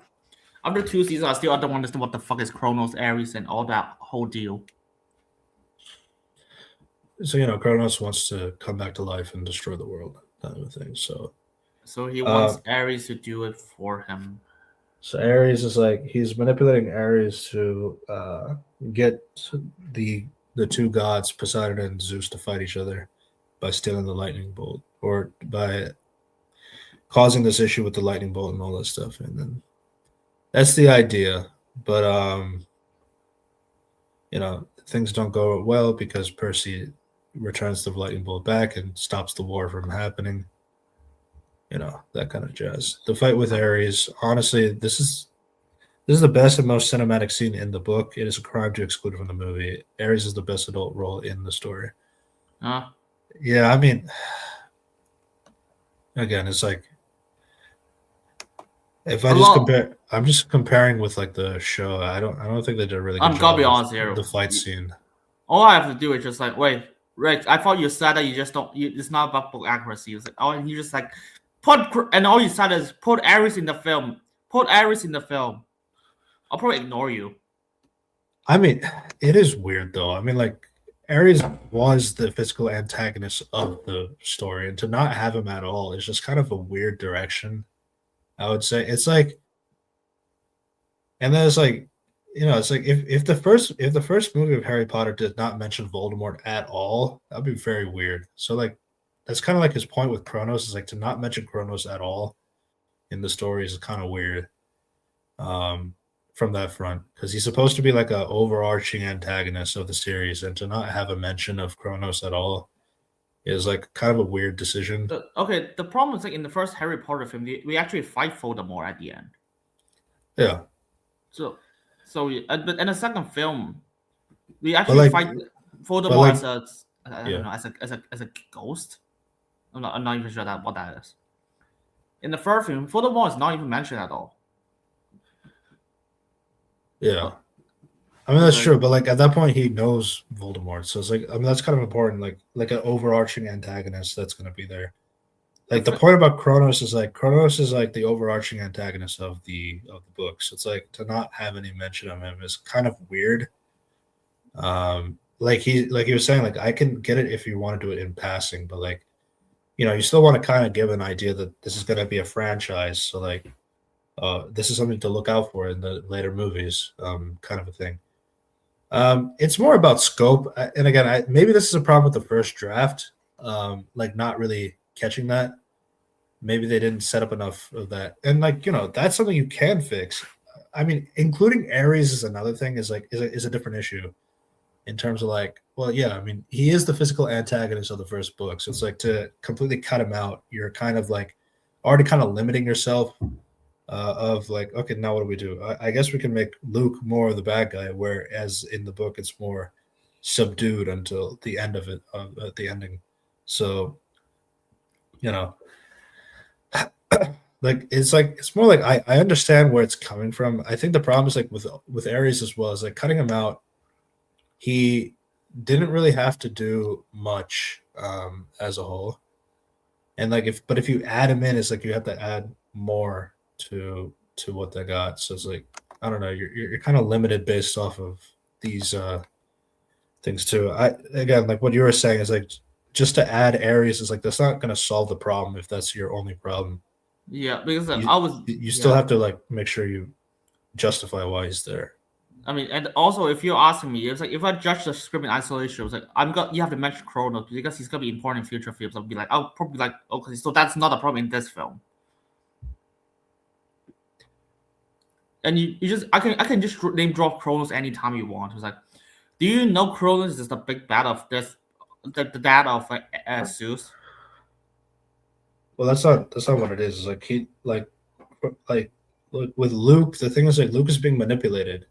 Speaker 2: After 2 seasons, I still don't understand what the fuck is Kronos, Ares, and all that whole deal.
Speaker 4: So Kronos wants to come back to life and destroy the world, kind of thing. So
Speaker 2: he wants Ares to do it for him.
Speaker 4: So Ares is like he's manipulating Ares to get the two gods Poseidon and Zeus to fight each other by stealing the lightning bolt or by causing this issue with the lightning bolt and all that stuff. And then that's the idea. But things don't go well because Percy returns the lightning bolt back and stops the war from happening. That kind of jazz. The fight with Ares, honestly, this is the best and most cinematic scene in the book. It is a crime to exclude it from the movie. Ares is the best adult role in the story. Yeah, I mean, again, it's like if I just compare, I'm just comparing with like the show. I don't think they did a really good job.
Speaker 2: I'm gonna be honest here.
Speaker 4: The fight scene.
Speaker 2: All I have to do is just like wait, Rick. I thought you said that you just don't. It's not about book accuracy. It's like and you just like and all you said is put Ares in the film. Put Ares in the film. I'll probably ignore you.
Speaker 4: I mean, it is weird though. I mean, like Ares was the physical antagonist of the story, and to not have him at all is just kind of a weird direction. I would say it's like, and then it's like, it's like if the first movie of Harry Potter did not mention Voldemort at all, that'd be very weird. So like, that's kind of like his point with Kronos is like to not mention Kronos at all in the story is kind of weird. From that front, because he's supposed to be like an overarching antagonist of the series, and to not have a mention of Kronos at all is like kind of a weird decision.
Speaker 2: The problem is like in the first Harry Potter film, we actually fight Voldemort at the end.
Speaker 4: Yeah.
Speaker 2: So, but in the second film, we actually fight Voldemort as a ghost. I'm not even sure what that is. In the third film, Voldemort is not even mentioned at all.
Speaker 4: Yeah, I mean that's true, but like at that point he knows Voldemort, so it's like that's kind of important, like an overarching antagonist that's going to be there. Like the point about Kronos is like the overarching antagonist of the books. It's like to not have any mention of him is kind of weird. Like he was saying, like I can get it if you want to do it in passing, but like you still want to kind of give an idea that this is going to be a franchise, so like. This is something to look out for in the later movies, kind of a thing. It's more about scope, and again, maybe this is a problem with the first draft, like not really catching that. Maybe they didn't set up enough of that, and like that's something you can fix. I mean, including Ares is another thing. Is a different issue, in terms of like, well, yeah, I mean, he is the physical antagonist of the first book, so it's like to completely cut him out, you're kind of like already kind of limiting yourself. Of like, okay, now what do we do? I guess we can make Luke more of the bad guy, whereas in the book it's more subdued until the end of it, at the ending. So, like it's more like I understand where it's coming from. I think the problem is like with Ares as well is like cutting him out. He didn't really have to do much as a whole, and like if you add him in, it's like you have to add more to what they got. So it's like I don't know, you're kind of limited based off of these things too. Again, like what you were saying is like just to add Ares is like that's not going to solve the problem if that's your only problem.
Speaker 2: Yeah, because
Speaker 4: you still have to like make sure you justify why he's there.
Speaker 2: I mean, and also if you're asking me, it's like if I judge the script in isolation, it's like you have to mention Kronos because he's gonna be important in future films. I'll be like, I'll probably like, okay, so that's not a problem in this film. and you just I can just name drop Kronos anytime you want. It's like, do you know Kronos is the big bad of this, the dad of Zeus?
Speaker 4: Well, that's not what it is. It's like he like with Luke. The thing is, like, Luke is being manipulated,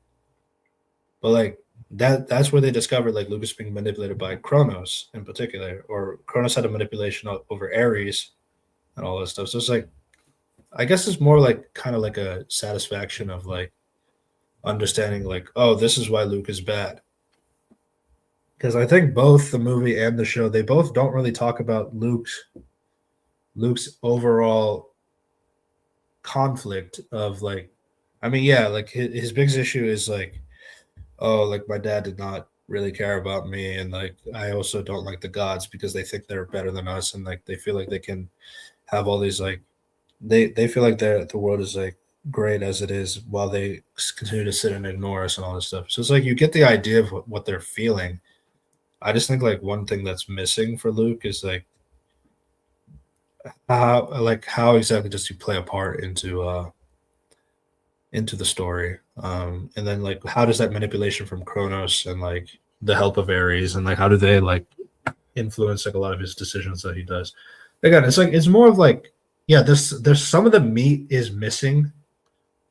Speaker 4: but like that's where they discovered like Luke is being manipulated by Kronos in particular, or Kronos had a manipulation over Ares and all this stuff. So it's like, I guess it's more like kind of like a satisfaction of like understanding like, oh, this is why Luke is bad. Because I think both the movie and the show, they both don't really talk about Luke's overall conflict of like, I mean, yeah, like his biggest issue is like, oh, like my dad did not really care about me, and like I also don't like the gods because they think they're better than us, and like they feel like they can have all these like they feel like the world is like great as it is while they continue to sit and ignore us and all this stuff. So it's like you get the idea of what they're feeling. I just think like one thing that's missing for Luke is like how exactly does he play a part into the story, and then like how does that manipulation from Kronos and like the help of Ares and like how do they like influence like a lot of his decisions that he does. Again, it's like it's more of like, yeah, there's some of the meat is missing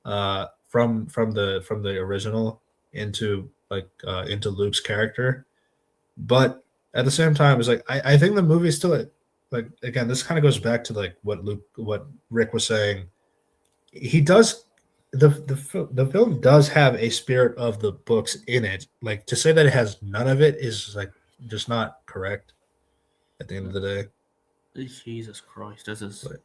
Speaker 4: from the original into like into Luke's character, but at the same time it's like I think the movie is still like, again, this kind of goes back to like what Rick was saying. He does the film does have a spirit of the books in it. Like to say that it has none of it is like just not correct at the end of the day.
Speaker 2: Jesus Christ, this is
Speaker 4: But-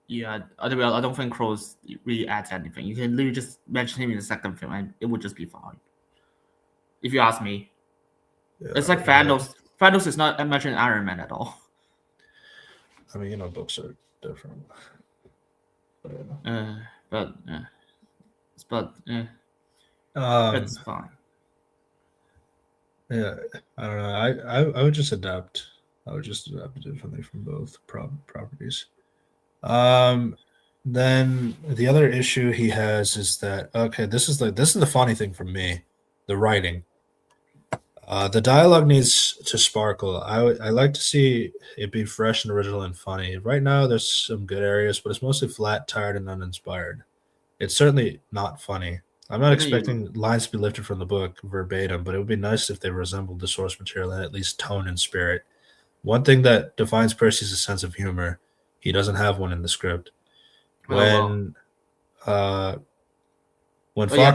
Speaker 2: yeah. I don't think Kronos really adds anything. You can literally just mention him in the second film, and it would just be fine. If you ask me, it's like Thanos. Thanos is not mentioned in Iron Man at all.
Speaker 4: I mean, books are different.
Speaker 2: But it's fine.
Speaker 4: Yeah, I don't know. I would just adapt. I would just adapt differently from both properties. Then the other issue he has is that, okay, this is the funny thing for me, the writing. The dialogue needs to sparkle. I like to see it be fresh and original and funny. Right now, there's some good areas, but it's mostly flat, tired, and uninspired. It's certainly not funny. I'm not expecting lines to be lifted from the book verbatim, but it would be nice if they resembled the source material in at least tone and spirit. One thing that defines Percy is a sense of humor. He doesn't have one in the script. When Fox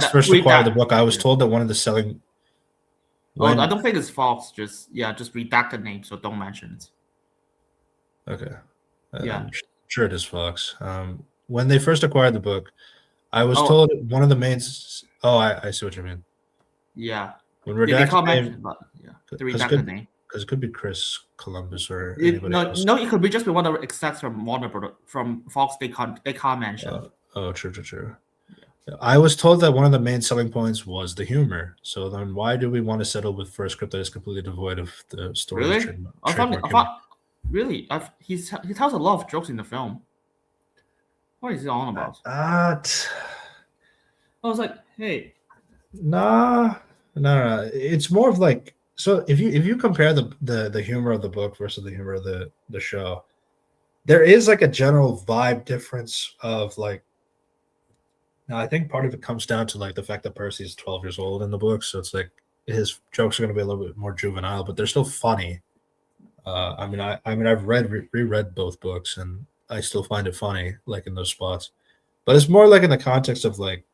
Speaker 4: first acquired the book, I was told that one of the selling.
Speaker 2: I don't think it's Fox. Just redact the name, so don't mention it.
Speaker 4: Okay.
Speaker 2: Yeah.
Speaker 4: I'm sure it is Fox. When they first acquired the book, I was told one of the main. Oh, I see what you mean.
Speaker 2: Yeah.
Speaker 4: When
Speaker 2: they can't
Speaker 4: name,
Speaker 2: mention, but yeah, the redacted name.
Speaker 4: Because it could be Chris Columbus or anybody else.
Speaker 2: No, it could be just be one of the execs from Warner Brothers, from Fox. They can't mention.
Speaker 4: True. Yeah. I was told that one of the main selling points was the humor. So then, why do we want to settle with for a script that is completely devoid of the story?
Speaker 2: Really? Really? He tells a lot of jokes in the film. What is he on about? I was like, hey.
Speaker 4: No. It's more of like, so if you compare the humor of the book versus the humor of the show, there is like a general vibe difference of like. Now I think part of it comes down to like the fact that Percy is 12 years old in the book, so it's like his jokes are going to be a little bit more juvenile, but they're still funny. I've reread both books, and I still find it funny, like in those spots. But it's more like in the context of like,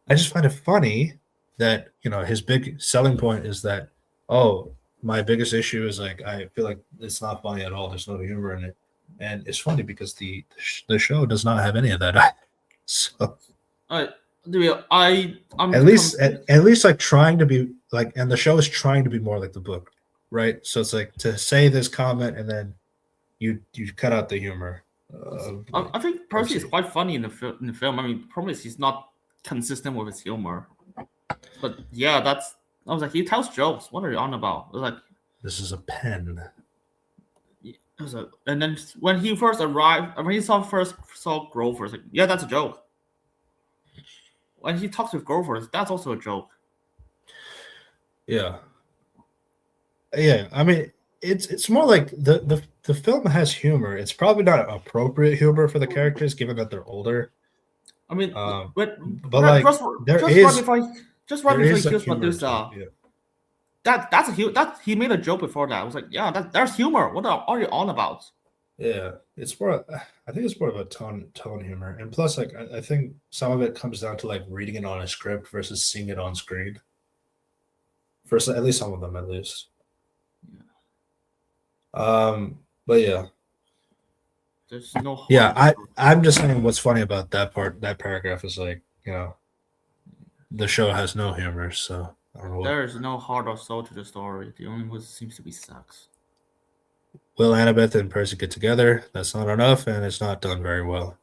Speaker 4: I just find it funny that his big selling point is that, oh, my biggest issue is like I feel like it's not funny at all. There's no humor in it, and it's funny because the show does not have any of that. So.
Speaker 2: I'm
Speaker 4: at least like trying to be like, and the show is trying to be more like the book, right? So it's like to say this comment and then you cut out the humor.
Speaker 2: I think Percy is quite funny in the film. I mean, probably he's not consistent with his humor, but yeah, I was like, he tells jokes. What are you on about? It was like,
Speaker 4: this is a pen.
Speaker 2: And then when he first arrived, when he first saw Grover, it's like, yeah, that's a joke. when he talks with girlfriends, that's also a joke.
Speaker 4: Yeah. Yeah, I mean, it's more like the film has humor. It's probably not appropriate humor for the characters, given that they're older.
Speaker 2: I mean,
Speaker 4: But like
Speaker 2: just
Speaker 4: there
Speaker 2: right
Speaker 4: is
Speaker 2: before
Speaker 4: there
Speaker 2: he
Speaker 4: is a
Speaker 2: kills
Speaker 4: humor
Speaker 2: Medusa,
Speaker 4: to it,
Speaker 2: that's he made a joke before that. I was like, yeah, there's humor. What are you on about?
Speaker 4: yeah. It's more. I think it's more of a tone humor, and plus, like I think some of it comes down to like reading it on a script versus seeing it on screen. First, at least some of them, at least. But yeah.
Speaker 2: There's no harm.
Speaker 4: Yeah, I'm just saying what's funny about that paragraph is like, the show has no humor, so I don't know
Speaker 2: There is no heart or soul to the story. The only one seems to be sex.
Speaker 4: Will Annabeth and Percy get together? That's not enough, and it's not done very well.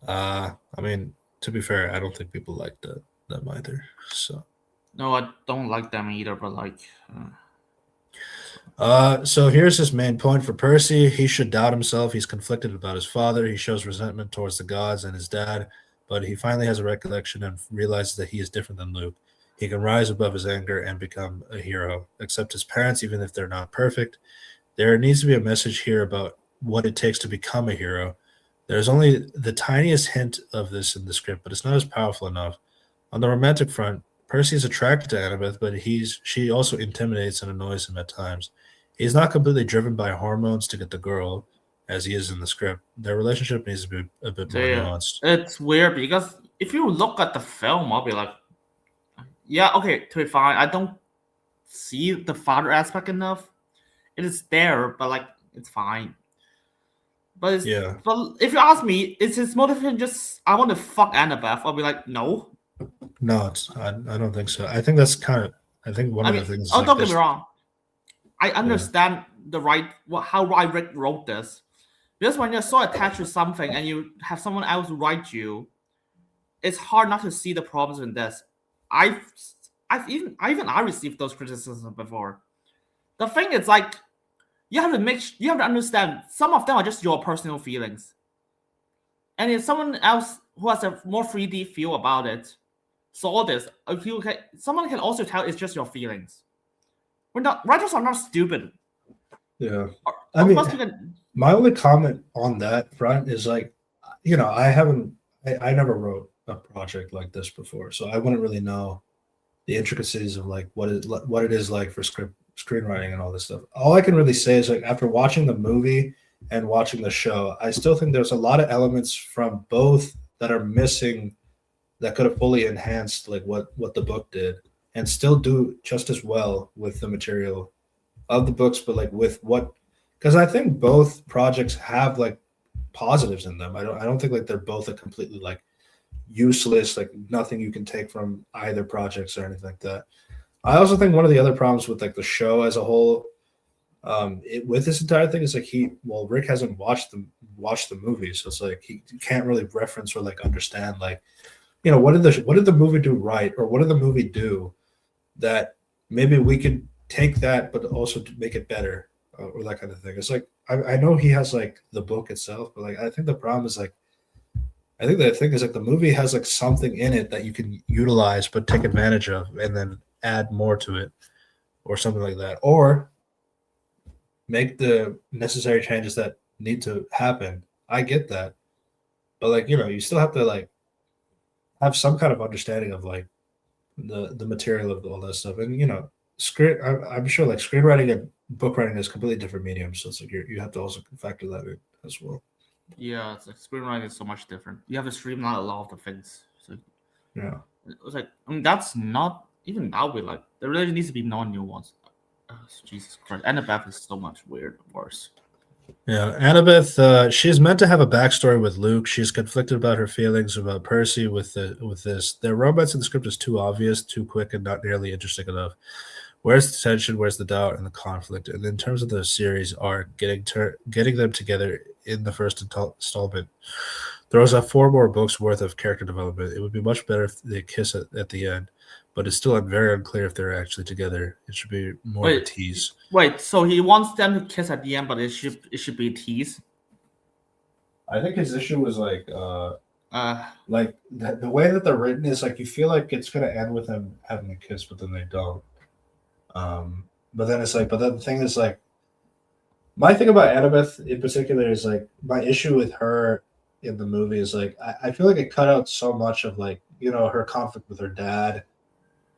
Speaker 4: I mean, to be fair, I don't think people like them either. So
Speaker 2: No, I don't like them either, but like
Speaker 4: so here's his main point for Percy. He should doubt himself. He's conflicted about his father. He shows resentment towards the gods and his dad, but he finally has a recollection and realizes that he is different than Luke. He can rise above his anger and become a hero, accept his parents even if they're not perfect. There needs to be a message here about what it takes to become a hero. There's only the tiniest hint of this in the script, but it's not as powerful enough. On the romantic front, Percy is attracted to Annabeth, but she also intimidates and annoys him at times. He's not completely driven by hormones to get the girl, as he is in the script. Their relationship needs to be a bit more nuanced.
Speaker 2: it's weird because if you look at the film, I'll be like, yeah, okay, to be fine. I don't see the father aspect enough. It is there, but like it's fine. But but if you ask me, is his motivation just I want to fuck Annabeth? I'll be like, no.
Speaker 4: No, I don't think so. I think that's kind of. I think one of the things.
Speaker 2: Oh, don't get me wrong. I understand how Rick wrote this, because when you're so attached to something and you have someone else write you, it's hard not to see the problems in this. I received those criticisms before. The thing is, like, you have to understand some of them are just your personal feelings, and if someone else who has a more 3D feel about it saw this, someone can also tell it's just your feelings. Writers are not stupid.
Speaker 4: Yeah, I mean, my only comment on that front is like, I never wrote a project like this before, so I wouldn't really know the intricacies of like what it is like for screenwriting and all this stuff. All I can really say is like after watching the movie and watching the show, I still think there's a lot of elements from both that are missing that could have fully enhanced like what the book did and still do just as well with the material of the books, but like with what, because I think both projects have like positives in them. I don't think like they're both a completely like useless, like nothing you can take from either projects or anything like that. I also think one of the other problems with like the show as a whole, with this entire thing is like Rick hasn't watched the movie, so it's like he can't really reference or like understand like, what did the movie do right, or what did the movie do that maybe we could take that but also to make it better, or that kind of thing. It's like I know he has like the book itself, but like I think the problem is like the movie has like something in it that you can utilize but take advantage of and then add more to it or something like that, or make the necessary changes that need to happen. I get that, but like you still have to like have some kind of understanding of like the material of all that stuff. And I'm sure like screenwriting and book writing is completely different mediums, so it's like you have to also factor that in as well.
Speaker 2: Yeah, it's like screenwriting is so much different. You have to streamline a lot of the things. So
Speaker 4: yeah,
Speaker 2: it's like that's not even that way. Like there really needs to be no new ones. Jesus Christ, Annabeth is so much worse.
Speaker 4: Yeah, Annabeth, she's meant to have a backstory with Luke. She's conflicted about her feelings about Percy with this. Their romance in the script is too obvious, too quick, and not nearly interesting enough. Where's the tension? Where's the doubt and the conflict? And in terms of the series arc, getting them together in the first installment throws up 4 more books worth of character development. It would be much better if they kiss at the end, but it's still very unclear if they're actually together. It should be more of a tease.
Speaker 2: Wait, so he wants them to kiss at the end, but it should be a tease?
Speaker 4: I think his issue was like Like the way that they're written is like you feel like it's gonna end with them having a kiss, but then they don't. But then it's like, but then the thing is like, my thing about Annabeth in particular is like my issue with her in the movie is like I feel like it cut out so much of like her conflict with her dad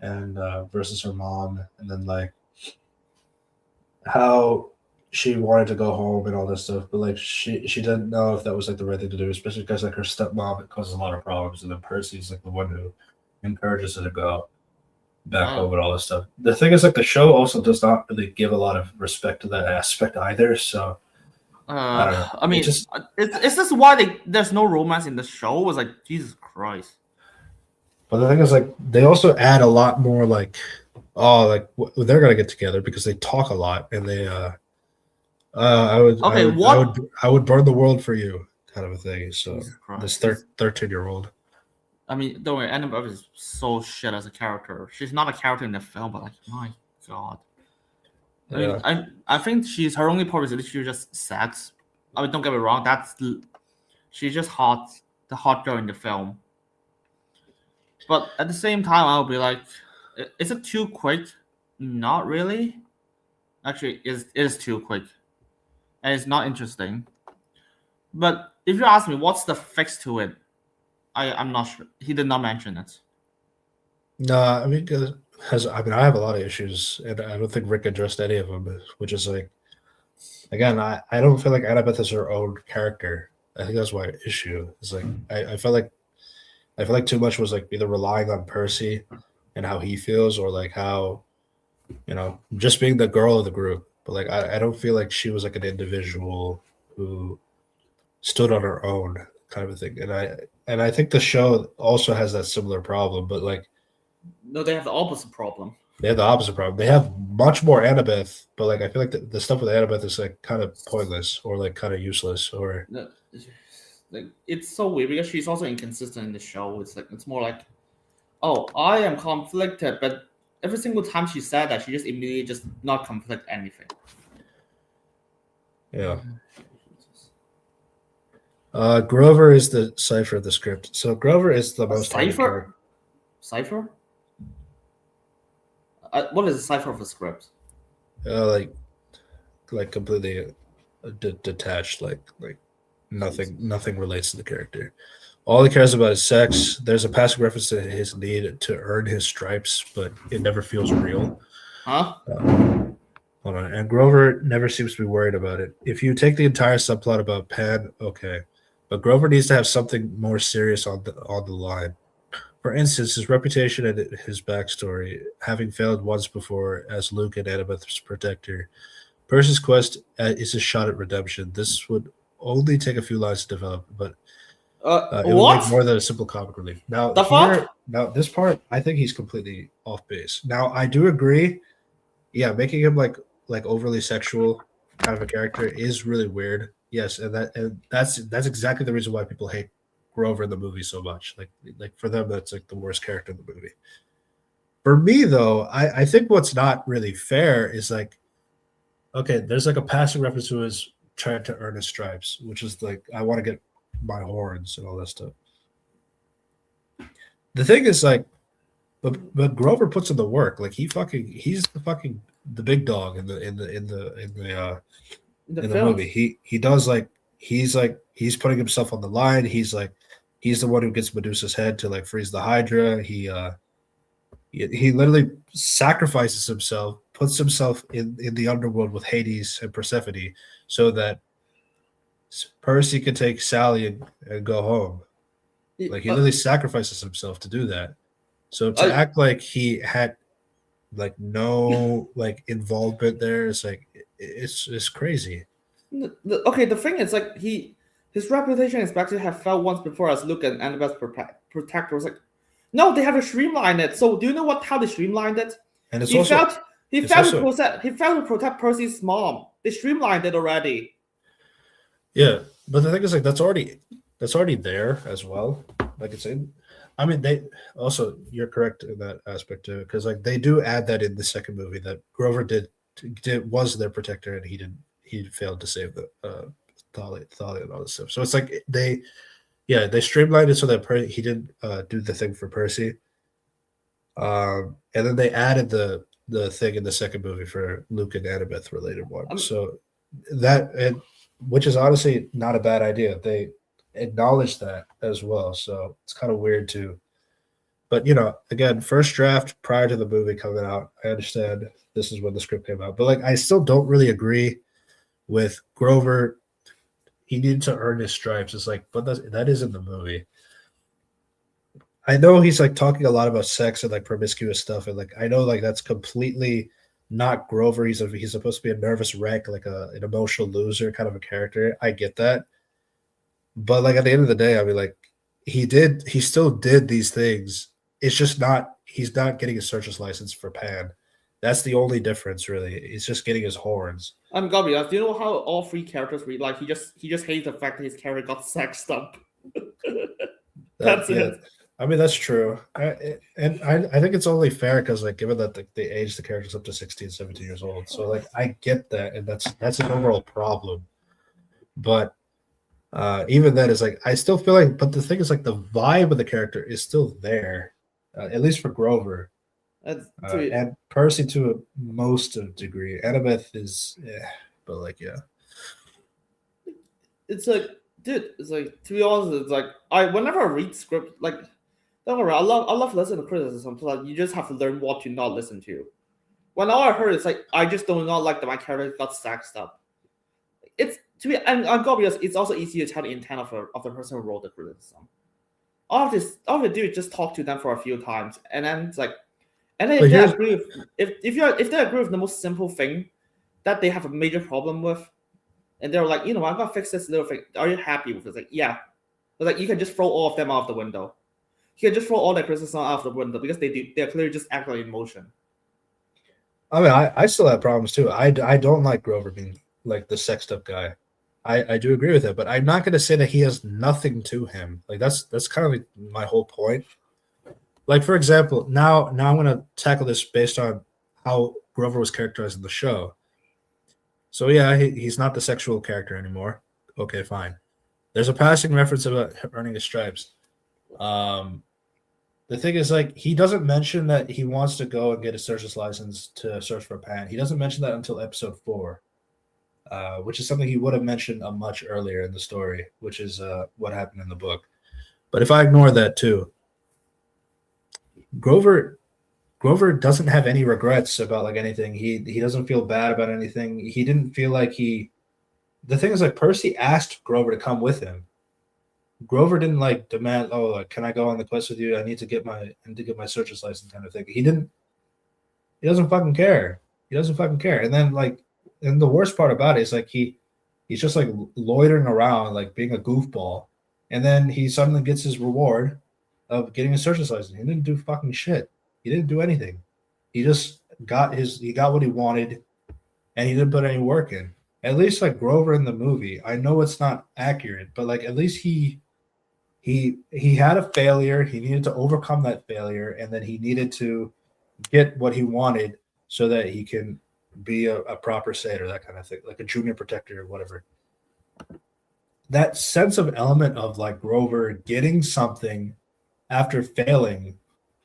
Speaker 4: and versus her mom, and then like how she wanted to go home and all this stuff, but like she didn't know if that was like the right thing to do, especially because like her stepmom it causes a lot of problems, and then Percy's like the one who encourages her to go back home and all this stuff. The thing is like the show also does not really give a lot of respect to that aspect either. So I don't know.
Speaker 2: I mean, it's just why there's no romance in the show. It's like Jesus Christ.
Speaker 4: But the thing is like they also add a lot more like they're gonna get together because they talk a lot and they I would burn the world for you kind of a thing. So this 13-year-old.
Speaker 2: I mean, don't worry, Annabelle is so shit as a character. She's not a character in the film, but like, my god. I think her only purpose is literally just sex. I mean, don't get me wrong, she's just hot, the hot girl in the film. But at the same time, I'll be like, is it too quick? Not really. Actually, it is too quick, and it's not interesting. But if you ask me, what's the fix to it? I'm not sure. He did not mention it.
Speaker 4: No, I mean, I have a lot of issues, and I don't think Rick addressed any of them. Which is like, again, I don't feel like Annabeth is her own character. I think that's my issue. It's like I feel like too much was like either relying on Percy and how he feels, or like how just being the girl of the group. But like I don't feel like she was like an individual who stood on her own kind of a thing. And I think the show also has that similar problem, but like
Speaker 2: no, they have the opposite problem.
Speaker 4: They have the opposite problem. They have much more Annabeth, but like I feel like the stuff with Annabeth is like kind of pointless or like kind of useless or
Speaker 2: like it's so weird because she's also inconsistent in the show. It's more like, oh, I am conflicted, but every single time she said that, she just immediately just not conflict anything.
Speaker 4: Yeah. Grover is the cipher of the script. So Grover is the most
Speaker 2: cipher. Cipher. What is the cipher of the script?
Speaker 4: Like completely detached. Like nothing relates to the character. All he cares about is sex. There's a passing reference to his need to earn his stripes, but it never feels real.
Speaker 2: Huh?
Speaker 4: Hold on. And Grover never seems to be worried about it. If you take the entire subplot about Pan, okay. But Grover needs to have something more serious on the line. For instance, his reputation and his backstory, having failed once before as Luke and Annabeth's protector. Percy's quest is a shot at redemption. This would only take a few lines to develop, but it would make more than a simple comic relief. Now, this part, I think he's completely off base. Now, I do agree. Yeah, making him like overly sexual kind of a character is really weird. Yes, and that's exactly the reason why people hate Grover in the movie so much. Like for them, that's like the worst character in the movie. For me, though, I think what's not really fair is like, okay, there's like a passing reference to his trying to earn his stripes, which is like, I want to get my horns and all that stuff. The thing is like, but Grover puts in the work. Like he's the big dog in the movie. He does like he's putting himself on the line. He's the one who gets Medusa's head to like freeze the Hydra. He literally sacrifices himself, puts himself in the underworld with Hades and Persephone, so that Percy can take Sally and go home. Like he literally sacrifices himself to do that. So to act like he had like no like involvement there is like it's crazy.
Speaker 2: Okay, the thing is like his reputation is back to have failed once before as Luke and Annabeth's protector. Was like, no, they have to streamline it. So do you know how they streamlined it? And he failed to protect Percy's mom. They streamlined it already.
Speaker 4: Yeah, but the thing is like that's already there as well. Like it's in. I mean, you're correct in that aspect too, because like they do add that in the second movie that Grover was their protector and he failed to save the Thalia and all this stuff. So it's like Yeah, they streamlined it so that he didn't do the thing for Percy. And then they added the thing in the second movie for Luke and Annabeth related one. So which is honestly not a bad idea. They acknowledged that as well. So it's kind of weird too. But again, first draft prior to the movie coming out. I understand this is when the script came out, but like I still don't really agree with Grover. He needed to earn his stripes. It's like, but that is in the movie. I know he's like talking a lot about sex and like promiscuous stuff, and like I know like that's completely not Grover. He's supposed to be a nervous wreck, like an emotional loser kind of a character. I get that, but like at the end of the day, I mean, like he still did these things. It's just he's not getting a searcher's license for Pan. That's the only difference, really. He's just getting his horns.
Speaker 2: I'm gonna be honest. Do you know how all three characters read? Like he just hates the fact that his character got sexed up. That's it.
Speaker 4: I mean, that's true. And I think it's only fair because, like, given that the age the character's up to 16, 17 years old. So, like, I get that. And that's an overall problem. But even then, is like, I still feel like, but the thing is, like, the vibe of the character is still there, at least for Grover. And Percy to a most of degree. Annabeth is, but, like, yeah.
Speaker 2: It's like, dude, it's like, to be honest, it's like, whenever I read script, like, don't worry, I love listening to criticism. So like, you just have to learn what to not listen to. When all I heard is like, I just do not like that my character got sexed up. It's to me, and I'm gonna be honest, it's also easy to tell the intent of the person who wrote the criticism. All I have to do is just talk to them for a few times, and then it's like, and then if they agree with, if they agree with the most simple thing that they have a major problem with, and they're like, I'm gonna fix this little thing. Are you happy with it? It's like, yeah. But like, you can just throw all of them out of the window. You can just throw all their criticism out of the window because they're clearly just acting in emotion.
Speaker 4: I mean, I still have problems too. I don't like Grover being like the sexed up guy. I do agree with it, but I'm not going to say that he has nothing to him. Like that's kind of like my whole point. Like for example, now I'm going to tackle this based on how Grover was characterized in the show. So yeah, he's not the sexual character anymore. Okay, fine. There's a passing reference about earning his stripes. The thing is, like, he doesn't mention that he wants to go and get a searcher's license to search for Pan. He doesn't mention that until episode 4, which is something he would have mentioned much earlier in the story, which is what happened in the book. But if I ignore that too, Grover doesn't have any regrets about like anything. He doesn't feel bad about anything. He didn't feel like the thing is, like, Percy asked Grover to come with him. Grover didn't like demand, can I go on the quest with you? I need to get my searcher's license kind of thing. He doesn't fucking care. He doesn't fucking care. And then and the worst part about it is like he's just like loitering around, like being a goofball. And then he suddenly gets his reward of getting a searcher's license. He didn't do fucking shit. He didn't do anything. He just got what he wanted, and he didn't put any work in. At least like Grover in the movie, I know it's not accurate, but like at least he had a failure. He needed to overcome that failure, and then he needed to get what he wanted so that he can be a proper satyr, that kind of thing, like a junior protector or whatever. That sense of element of like Grover getting something after failing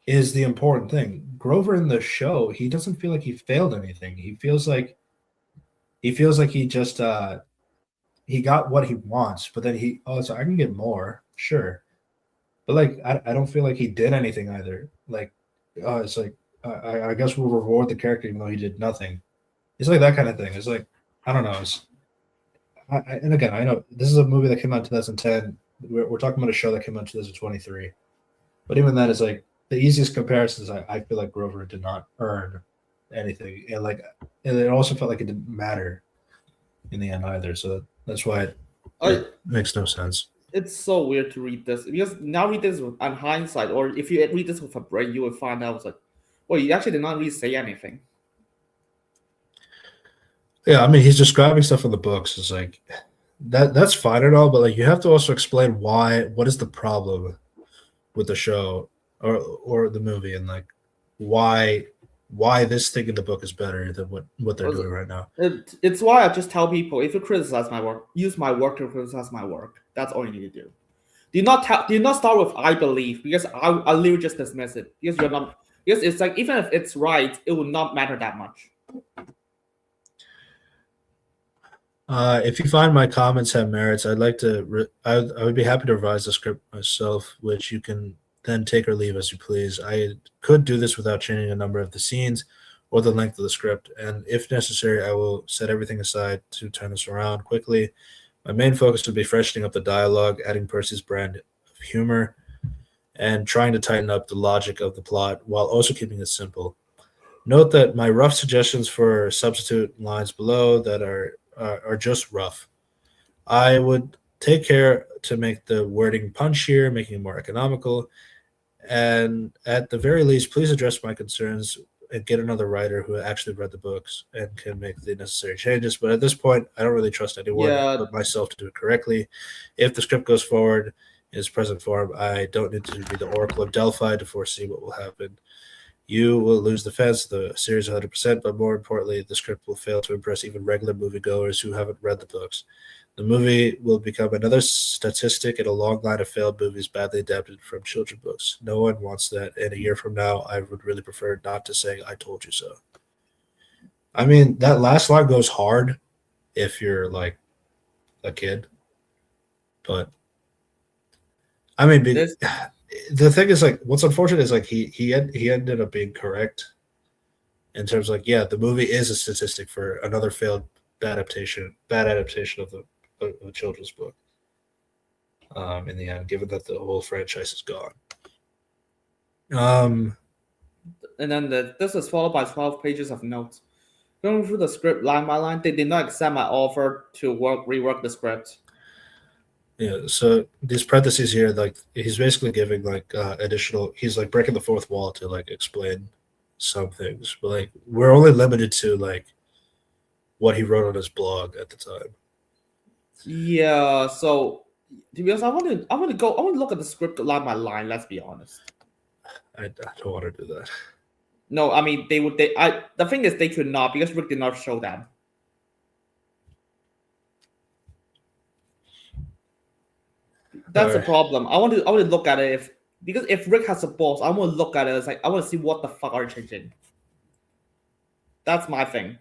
Speaker 4: is the important thing. Grover in the show, he doesn't feel like he failed anything. He feels like he just he got what he wants, but then so I can get more, sure. But like I don't feel like he did anything either. Like it's like I guess we'll reward the character even though he did nothing. It's like that kind of thing. It's like I don't know. And again, I know this is a movie that came out in 2010. We're talking about a show that came out in 2023. But even then, it's like the easiest comparison is I feel like Grover did not earn anything, and it also felt like it didn't matter in the end either. So that's why it makes no sense.
Speaker 2: It's so weird to read this because now read this on hindsight, or if you read this with a brain, you will find out like, well, you actually did not really say anything.
Speaker 4: Yeah, I mean, he's describing stuff in the books. It's like that's fine and all, but like you have to also explain what is the problem with the show or the movie, and like why this thing in the book is better than what they're doing right now.
Speaker 2: It's why I just tell people, if you criticize my work, use my work to criticize my work. That's all you need to do. Do not start with I believe, because I'll literally just dismiss it, because you're not, because it's like, even if it's right, it will not matter that much.
Speaker 4: If you find my comments have merits, I'd like to. I would be happy to revise the script myself, which you can then take or leave as you please. I could do this without changing a number of the scenes or the length of the script, and if necessary, I will set everything aside to turn this around quickly. My main focus would be freshening up the dialogue, adding Percy's brand of humor, and trying to tighten up the logic of the plot while also keeping it simple. Note that my rough suggestions for substitute lines below that are just rough. I would take care to make the wording punchier, making it more economical, and at the very least, please address my concerns and get another writer who actually read the books and can make the necessary changes. But at this point, I don't really trust anyone but myself to do it correctly. If the script goes forward in its present form, I don't need to be the Oracle of Delphi to foresee what will happen. You will lose the fans of the series 100%, but more importantly, the script will fail to impress even regular moviegoers who haven't read the books. The movie will become another statistic in a long line of failed movies badly adapted from children's books. No one wants that, and a year from now, I would really prefer not to say, I told you so. I mean, that last line goes hard if you're, like, a kid. But, I mean, the thing is, like, what's unfortunate is, like, he ended up being correct in terms of, like, yeah, the movie is a statistic for another failed bad adaptation of a children's book. In the end, given that the whole franchise is gone.
Speaker 2: And then this is followed by 12 pages of notes. Going through the script line by line, they did not accept my offer to rework the script.
Speaker 4: Yeah, so these parentheses here, like, he's basically giving, like, additional, he's, like, breaking the fourth wall to, like, explain some things. But, like, we're only limited to, like, what he wrote on his blog at the time.
Speaker 2: Yeah, so to be honest, I want to look at the script line by line. Let's be honest.
Speaker 4: I don't want to do that.
Speaker 2: No, I mean the thing is they could not, because Rick did not show them. That's the problem. I want to look at it because if Rick has a boss, I want to look at it as, like, I want to see what the fuck are changing. That's my thing.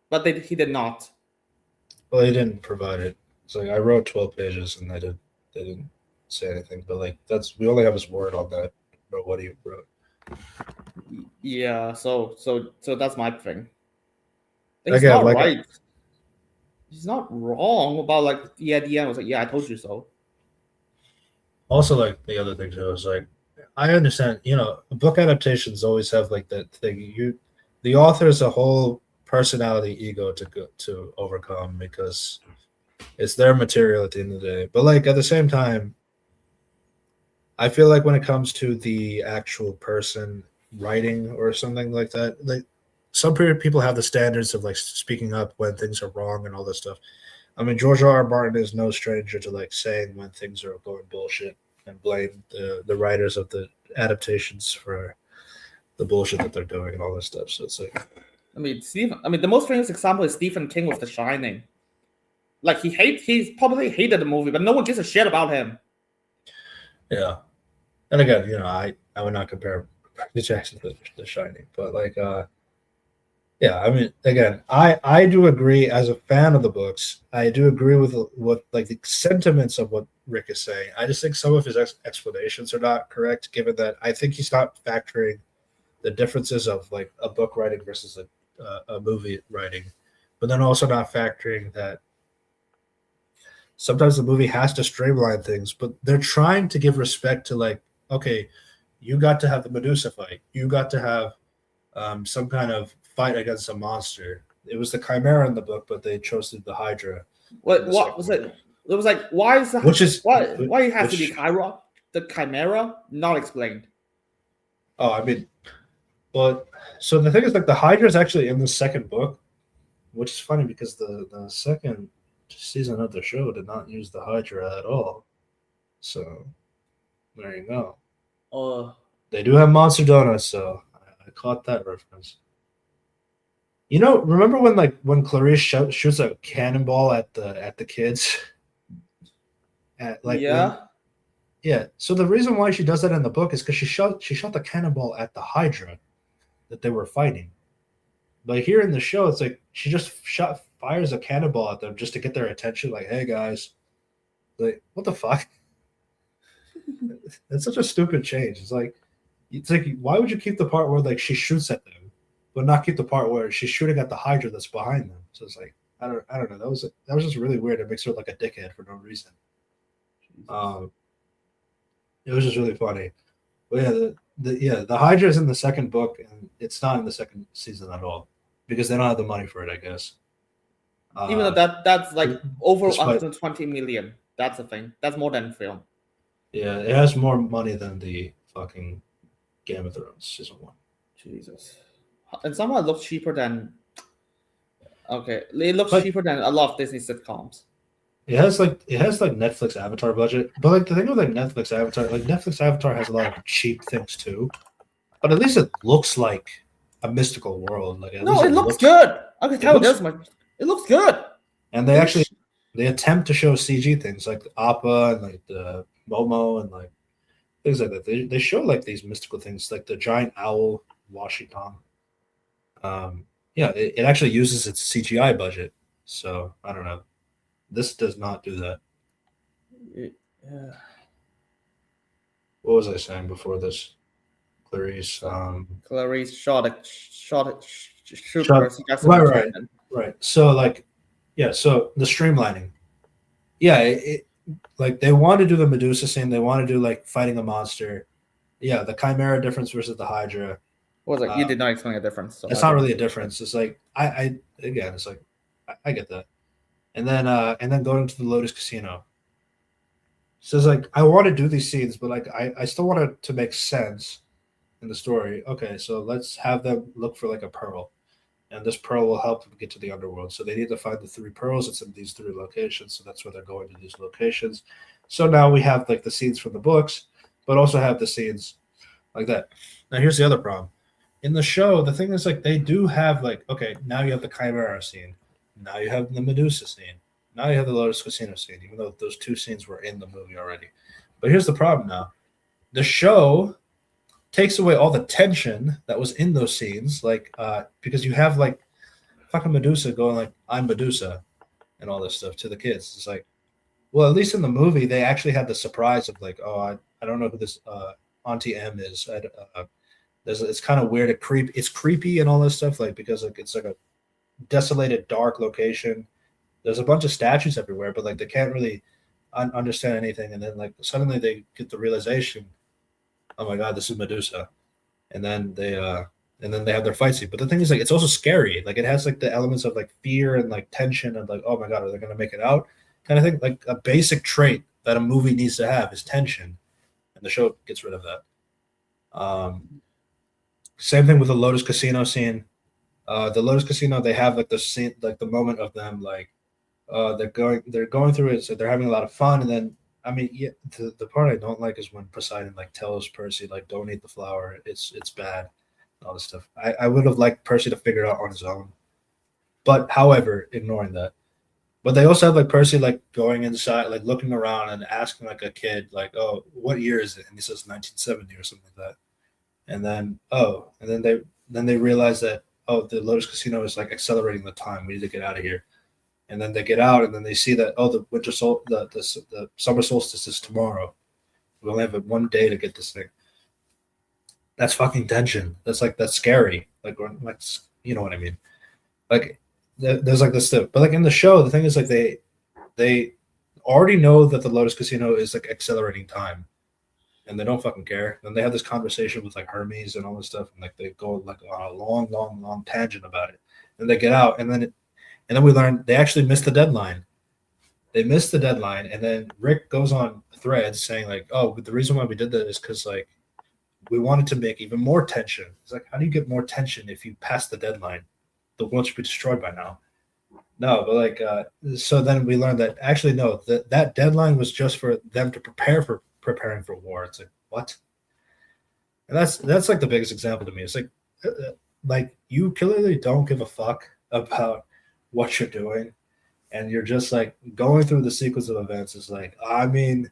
Speaker 2: But he did not.
Speaker 4: Well, he didn't provide it. It's like I wrote 12 pages and they didn't say anything. But, like, we only have his word on that about what he wrote.
Speaker 2: Yeah, so that's my thing. He's
Speaker 4: Again,
Speaker 2: not
Speaker 4: like,
Speaker 2: right. He's not wrong about, like, yeah, at the end I was like, yeah, I told you so.
Speaker 4: Also, like, the other thing too is, like, I understand, book adaptations always have, like, that thing. The author is a whole personality ego to overcome because it's their material at the end of the day. But, like, at the same time, I feel like when it comes to the actual person writing or something like that, like, some people have the standards of, like, speaking up when things are wrong and all this stuff. I mean, George R. R. Martin is no stranger to, like, saying when things are going bullshit and blame the writers of the adaptations for the bullshit that they're doing and all this stuff. So it's like,
Speaker 2: I mean, the most famous example is Stephen King with The Shining. Like, he's probably hated the movie, but no one gives a shit about him.
Speaker 4: Yeah. And again, I would not compare Percy Jackson to The Shining, but, like, yeah, I mean, again, I do agree as a fan of the books. I do agree with what, like, the sentiments of what Rick is saying. I just think some of his explanations are not correct, given that I think he's not factoring the differences of, like, a book writing versus a movie writing, but then also not factoring that sometimes the movie has to streamline things, but they're trying to give respect to, like, okay, you got to have the Medusa fight. You got to have some kind of fight against a monster. It was the Chimera in the book, but they chose the Hydra.
Speaker 2: What was it? It was like, why is that? Why it has to be Chimera? The Chimera not explained.
Speaker 4: Oh, I mean, but so the thing is, like, the Hydra is actually in the second book, which is funny because the second season of the show did not use the Hydra at all. So there you go. They do have monster donuts, so I caught that reference. Remember when Clarice shoots a cannonball at the kids, at like
Speaker 2: yeah.
Speaker 4: yeah. So the reason why she does that in the book is because she shot the cannonball at the Hydra that they were fighting. But here in the show, it's like she just fires a cannonball at them just to get their attention. Like, hey guys, like what the fuck? It's such a stupid change. It's like why would you keep the part where like she shoots at them, but not keep the part where she's shooting at the Hydra that's behind them? So it's like I don't know. That was just really weird. It makes her look like a dickhead for no reason. It was just really funny. But yeah, the Hydra is in the second book, and it's not in the second season at all because they don't have the money for it, I guess.
Speaker 2: Even though that's like over
Speaker 4: despite-
Speaker 2: 120 million. That's the thing. That's more than film.
Speaker 4: Yeah, it has more money than the fucking Game of Thrones season 1.
Speaker 2: Jesus. And somehow it looks cheaper than. Okay, it looks
Speaker 4: But-
Speaker 2: cheaper than a lot of Disney sitcoms.
Speaker 4: It has like Netflix Avatar budget, but like the thing with like Netflix Avatar has a lot of cheap things too. But at least it looks like a mystical world. Like at
Speaker 2: No,
Speaker 4: least
Speaker 2: it looks good. I can tell it
Speaker 4: looks-
Speaker 2: does much. It looks good.
Speaker 4: And they attempt to show CG things like the Appa and like the Momo and like things like that. They show like these mystical things like the giant owl Washington. Yeah, it actually uses its CGI budget. So I don't know. This does not do that.
Speaker 2: Yeah.
Speaker 4: What was I saying before this? Clarice.
Speaker 2: Clarice shot shoot
Speaker 4: Shot-
Speaker 2: Percy Jackson.
Speaker 4: right. Right. So like, yeah. So the streamlining. Yeah. Like they want to do the Medusa scene. They want to do like fighting a monster. Yeah. The Chimera difference versus the Hydra.
Speaker 2: Was like you did not explain a difference. So
Speaker 4: It's not really a difference. It's like again, it's like I get that. And then going to the Lotus Casino. So it's like I want to do these scenes, but like I still want it to make sense in the story. Okay, so let's have them look for like a pearl. And this pearl will help them get to the underworld. So they need to find the 3 pearls. It's in these 3 locations. So that's where they're going to these locations. So now we have like the scenes from the books, but also have the scenes like that. Now here's the other problem. In the show, the thing is like they do have like, okay, now you have the Chimera scene. Now you have the Medusa scene. Now you have the Lotus Casino scene, even though those 2 scenes were in the movie already. But here's the problem now. The show takes away all the tension that was in those scenes, like because you have like fucking Medusa going like, I'm Medusa and all this stuff to the kids. It's like, well, at least in the movie, they actually had the surprise of like, oh, I don't know who this Auntie M is. It's kind of weird. It's creepy and all this stuff, like because like it's like a desolated, dark location. There's a bunch of statues everywhere, but like they can't really understand anything. And then like suddenly they get the realization, oh my god, this is Medusa, and then they have their fight scene. But the thing is, like, it's also scary. Like it has like the elements of like fear and like tension and like, oh my god, are they gonna make it out? Kind of thing. Like a basic trait that a movie needs to have is tension, and the show gets rid of that. Same thing with the Lotus Casino scene. The Lotus Casino, they have like the scene, like the moment of them, like they're going through it, so they're having a lot of fun, and then I mean, yeah, the part I don't like is when Poseidon like tells Percy like, don't eat the flower, it's bad, and all this stuff. I would have liked Percy to figure it out on his own, but however, ignoring that. But they also have like Percy like going inside, like looking around and asking like a kid like, oh, what year is it? And he says 1970 or something like that. And then they realize that, oh, the Lotus Casino is like accelerating the time. We need to get out of here. And then they get out, and then they see that, oh, the summer solstice is tomorrow. We only have 1 day to get this thing. That's fucking tension. That's scary. Like you know what I mean? Like there's like this stuff, but like in the show, the thing is like they already know that the Lotus Casino is like accelerating time, and they don't fucking care. Then they have this conversation with like Hermes and all this stuff, and like they go like on a long tangent about it. And they get out, and then we learn they actually missed the deadline. They missed the deadline, and then Rick goes on Threads saying like, "Oh, the reason why we did that is because like we wanted to make even more tension." It's like, how do you get more tension if you pass the deadline? The world should be destroyed by now. No, but like, so then we learned that actually no, that deadline was just for them to preparing for war. It's like what? And that's like the biggest example to me. It's like you clearly don't give a fuck about what you're doing. and you're just like going through the sequence of events is like, I mean,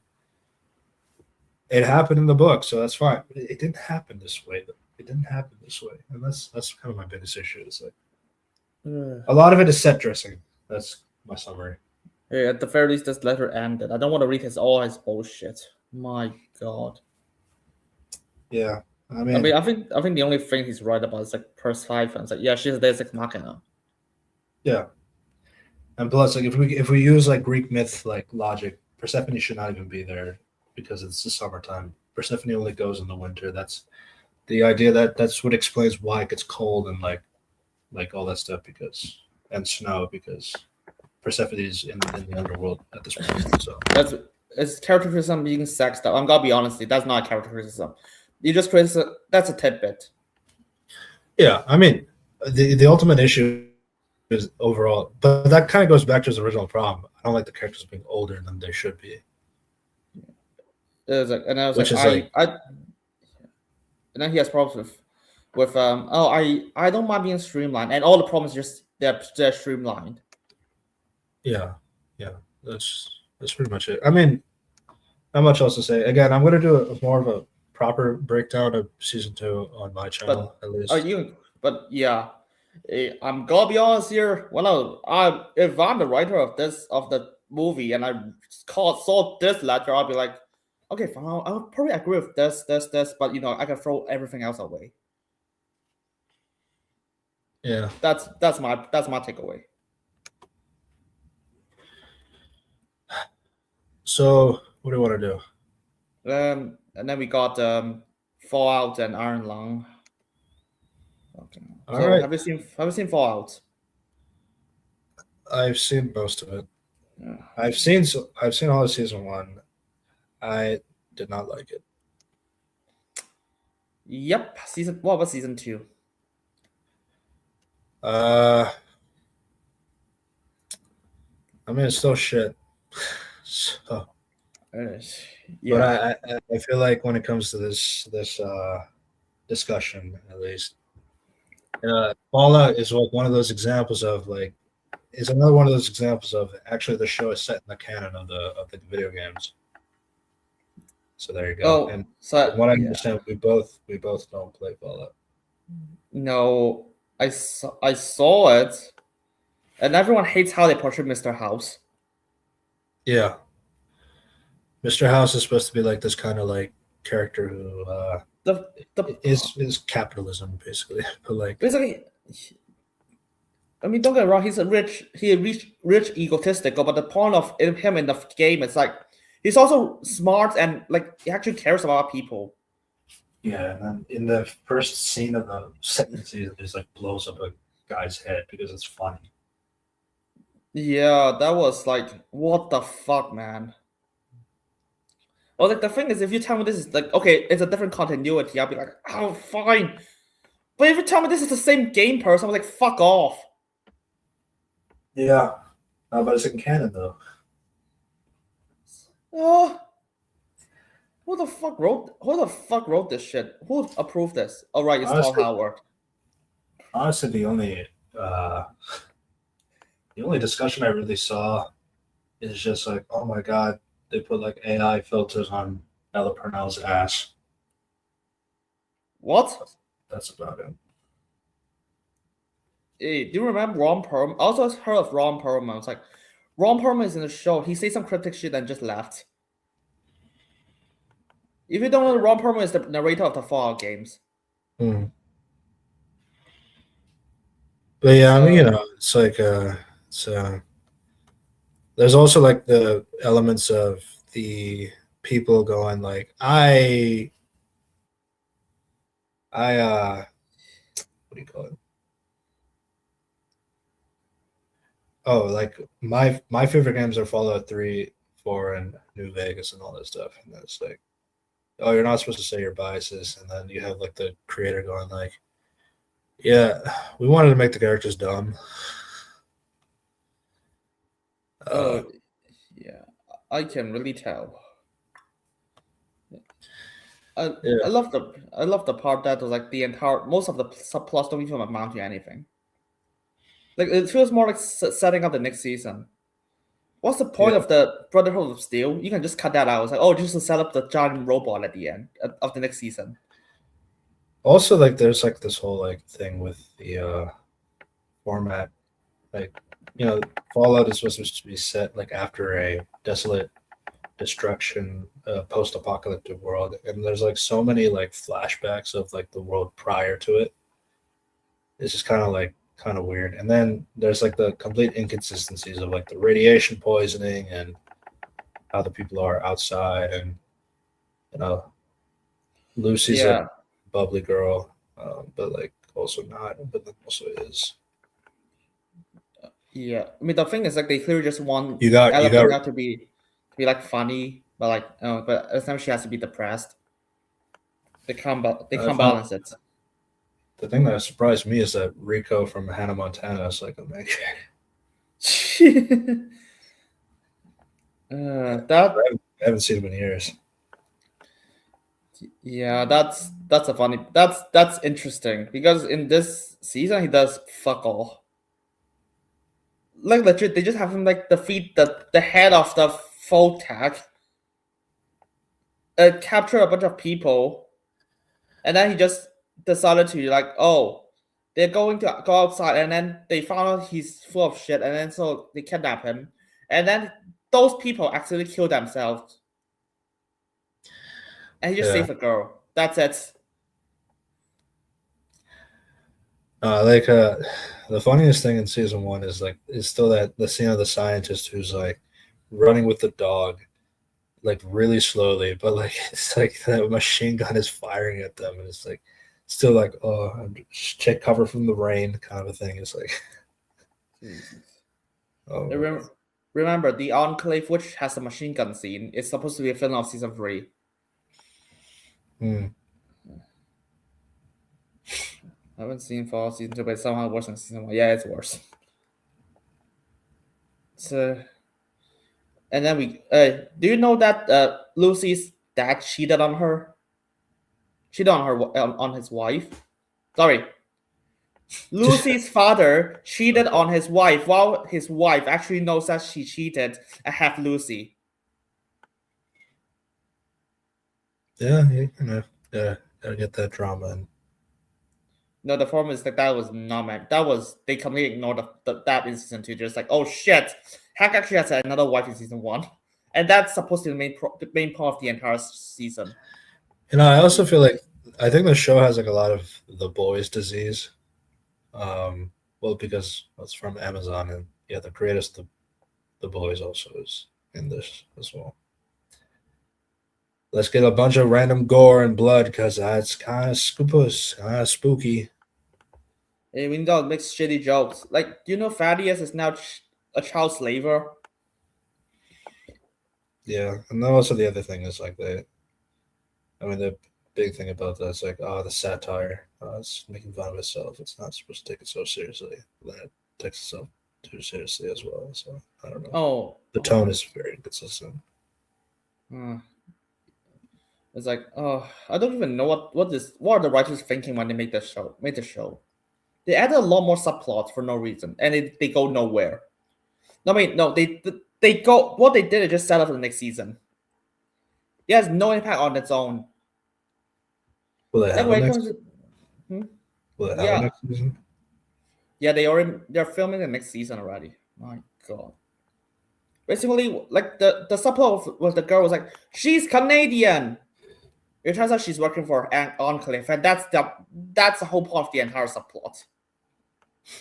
Speaker 4: it happened in the book, so that's fine. But it didn't happen this way. It didn't happen this way, and that's kind of my biggest issue. Is like a lot of it is set dressing. That's my summary.
Speaker 2: Yeah, at the very least, this letter ended. I don't want to read all his bullshit. My God.
Speaker 4: Yeah,
Speaker 2: I mean, I think the only thing he's right about is like Percy. It's like, yeah, she's a Deus Ex Machina.
Speaker 4: Yeah, and plus, like if we use like Greek myth like logic, Persephone should not even be there because it's the summertime. Persephone only goes in the winter. That's the idea that's what explains why it gets cold and like all that stuff and snow because Persephone is in the underworld at this point. So
Speaker 2: it's character criticism being sexed up. I'm gonna be honest, that's not a character criticism. You just criticize. That's a tidbit.
Speaker 4: Yeah, I mean, the ultimate issue is overall, but that kind of goes back to his original problem. I don't like the characters being older than they should be.
Speaker 2: And I was
Speaker 4: Which
Speaker 2: like, and then he has problems with I don't mind being streamlined, and all the problems just they're streamlined.
Speaker 4: Yeah, that's pretty much it. I mean, not much else to say. Again, I'm gonna do more of a proper breakdown of season 2 on my channel at least.
Speaker 2: But yeah, I'm gonna be honest here. Well, if I'm the writer of the movie and I saw this letter, I'll be like, okay, fine, I'll probably agree with this, but I can throw everything else away.
Speaker 4: Yeah,
Speaker 2: that's my takeaway.
Speaker 4: So, what do you want to do?
Speaker 2: And then we got Fallout and Iron Lung. Okay.
Speaker 4: All
Speaker 2: So
Speaker 4: right.
Speaker 2: Have you seen Fallout?
Speaker 4: I've seen most of it.
Speaker 2: Yeah.
Speaker 4: I've seen all of season 1. I did not like it.
Speaker 2: Yep. What about season 2?
Speaker 4: I mean, it's still shit. So,
Speaker 2: yeah.
Speaker 4: but I feel like when it comes to this discussion, at least, Fallout is like one of those examples of is another one of those examples of actually the show is set in the canon of the video games. So there you go. And
Speaker 2: so
Speaker 4: from what I understand, we both don't play Fallout.
Speaker 2: No, I saw it, and everyone hates how they portray Mr. House.
Speaker 4: Yeah, Mr. House is supposed to be like this kind of like character who is capitalism basically, but
Speaker 2: basically. I mean, don't get me wrong. He's rich, egotistical. But the point of him in the game is like he's also smart and like he actually cares about people.
Speaker 4: Yeah, and then in the first scene of the second season, just like blows up a guy's head because it's funny.
Speaker 2: Yeah, that was like, what the fuck, man. Well, like the thing is, if you tell me this is like okay, it's a different continuity, I'll be like, oh, fine. But if you tell me this is the same game person, I'm like, fuck off.
Speaker 4: Yeah, but it's in canon though.
Speaker 2: Who the fuck wrote this shit? Who approved this? Oh right, it's Tom Howard.
Speaker 4: Honestly, the only discussion I really saw is just like, oh my god, they put like AI filters on Ella Purnell's ass.
Speaker 2: What?
Speaker 4: That's about it.
Speaker 2: Hey, do you remember Ron Perlman? I also heard of Ron Perlman. It's like Ron Perlman is in the show. He says some cryptic shit and just left. If you don't know, Ron Perlman is the narrator of the Fallout games.
Speaker 4: But yeah, I mean, it's like there's also like the elements of the people going like, what do you call it? Oh, like my favorite games are Fallout 3, 4, and New Vegas and all that stuff. And then it's like, oh, you're not supposed to say your biases. And then you have like the creator going like, yeah, we wanted to make the characters dumb.
Speaker 2: Yeah, I can really tell. I love the part that was like most of the subplots don't even amount to anything. Like it feels more like setting up the next season. What's the point
Speaker 1: Yeah.
Speaker 2: of the Brotherhood of Steel? You can just cut that out. It's like, oh, just to set up the giant robot at the end of the next season.
Speaker 4: Also, like, there's like this whole like thing with the format. Like, Fallout is supposed to be set like after a desolate destruction, post-apocalyptic world, and there's like so many like flashbacks of like the world prior to it. It's just kind of weird. And then there's like the complete inconsistencies of like the radiation poisoning and how the people are outside, and you know Lucy's
Speaker 2: Yeah.
Speaker 4: a bubbly girl, but like also not, but then also is.
Speaker 2: Yeah, I mean the thing is like they clearly just want
Speaker 4: You got
Speaker 2: Ella to be like funny, but like but at the time she has to be depressed. They can't balance it.
Speaker 4: The thing that surprised me is that Rico from Hannah Montana is like a main
Speaker 2: That
Speaker 4: I haven't seen him in years.
Speaker 2: yeah, that's a funny that's interesting because in this season he does fuck all. Like legit, they just have him like defeat the head of the Photag, capture a bunch of people, and then he just decided to like, oh, they're going to go outside, and then they found out he's full of shit, and then so they kidnap him, and then those people actually kill themselves, and he just saved a girl. That's it.
Speaker 4: The funniest thing in season 1 is still that the scene of the scientist who's like running with the dog, like really slowly, but like it's like the machine gun is firing at them, and it's like still like, oh, check cover from the rain kind of a thing. It's like,
Speaker 2: oh. Remember the Enclave, which has the machine gun scene, is supposed to be a film of season 3. I haven't seen Fall season 2, but it's somehow worse than season 1. Yeah, it's worse. So, and then we do you know that Lucy's dad cheated on her? Cheated on her on his wife. Sorry, Lucy's father cheated on his wife while his wife actually knows that she cheated and have Lucy.
Speaker 4: Yeah, gotta get that drama in.
Speaker 2: No, the problem is that was not meant. They completely ignored that in season 2. Just like, oh shit, Hack actually has another wife in season 1, and that's supposed to be the main part of the entire season.
Speaker 4: I also feel like I think the show has like a lot of the boys' disease. Well, because it's from Amazon, and yeah, the greatest the boys also is in this as well. Let's get a bunch of random gore and blood because that's kind of spooky.
Speaker 2: Even though it makes shitty jokes. Like, do you know Thaddeus is now a child slaver?
Speaker 4: Yeah, and then also the other thing is like the big thing about that is like, the satire. It's making fun of itself. It's not supposed to take it so seriously. Then it takes itself too seriously as well. So I don't know.
Speaker 2: Oh,
Speaker 4: the tone is very inconsistent.
Speaker 2: It's like, oh, I don't even know what are the writers thinking when they made the show. They added a lot more subplots for no reason, and they go nowhere. No, they go. What they did is just set up for the next season. It has no impact on its own.
Speaker 4: Will it have a next? Will it have a next season?
Speaker 2: Yeah, they're filming the next season already. My God. Basically, like the subplot with the girl was like, she's Canadian. It turns out she's working for Enclave, and that's the whole point of the entire subplot.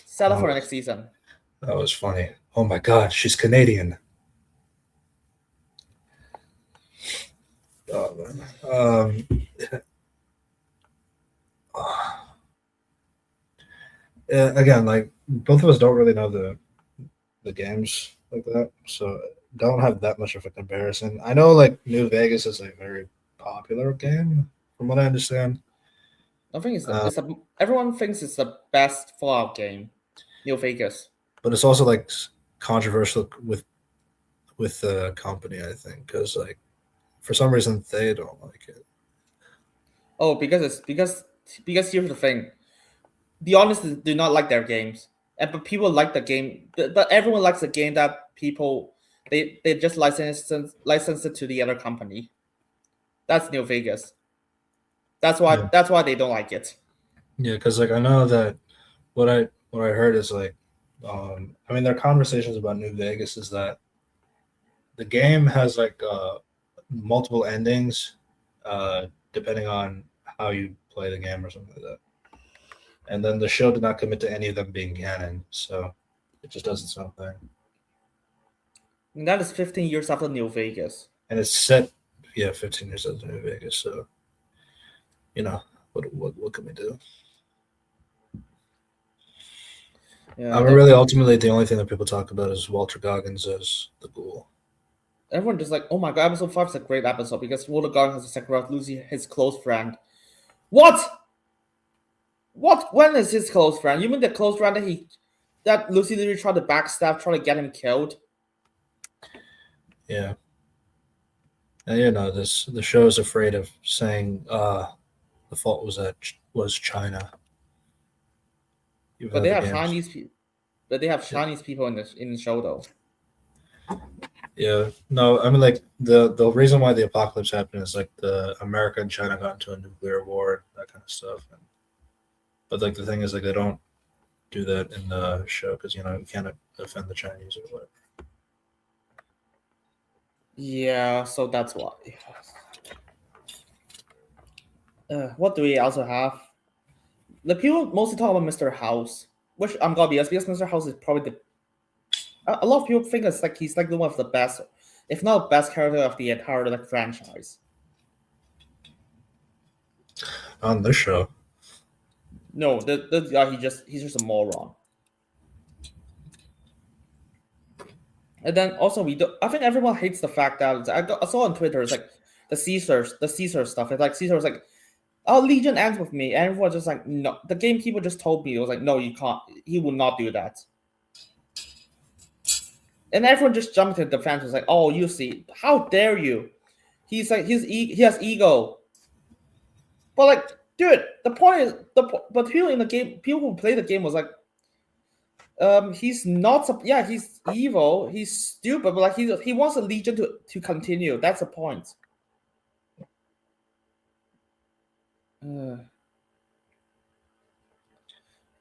Speaker 2: Set up for the next season.
Speaker 4: That was funny. Oh my God, she's Canadian. Oh man. Again, like both of us don't really know the games like that, so don't have that much of a comparison. I know like New Vegas is a very popular game, from what I understand.
Speaker 2: I think everyone thinks it's the best Fallout game, New Vegas.
Speaker 4: But it's also like controversial with the company, I think, because like for some reason they don't like it.
Speaker 2: Oh, because here's the thing: the audience do not like their games, but people like the game. But everyone likes the game that people They just licensed it to the other company. That's New Vegas. That's why they don't like it.
Speaker 4: Yeah, because like I know that what I heard is like, I mean, their conversations about New Vegas is that the game has like multiple endings, depending on how you play the game or something like that. And then the show did not commit to any of them being canon, so it just does its own thing.
Speaker 2: And that is 15 years after New Vegas.
Speaker 4: And it's set, 15 years after New Vegas. So, what can we do?
Speaker 2: Yeah,
Speaker 4: really, ultimately, the only thing that people talk about is Walter Goggins as the ghoul.
Speaker 2: Everyone just like, oh my god, episode 5 is a great episode because Walter Goggins has a second about Lucy, his close friend. What? When is his close friend? You mean the close friend that Lucy literally tried to backstab, trying to get him killed?
Speaker 4: Yeah. And the show is afraid of saying the fault was China.
Speaker 2: But they have Chinese people. But they have Chinese people in the show though.
Speaker 4: Yeah, no, I mean like the reason why the apocalypse happened is like the America and China got into a nuclear war, that kind of stuff. But like the thing is like they don't do that in the show because you can't offend the Chinese or whatever.
Speaker 2: Yeah, so that's why. What do we also have? The people mostly talk about Mr. House, which I'm gonna be honest, because Mr. House is probably a lot of people think it's like he's like one of the best, if not the best character of the entire like franchise.
Speaker 4: On this show.
Speaker 2: No, the guy he's just a moron. And then also I think everyone hates the fact that I saw on Twitter it's like the Caesar stuff. It's like Caesar was like, "Oh, Legion ends with me," and everyone just like, "No." The gamekeeper just told me it was like, "No, you can't. He will not do that." And everyone just jumped to the defense. Was like, "Oh, you see, how dare you? He's like he has ego." But like, dude, the point is but people in the game, people who play the game was like, he's not. Yeah, he's evil. He's stupid, but like he wants the Legion to continue. That's the point.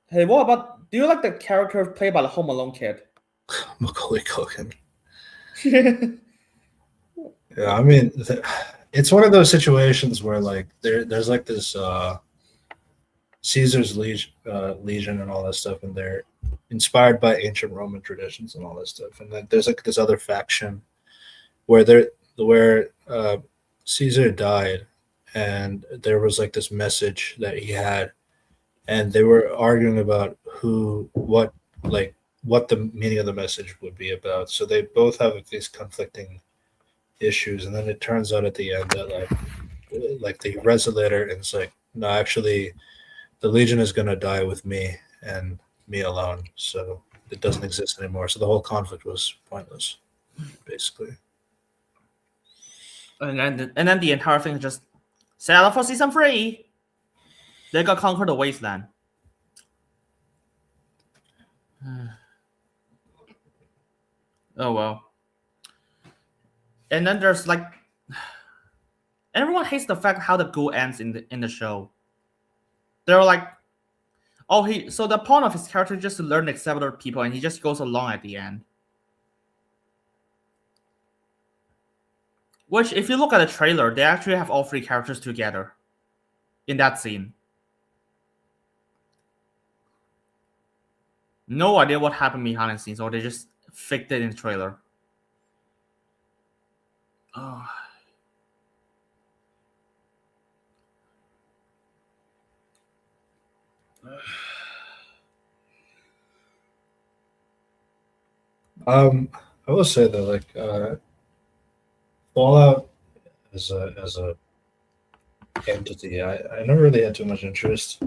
Speaker 2: Hey, what about? Do you like the character played by the Home Alone kid?
Speaker 4: Macaulay Culkin. Yeah, I mean, it's one of those situations where like there's like this Caesar's Legion and all that stuff, and they're inspired by ancient Roman traditions and all that stuff. And then there's like this other faction where Caesar died, and there was like this message that he had, and they were arguing about what the meaning of the message would be about. So they both have these conflicting issues, and then it turns out at the end that like he reads the letter and it's like, no, actually the Legion is going to die with me and me alone, so it doesn't exist anymore. So the whole conflict was pointless, basically.
Speaker 2: And then the entire thing just set up for season 3. They got conquer the wasteland. Oh well. And then there's like, everyone hates the fact how the ghoul ends in the show. They're like, oh, so the point of his character is just to learn to accept other people, and he just goes along at the end. Which, if you look at the trailer, they actually have all 3 characters together in that scene. No idea what happened behind the scenes, or they just faked it in the trailer. Oh.
Speaker 4: I will say that like Fallout as a entity, I never really had too much interest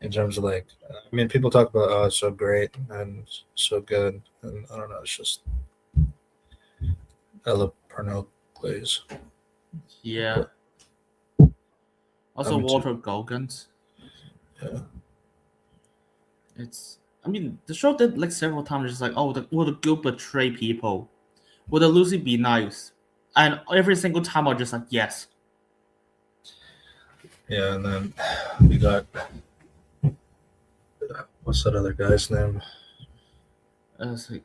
Speaker 4: in terms of like, I mean, people talk about, oh, it's so great and so good, and I don't know, it's just Ella Purnell plays.
Speaker 2: Yeah. Also, Walter Goggins.
Speaker 4: Yeah.
Speaker 2: I mean, the show did like several times, just like, oh, will the group betray people? Would the Lucy be nice? And every single time I'm just like, yes.
Speaker 4: Yeah, and then we got what's that other guy's name?
Speaker 2: It's like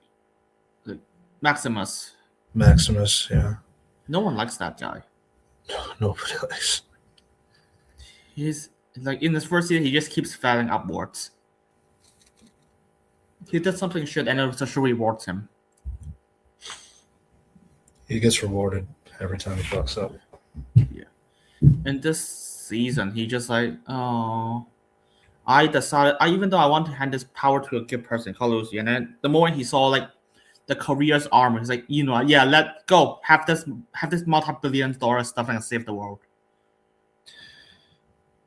Speaker 2: Maximus.
Speaker 4: Maximus. Yeah,
Speaker 2: No one likes that guy.
Speaker 4: nobody likes.
Speaker 2: He's like in this first season, he just keeps failing upwards. He does something shit, and it just rewards him.
Speaker 4: He gets rewarded every time he fucks up.
Speaker 2: In this season, he just like, oh, I decided. Even though I want to hand this power to a good person called Lucy, and then the moment he saw like the career's armor, he's like, yeah, let go, have this multi-billion-dollar stuff and save the world.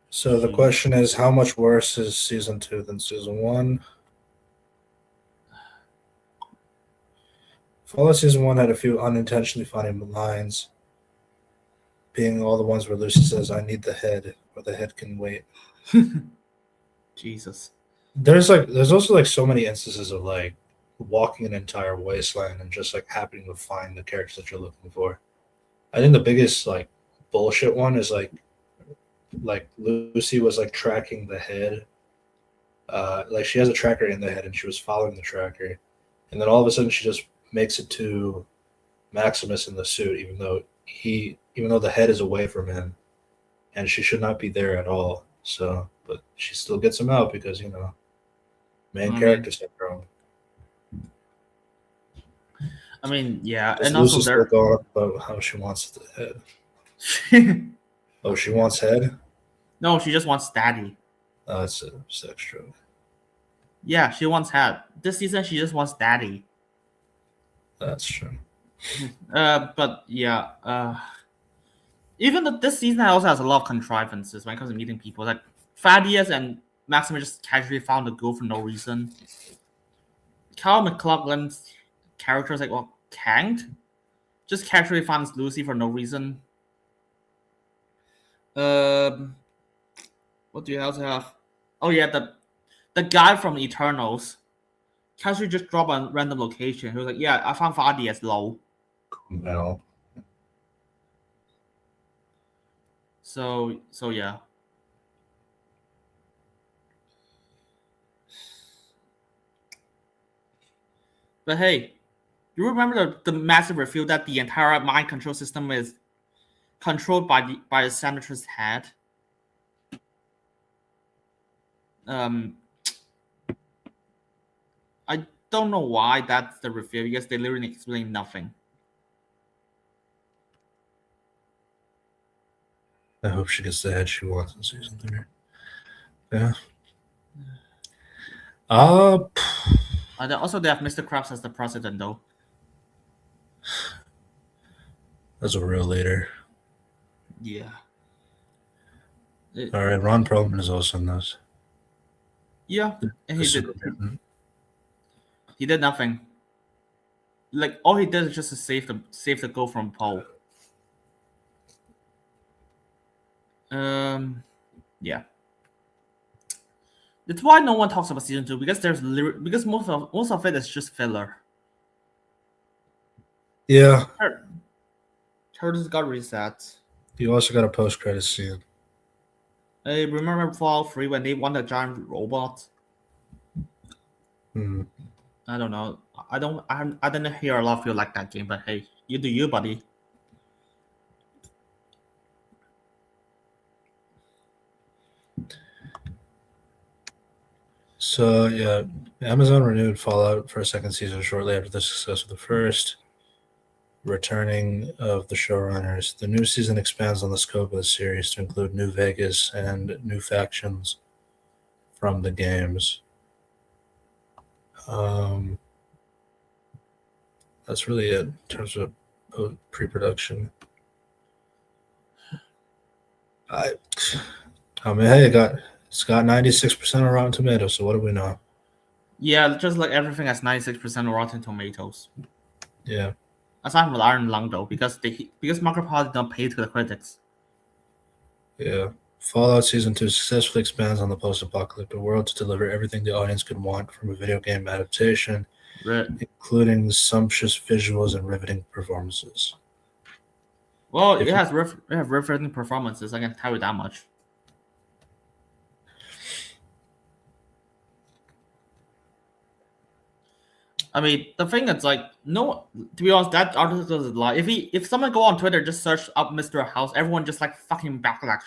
Speaker 4: So the question is, how much worse is season 2 than season 1? Fallout season 1 had a few unintentionally funny lines, being all the ones where Lucy says, "I need the head," or "the head can wait."
Speaker 2: Jesus.
Speaker 4: There's also like so many instances of like walking an entire wasteland and just like happening to find the characters that you're looking for. I think the biggest like bullshit one is like Lucy was like tracking the head. Like she has a tracker in the head and she was following the tracker, and then all of a sudden she just makes it to Maximus in the suit, even though the head is away from him, and she should not be there at all. So, but she still gets him out because main character syndrome.
Speaker 2: I mean, yeah,
Speaker 4: And
Speaker 2: and also
Speaker 4: Lucy's still going on about how she wants the head. Oh, she wants head?
Speaker 2: No, she just wants daddy.
Speaker 4: Oh, that's a sex joke.
Speaker 2: Yeah, she wants head. This season, she just wants daddy.
Speaker 4: That's true.
Speaker 2: But yeah, even though this season also has a lot of contrivances when it comes to meeting people. Like Thaddeus and Maximus just casually found a girl for no reason. Kyle MacLachlan's character is like, well, Kank just casually finds Lucy for no reason. What do you also have? Oh yeah, the guy from Eternals casually just dropped a random location. He was like, yeah, I found Thaddeus low.
Speaker 4: No.
Speaker 2: So yeah. But hey, you remember the massive reveal that the entire mind control system is controlled by the senator's head? I don't know why that's the reveal because they literally explain nothing.
Speaker 4: I hope she gets the head she wants in season 3. Yeah.
Speaker 2: Also, they have Mr. Krabs as the president, though.
Speaker 4: That's a real leader.
Speaker 2: Yeah.
Speaker 4: All right, Ron Perlman is also in this.
Speaker 2: Yeah, and
Speaker 4: The
Speaker 2: he did nothing. Like all he did is just to save the girl from Poe. Yeah. That's why no one talks about season 2 because because most of it is just filler.
Speaker 4: Yeah.
Speaker 2: Turtles got reset.
Speaker 4: You also got a post-credit scene.
Speaker 2: Hey, remember Fallout 3 when they won the giant robot? I don't know. I didn't hear a lot of you like that game, but hey, you do you, buddy.
Speaker 4: So yeah, Amazon renewed Fallout for a second season shortly after the success of the first. Returning of the showrunners, the new season expands on the scope of the series to include New Vegas and new factions from the games. That's really it in terms of pre-production. I mean, hey, it's got 96% on Rotten Tomatoes. So what do we know?
Speaker 2: Yeah, just like everything has 96% Rotten Tomatoes.
Speaker 4: Yeah.
Speaker 2: Aside from Iron Lung though, because Market Pod don't pay to the critics.
Speaker 4: Yeah. Fallout Season 2 successfully expands on the post-apocalyptic world to deliver everything the audience could want from a video game adaptation
Speaker 2: Right.
Speaker 4: including sumptuous visuals and riveting performances.
Speaker 2: Well,
Speaker 4: If
Speaker 2: it has riveting performances. I can tell you that much. I mean, the thing is, like, no. To be honest, that article is a lie. If someone go on Twitter, just search up Mr. House, everyone just like fucking backlash,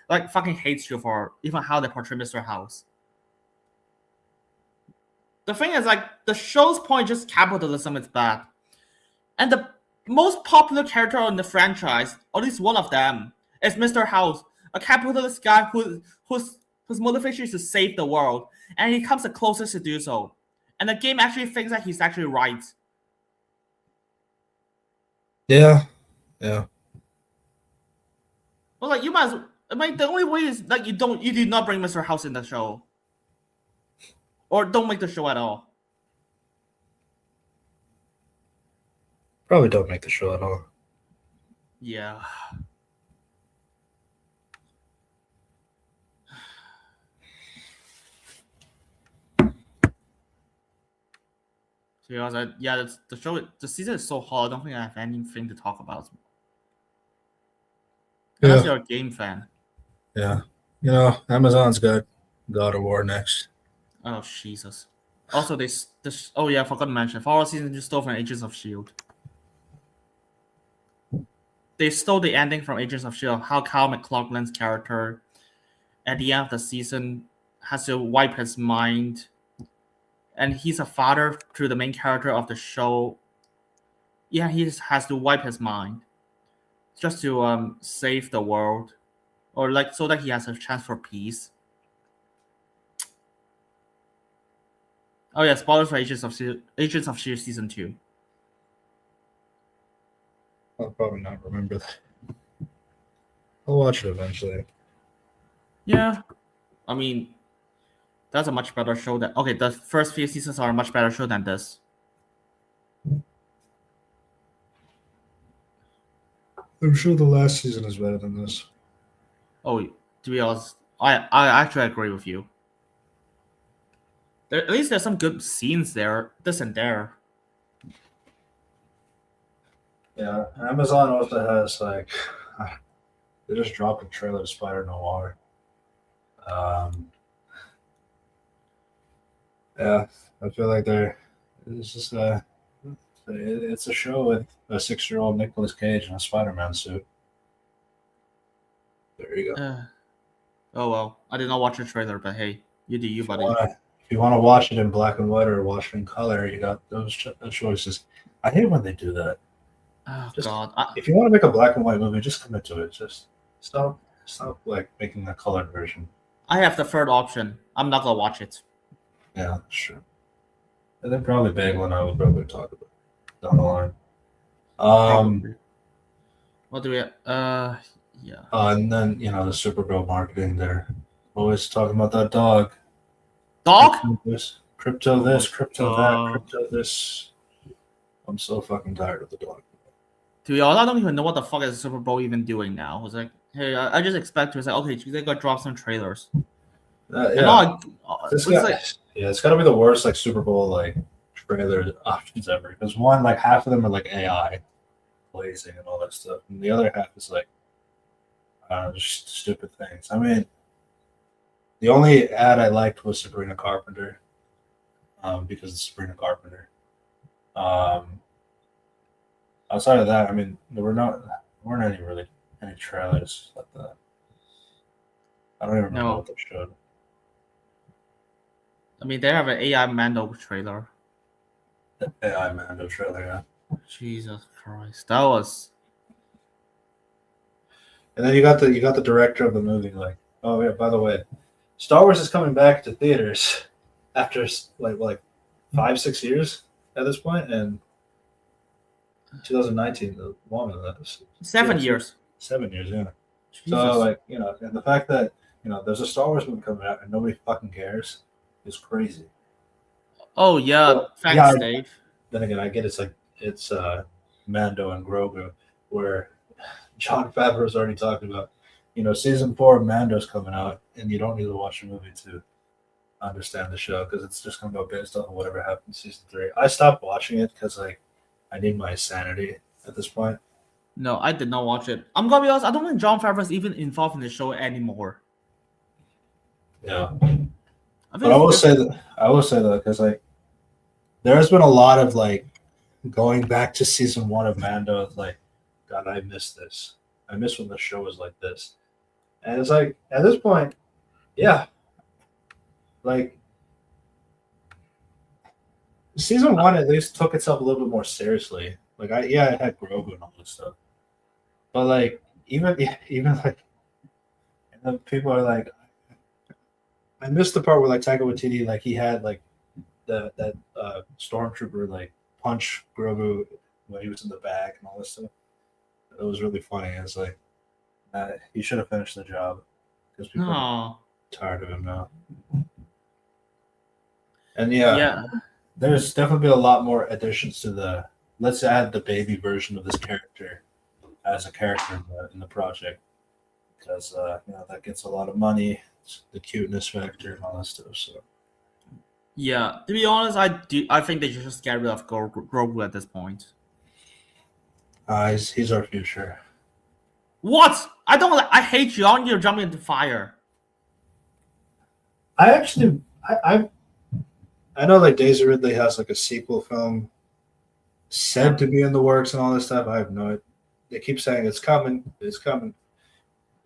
Speaker 2: like fucking hates you for even how they portray Mr. House. The thing is, like, the show's point is just capitalism is bad, and the most popular character in the franchise, or at least one of them, is Mr. House, a capitalist guy whose motivation is to save the world, and he comes the closest to do so. And the game actually thinks that he's actually right.
Speaker 4: Yeah.
Speaker 2: Well, like, you might. I mean, the only way is that you did not bring Mr. House in the show, or don't make the show at all.
Speaker 4: Probably don't make the show at all.
Speaker 2: Yeah. To be honest, the show. The season is so hard. I don't think I have anything to talk about. Unless you're a game fan.
Speaker 4: Yeah. You know, Amazon's got God of War next.
Speaker 2: Oh Jesus! Also, oh yeah, I forgot to mention. For our season, just stole from Agents of Shield. They stole the ending from Agents of Shield. How Kyle MacLachlan's character, at the end of the season, has to wipe his mind, and he's a father to the main character of the show. Yeah, he has to wipe his mind, just to save the world, or like so that he has a chance for peace. Oh yeah, spoilers for Agents of Shield season 2.
Speaker 4: I'll probably not remember that. I'll watch it eventually.
Speaker 2: Yeah, I mean, that's a much better show than. Okay, the first few seasons are a much better show than this.
Speaker 4: I'm sure the last season is better than this.
Speaker 2: Oh, to be honest, I actually agree with you. At least there's some good scenes there. This and there.
Speaker 4: Yeah, Amazon also has like they just dropped a trailer to Spider Noir. Yeah, I feel like it's just it's a show with a 6-year-old Nicolas Cage in a Spider-Man suit. There you go.
Speaker 2: Oh well, I did not watch the trailer, but hey, you do you, buddy.
Speaker 4: If you want to watch it in black and white or watch it in color, you got those choices. I hate when they do that.
Speaker 2: Oh
Speaker 4: Just-
Speaker 2: God,
Speaker 4: If you want to make a black and white movie, just commit to it. Just stop like making a colored version.
Speaker 2: I have the third option. I'm not gonna watch it.
Speaker 4: Yeah, sure. And then probably Bagel and I will probably talk about it down the line.
Speaker 2: Probably. What do we? Yeah.
Speaker 4: And then the Supergirl marketing. They're always talking about that dog.
Speaker 2: Dog?
Speaker 4: Crypto this, crypto that,
Speaker 2: God.
Speaker 4: crypto this. I'm so fucking tired of the dog.
Speaker 2: To be honest, I don't even know what the fuck is Super Bowl even doing now. It's like, hey, I just expect to say, okay, they gotta drop some trailers.
Speaker 4: Yeah.
Speaker 2: It's like,
Speaker 4: It's got to be the worst like Super Bowl like trailer options ever. Because one, like half of them are like AI blazing and all that stuff, and the other half is like just stupid things. I mean, the only ad I liked was Sabrina Carpenter, because it's Sabrina Carpenter. Outside of that, I mean, there weren't any trailers like that. I don't even remember what they showed.
Speaker 2: I mean, they have an AI Mando trailer.
Speaker 4: The AI Mando trailer, yeah.
Speaker 2: Jesus Christ, that was.
Speaker 4: And then you got the director of the movie, like, oh yeah, by the way, Star Wars is coming back to theaters after like 5-6 years at this point, and 2019, the longer than that.
Speaker 2: 7 years.
Speaker 4: 7 years, yeah.
Speaker 2: Jesus.
Speaker 4: So like, and the fact that there's a Star Wars movie coming out and nobody fucking cares is crazy.
Speaker 2: Oh yeah,
Speaker 4: Well,
Speaker 2: thanks,
Speaker 4: yeah,
Speaker 2: Dave.
Speaker 4: Then again, I get it's Mando and Grogu, where John Favreau's already talked about, season 4 of Mando's coming out, and you don't need to watch the movie to understand the show because it's just gonna go based off of whatever happened in season 3. I stopped watching it because like I need my sanity at this point.
Speaker 2: No, I did not watch it. I'm gonna be honest. I don't think Jon Favreau is even involved in the show anymore.
Speaker 4: Yeah,
Speaker 2: I
Speaker 4: but I will say that because like there has been a lot of like going back to season 1 of Mando. It's like, God, I miss this. I miss when the show was like this. And it's like at this point, yeah, like season 1 at least took itself a little bit more seriously. Like it had Grogu and all this stuff, but like even like, and then people are like, I missed the part where like Taika Waititi like he had like that stormtrooper like punch Grogu when he was in the back and all this stuff. It was really funny. It's like he should have finished the job because people are
Speaker 2: No.
Speaker 4: tired of him now. And
Speaker 2: Yeah.
Speaker 4: there's definitely a lot more additions to the. Let's add the baby version of this character as a character in the project because that gets a lot of money, the cuteness factor, and all that stuff. So
Speaker 2: Yeah. To be honest, I think they should just get rid of Grogu at this point.
Speaker 4: he's our future.
Speaker 2: What? I don't. I hate you. I want you to jump into fire.
Speaker 4: I actually I know like Daisy Ridley has like a sequel film said to be in the works and all this stuff. I have no idea. They keep saying it's coming. It's coming.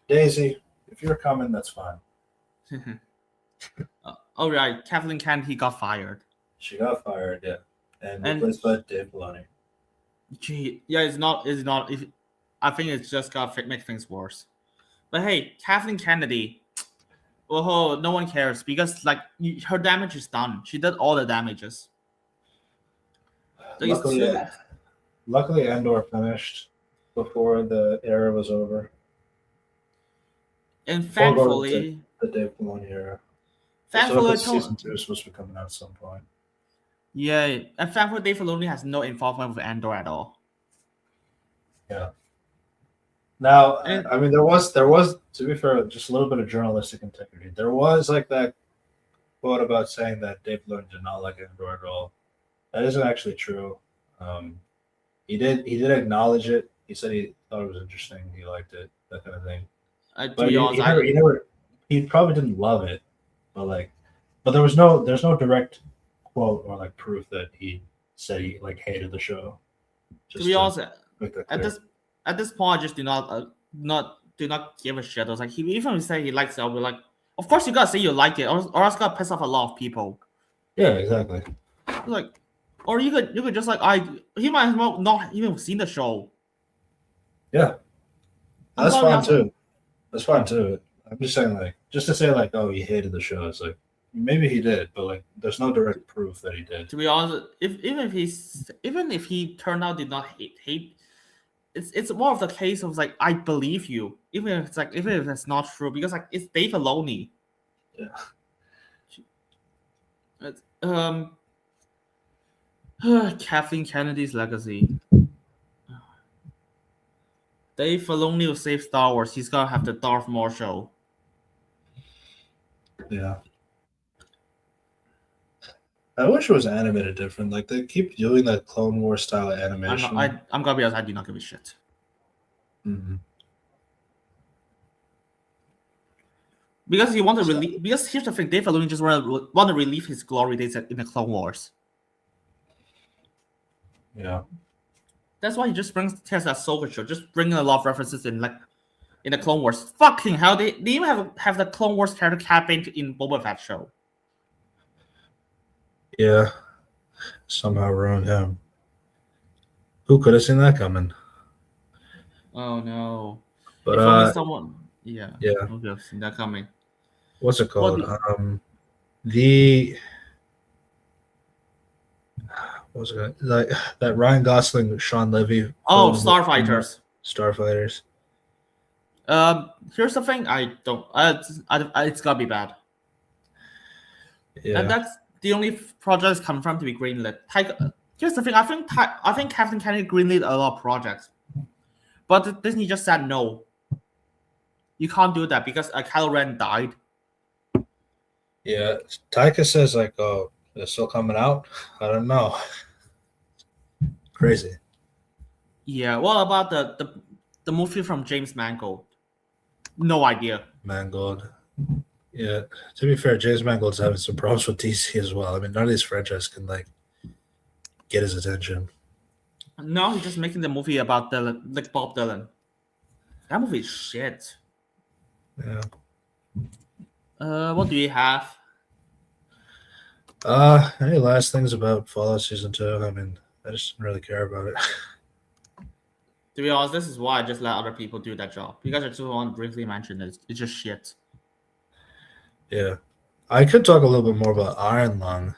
Speaker 4: Daisy, if you're coming, that's fine.
Speaker 2: Oh right, Kathleen Kennedy got fired.
Speaker 4: She got fired, yeah, and
Speaker 2: And-
Speaker 4: replaced by Dave Filoni.
Speaker 2: Gee, yeah, it's not. It's not. I think it's just gonna make things worse. But hey, Kathleen Kennedy. Oh, no one cares because like her damage is done. She did all the damages. Like, it's
Speaker 4: Luckily,
Speaker 2: too-
Speaker 4: luckily, Andor finished before the era was over.
Speaker 2: and
Speaker 4: Before going
Speaker 2: thankfully,
Speaker 4: the Dave Filoni era.
Speaker 2: thankfully,
Speaker 4: Season 2 is supposed to be coming out at some point.
Speaker 2: yeah, and thankfully, Dave Filoni has no involvement with Andor at all.
Speaker 4: Now,
Speaker 2: And-
Speaker 4: I mean, there was to be fair, just a little bit of journalistic integrity. There was like that quote about saying that Dave Filoni did not like Andor at all. That isn't actually true. He did acknowledge it. He said he thought it was interesting. He liked it, that kind of thing.
Speaker 2: To
Speaker 4: But
Speaker 2: be honest,
Speaker 4: he probably didn't love it. But there's no direct quote or like proof that he said he like hated the show.
Speaker 2: to be honest,
Speaker 4: make that
Speaker 2: at
Speaker 4: clear.
Speaker 2: this point, I just do not give a shit. I was like, even if he say he likes it, I'll be like, of course you gotta say you like it, or else gotta piss off a lot of people.
Speaker 4: Yeah, exactly.
Speaker 2: Like, or you could just like he might as well not even seen the show.
Speaker 4: Yeah,
Speaker 2: I'm
Speaker 4: that's
Speaker 2: sorry,
Speaker 4: fine too. That's fine too. I'm just saying, like, just to say, like, oh, he hated the show. It's like maybe he did, but like, there's no direct proof that he did.
Speaker 2: To be honest, even if he turned out did not hate, it's more of the case of like I believe you, even if it's not true, because like it's Dave Filoni.
Speaker 4: Yeah.
Speaker 2: It's, Kathleen Kennedy's legacy. Dave Filoni will save Star Wars. He's gonna have the Darth Maul show.
Speaker 4: Yeah. I wish it was animated different. Like they keep doing that Clone War style animation.
Speaker 2: I'm gonna be honest. I do not give a shit.
Speaker 4: Mhm.
Speaker 2: Because he want to relieve. Because here's the thing: Dave Filoni just want to relieve his glory days in the Clone Wars.
Speaker 4: Yeah.
Speaker 2: That's why he just brings tests that Ahsoka show, just bringing a lot of references in the Clone Wars. Fucking hell, they even have the Clone Wars character campaign in Boba Fett show.
Speaker 4: Yeah. Somehow ruined him. Who could have seen that coming?
Speaker 2: Oh no!
Speaker 4: But
Speaker 2: if only someone, yeah,
Speaker 4: yeah.
Speaker 2: who could have seen that coming?
Speaker 4: What's it called?
Speaker 2: Well,
Speaker 4: What was it? Like that Ryan Gosling, Sean Levy.
Speaker 2: Oh,
Speaker 4: film,
Speaker 2: Starfighters.
Speaker 4: Starfighters.
Speaker 2: Here's the thing: I don't. It's gotta be bad.
Speaker 4: Yeah.
Speaker 2: And that's the only project that's confirmed to be greenlit. Here's the thing: I think Kathleen Kennedy greenlit a lot of projects, but Disney just said no. You can't do that because Kylo Ren died.
Speaker 4: Yeah, Taika says like, oh, they're still coming out. I don't know. Crazy.
Speaker 2: Yeah. What about the movie from James Mangold? No idea.
Speaker 4: Mangold. Yeah. To be fair, James Mangold's having some problems with DC as well. I mean, none of these franchises can like get his attention.
Speaker 2: No, he's just making the movie about Dylan, like Bob Dylan. That movie is shit.
Speaker 4: Yeah.
Speaker 2: What do you have?
Speaker 4: Any last things about Fallout Season 2? I mean, I just didn't really care about it.
Speaker 2: To be honest, this is why I just let other people do that job. Because I just want to briefly mention it. It's just shit.
Speaker 4: Yeah. I could talk a little bit more about Iron Lung.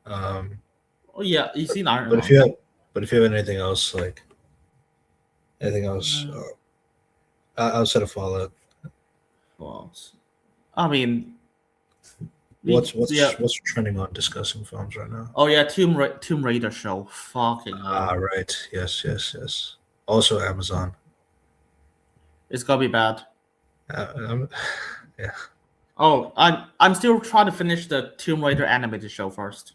Speaker 2: Oh yeah, you seen Iron
Speaker 4: But
Speaker 2: Man.
Speaker 4: if you have anything else, like anything else outside of Fallout,
Speaker 2: Well, I mean,
Speaker 4: what's
Speaker 2: yeah.
Speaker 4: what's trending on discussing films right now?
Speaker 2: Oh yeah, Tomb Raider show. Fucking hell.
Speaker 4: Right. Yes. Also Amazon.
Speaker 2: It's gonna be bad.
Speaker 4: Yeah.
Speaker 2: Oh, I'm still trying to finish the Tomb Raider animated show first,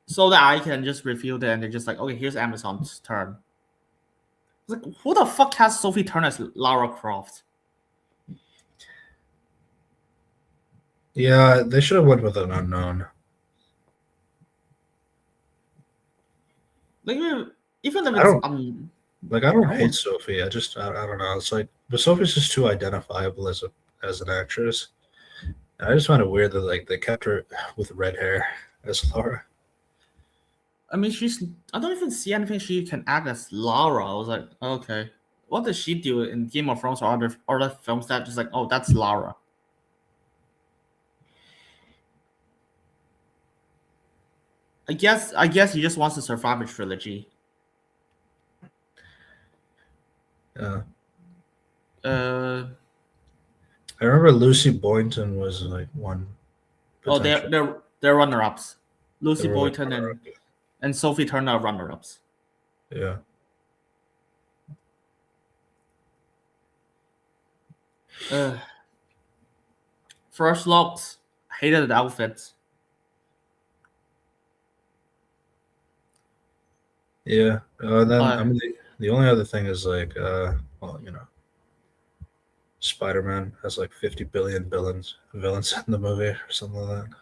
Speaker 2: so that I can just review it and they're just like, okay, here's Amazon's turn. It's like, who the fuck has Sophie Turner as Lara Croft?
Speaker 4: Yeah, they should have went with an unknown.
Speaker 2: Like, even if
Speaker 4: I
Speaker 2: it's
Speaker 4: don't I don't
Speaker 2: no.
Speaker 4: hate Sophie. I don't know. It's like, but Sophie's just too identifiable as an actress. And I just find it weird that like they kept her with red hair as Laura.
Speaker 2: I mean, I don't even see anything she can act as Lara. I was like, okay, what does she do in Game of Thrones or other films that just like, oh, that's Lara? I guess he just wants to survive a trilogy.
Speaker 4: Yeah.
Speaker 2: Uh,
Speaker 4: I remember Lucy Boynton was like one.
Speaker 2: oh,
Speaker 4: Potential.
Speaker 2: they're runner-ups. Lucy
Speaker 4: They were, like,
Speaker 2: Boynton
Speaker 4: runner-up.
Speaker 2: and Sophie Turner are runner-ups.
Speaker 4: Yeah.
Speaker 2: First looks, hated the outfits.
Speaker 4: Yeah. Then I mean the only other thing is like well, you know, Spider-Man has like 50 billion villains in the movie or something like that.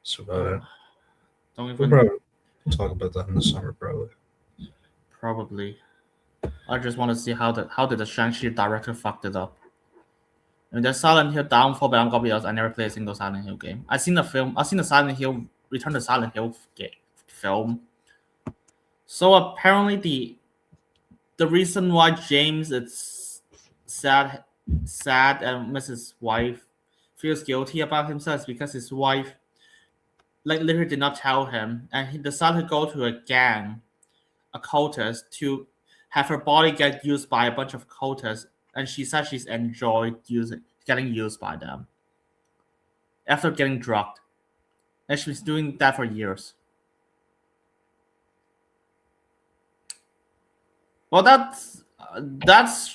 Speaker 4: That's about it.
Speaker 2: Don't
Speaker 4: We'll
Speaker 2: even
Speaker 4: probably talk about that in the summer, probably.
Speaker 2: probably. I just want to see how did the Shang-Chi director fucked it up. I mean, there's Silent Hill Downfall, but I'm gonna be honest, I never played a single Silent Hill game. I've seen the film. I've seen the Silent Hill Return to Silent Hill film. So apparently the reason why James is sad and Mrs. Wife feels guilty about himself is because his wife like literally did not tell him, and he decided to go to a gang, a cultist, to have her body get used by a bunch of cultists, and she said she's enjoyed getting used by them after getting drugged, and she's doing that for years. Well, that's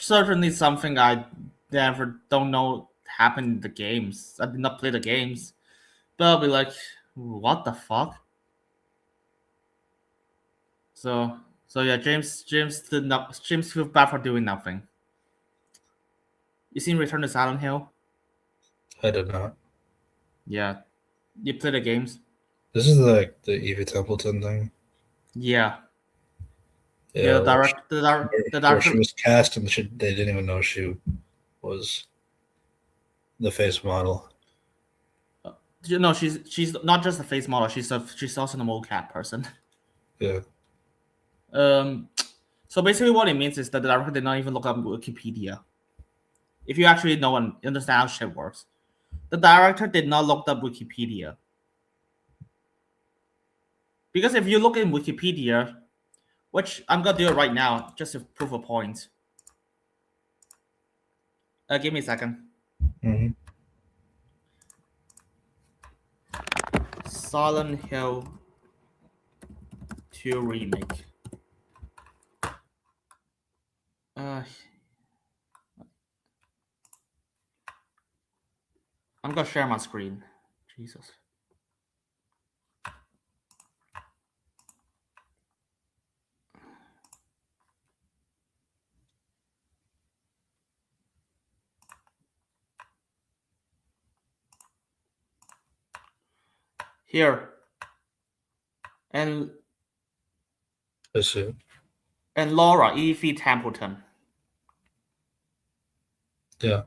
Speaker 2: certainly something I never don't know happened in the games. I did not play the games, but I'll be like, what the fuck? So yeah, James feel bad for doing nothing. You seen Return to Silent Hill?
Speaker 4: I did not.
Speaker 2: Yeah, you play the games.
Speaker 4: This is like the Evie Templeton thing.
Speaker 2: Yeah.
Speaker 4: Yeah,
Speaker 2: The
Speaker 4: where
Speaker 2: director.
Speaker 4: she was cast and they didn't even know she was the face model.
Speaker 2: You know, she's not just a face model. She's also a mocap person.
Speaker 4: Yeah.
Speaker 2: So basically, what it means is that the director did not even look up Wikipedia. If you actually know and understand how shit works, the director did not look up Wikipedia. Because if you look in Wikipedia, which I'm gonna do it right now, just to prove a point. Give me a second.
Speaker 4: Mm-hmm.
Speaker 2: Silent Hill 2 remake. I'm gonna share my screen. Jesus. Here. And
Speaker 4: I see.
Speaker 2: Laura Evie Templeton.
Speaker 4: Yeah.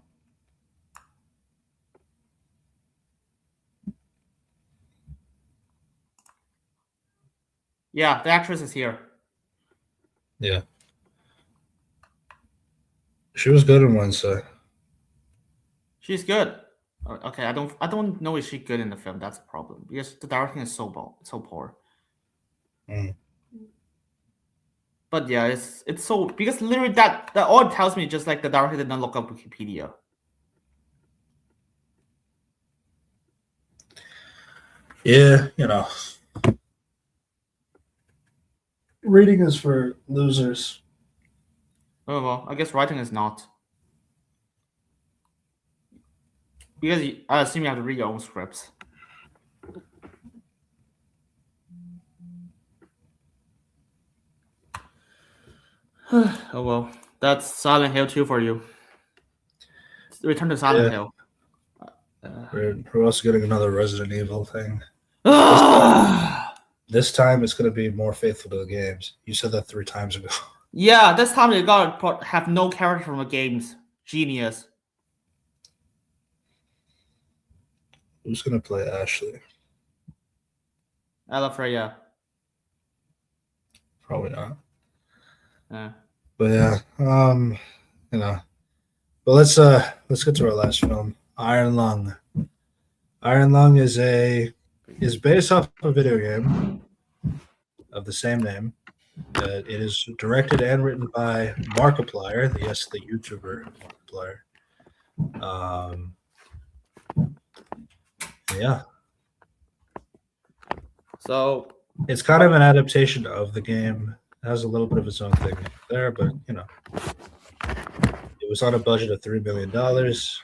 Speaker 2: Yeah, the actress is here.
Speaker 4: Yeah. She was good in Wednesday.
Speaker 2: She's good. Okay, I don't know if she's good in the film. That's a problem because the directing is so poor.
Speaker 4: Mm.
Speaker 2: But yeah, it's so because literally that all it tells me just like the director did not look up Wikipedia.
Speaker 4: Yeah, reading is for losers.
Speaker 2: Oh well, I guess writing is not. Because I assume you have to read your own scripts. Oh well, that's Silent Hill 2 for you. Return to Silent
Speaker 4: Yeah.
Speaker 2: Hill.
Speaker 4: We're also getting another Resident Evil thing.
Speaker 2: Yeah,
Speaker 4: This time it's going to be more faithful to the games. You said that 3 times ago.
Speaker 2: this time they gotta have no character from the games. Genius.
Speaker 4: Who's going to play Ashley?
Speaker 2: Ella Freya.
Speaker 4: Probably not.
Speaker 2: Yeah.
Speaker 4: But yeah, But let's get to our last film, Iron Lung. Iron Lung is based off a video game of the same name. It is directed and written by Markiplier, the YouTuber Markiplier. Yeah,
Speaker 2: So
Speaker 4: it's kind of an adaptation of the game. It has a little bit of its own thing there, but it was on a budget of $3 million. It's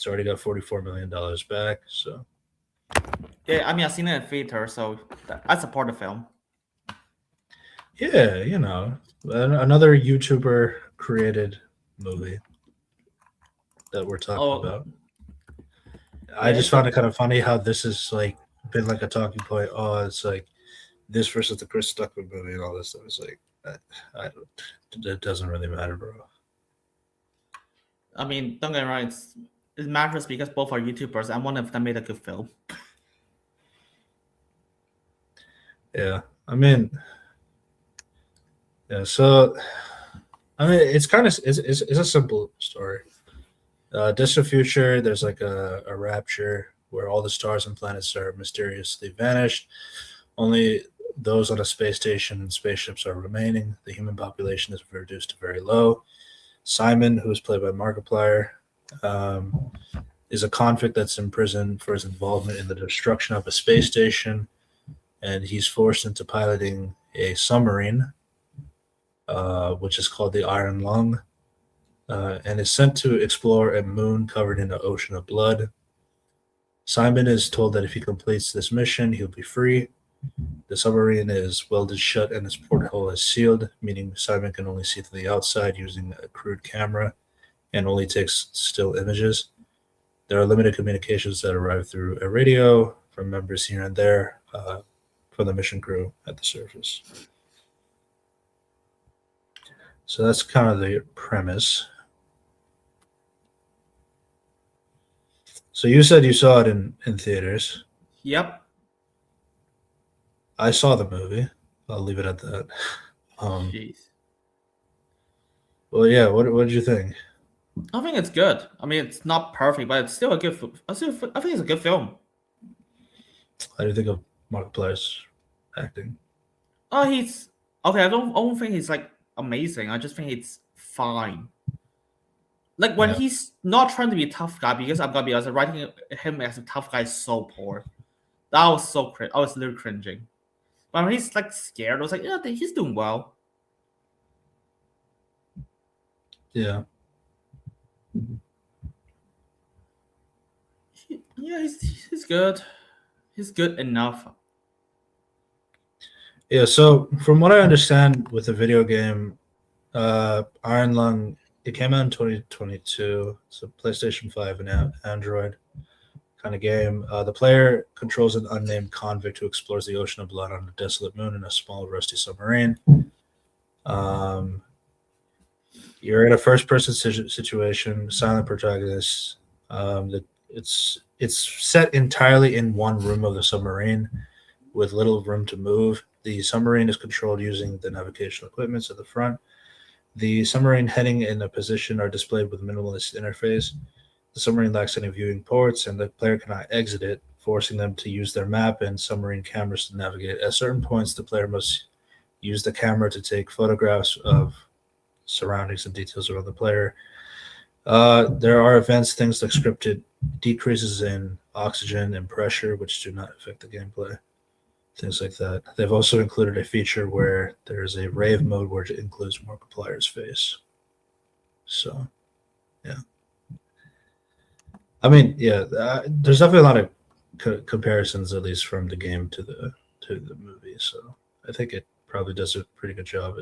Speaker 4: already got $44 million back. So
Speaker 2: yeah, I mean I've seen it in theater, so I support the film.
Speaker 4: yeah, another YouTuber created movie that we're talking about. I just found it kind of funny how this is like been like a talking point. Oh, it's like this versus the Chris Stuckman movie and all this stuff. It's like it doesn't really matter, bro.
Speaker 2: I mean, don't get me wrong, it matters because both are YouTubers and one of them made a good film.
Speaker 4: Yeah, I mean, yeah. So, I mean, it's a simple story. Distant future, there's like a rapture where all the stars and planets are mysteriously vanished. Only those on a space station and spaceships are remaining. The human population is reduced to very low. Simon, who is played by Markiplier, is a convict that's in prison for his involvement in the destruction of a space station, and he's forced into piloting a submarine, which is called the Iron Lung, and is sent to explore a moon covered in an ocean of blood. Simon is told that if he completes this mission, he'll be free. The submarine is welded shut and its porthole is sealed, meaning Simon can only see to the outside using a crude camera and only takes still images. There are limited communications that arrive through a radio from members here and there from the mission crew at the surface. So that's kind of the premise. So you said you saw it in theaters.
Speaker 2: Yep.
Speaker 4: I saw the movie. I'll leave it at that.
Speaker 2: Jeez.
Speaker 4: Well, yeah. What did you think?
Speaker 2: I think it's good. I mean, it's not perfect, but it's still a good. I think it's a good film.
Speaker 4: How do you think of Markiplier's acting?
Speaker 2: Oh, he's okay. I don't think he's like amazing. I just think it's fine. Like when he's not trying to be a tough guy, because I'm gonna be honest, writing him as a tough guy is so poor. That was so I was literally cringing. But when he's like scared, I was like, yeah, he's doing well.
Speaker 4: Yeah.
Speaker 2: Yeah, he's good. He's good enough.
Speaker 4: Yeah, so from what I understand with the video game, Iron Lung, it came out in 2022. It's a PlayStation 5 and Android kind of game. The player controls an unnamed convict who explores the ocean of blood on a desolate moon in a small, rusty submarine. Um, you're in a first-person situation, silent protagonist. It's set entirely in one room of the submarine, with little room to move. The submarine is controlled using the navigational equipment at the front. The submarine heading in a position are displayed with minimalist interface. The submarine lacks any viewing ports, and the player cannot exit it, forcing them to use their map and submarine cameras to navigate. At certain points, the player must use the camera to take photographs of surroundings and details around the player. There are events, things like scripted decreases in oxygen and pressure, which do not affect the gameplay. Things like that. They've also included a feature where there's a rave mode where it includes Markiplier's face. So, yeah. I mean, yeah, there's definitely a lot of comparisons, at least from the game to the movie. So I think it probably does a pretty good job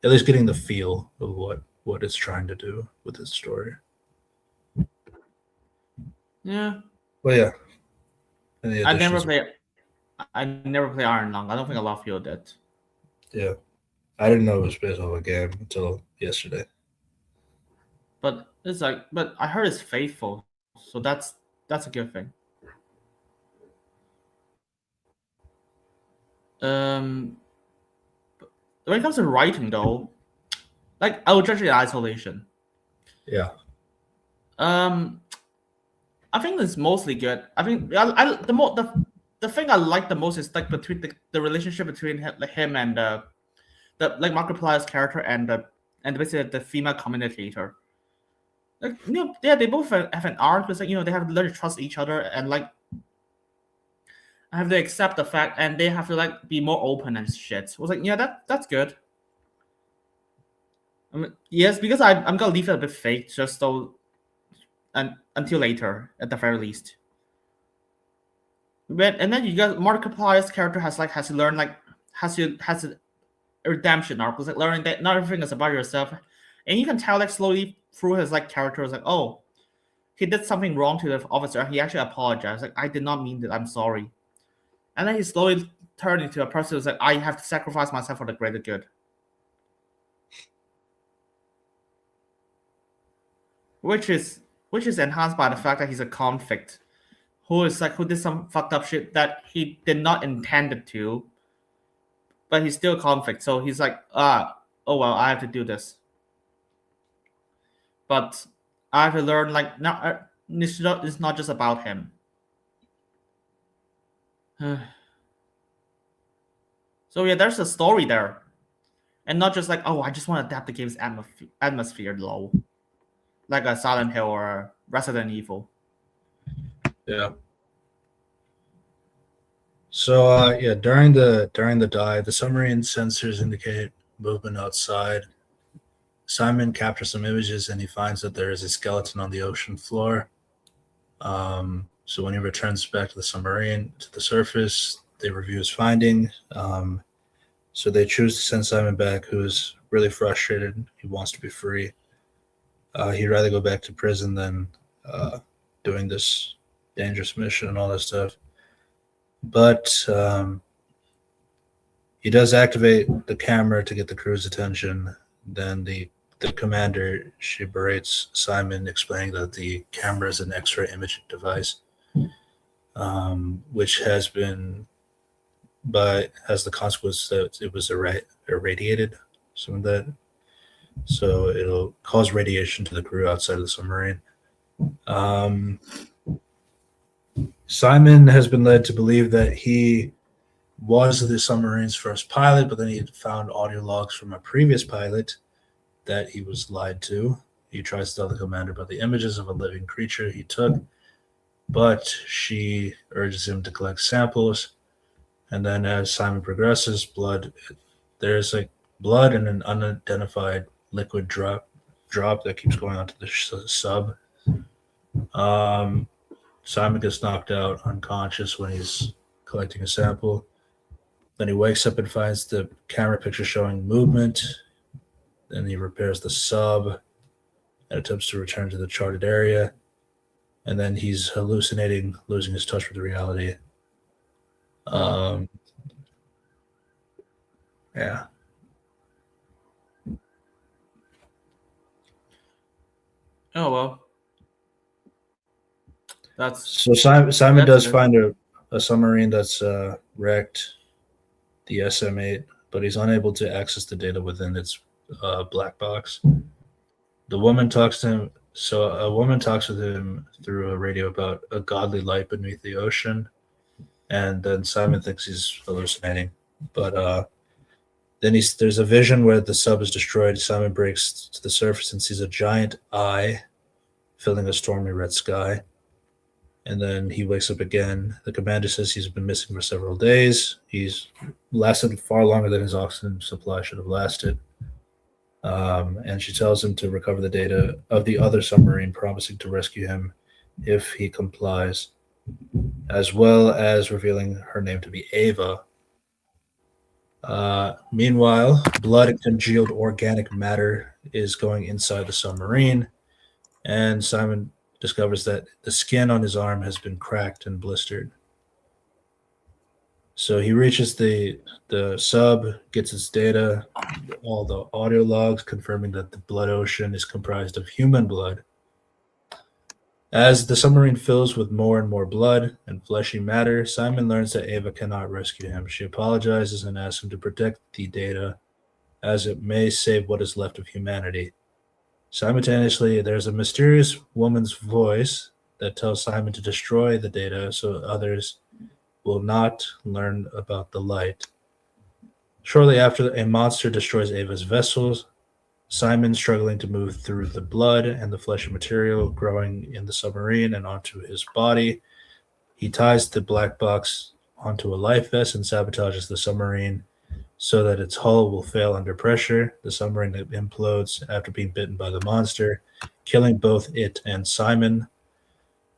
Speaker 4: at least getting the feel of what it's trying to do with its story.
Speaker 2: Yeah.
Speaker 4: Well, yeah.
Speaker 2: I never play Iron Lung. I don't think a lot of people did.
Speaker 4: Yeah. I didn't know it was based off a game until yesterday.
Speaker 2: But it's like, but I heard it's faithful, so that's a good thing. When it comes to writing, though, like I would judge it in isolation.
Speaker 4: Yeah.
Speaker 2: I think it's mostly good. I think the thing I like the most is like between the relationship between him and the like Markiplier's character and basically the female communicator. Like, you know, yeah, they both have an arc, but like, you know, they have to learn to trust each other and like have to accept the fact, and they have to like be more open and shit. I was like, yeah, that's good. I mean, yes, because I'm gonna leave it a bit fake, just so, and until later at the very least. But and then you got Markiplier's character has to learn, like has a redemption arc. It's like learning that not everything is about yourself, and you can tell like slowly through his like character is like, oh, he did something wrong to the officer. He actually apologized. Like, I did not mean that. I'm sorry. And then he slowly turned into a person who's like, I have to sacrifice myself for the greater good. Which is enhanced by the fact that he's a convict who did some fucked up shit that he did not intend to, but he's still a convict. So he's like, oh well, I have to do this. But I have to learn, like, now it's not just about him. So yeah, there's a story there, and not just like, oh, I just want to adapt the game's atmosphere low, like a Silent Hill or Resident Evil.
Speaker 4: Yeah. So yeah, during the dive, the submarine sensors indicate movement outside. Simon captures some images and he finds that there is a skeleton on the ocean floor. So when he returns back to the submarine, to the surface, they review his finding. So they choose to send Simon back, who's really frustrated. He wants to be free. He'd rather go back to prison than doing this dangerous mission and all that stuff. But he does activate the camera to get the crew's attention. Then the commander, she berates Simon, explaining that the camera is an X-ray imaging device, which has the consequence that it was irradiated, some of that. So it'll cause radiation to the crew outside of the submarine. Simon has been led to believe that he was the submarine's first pilot, but then he found audio logs from a previous pilot that he was lied to. He tries to tell the commander about the images of a living creature he took, but she urges him to collect samples. And then as Simon progresses, there's like blood and an unidentified liquid drop that keeps going onto the sub. Simon gets knocked out unconscious when he's collecting a sample. Then he wakes up and finds the camera picture showing movement. Then he repairs the sub and attempts to return to the charted area. And then he's hallucinating, losing his touch with reality. Yeah.
Speaker 2: Oh well. That's
Speaker 4: So Simon
Speaker 2: That's
Speaker 4: does
Speaker 2: good.
Speaker 4: find a submarine that's wrecked, the SM-8, but he's unable to access the data within its black box. The woman talks to him. So a woman talks with him through a radio about a godly light beneath the ocean, and then Simon thinks he's hallucinating. But then there's a vision where the sub is destroyed. Simon breaks to the surface and sees a giant eye filling a stormy red sky. And then he wakes up again. The commander says he's been missing for several days. He's lasted far longer than his oxygen supply should have lasted. And she tells him to recover the data of the other submarine, promising to rescue him if he complies, as well as revealing her name to be Ava. Meanwhile, blood and congealed organic matter is going inside the submarine, and Simon discovers that the skin on his arm has been cracked and blistered. So he reaches the sub, gets its data, all the audio logs confirming that the blood ocean is comprised of human blood. As the submarine fills with more and more blood and fleshy matter, Simon learns that Ava cannot rescue him. She apologizes and asks him to protect the data, as it may save what is left of humanity. Simultaneously, there's a mysterious woman's voice that tells Simon to destroy the data so others will not learn about the light. Shortly after, a monster destroys Ava's vessels. Simon, struggling to move through the blood and the fleshy material growing in the submarine and onto his body, he ties the black box onto a life vest and sabotages the submarine so that its hull will fail under pressure. The submarine implodes after being bitten by the monster, killing both it and Simon.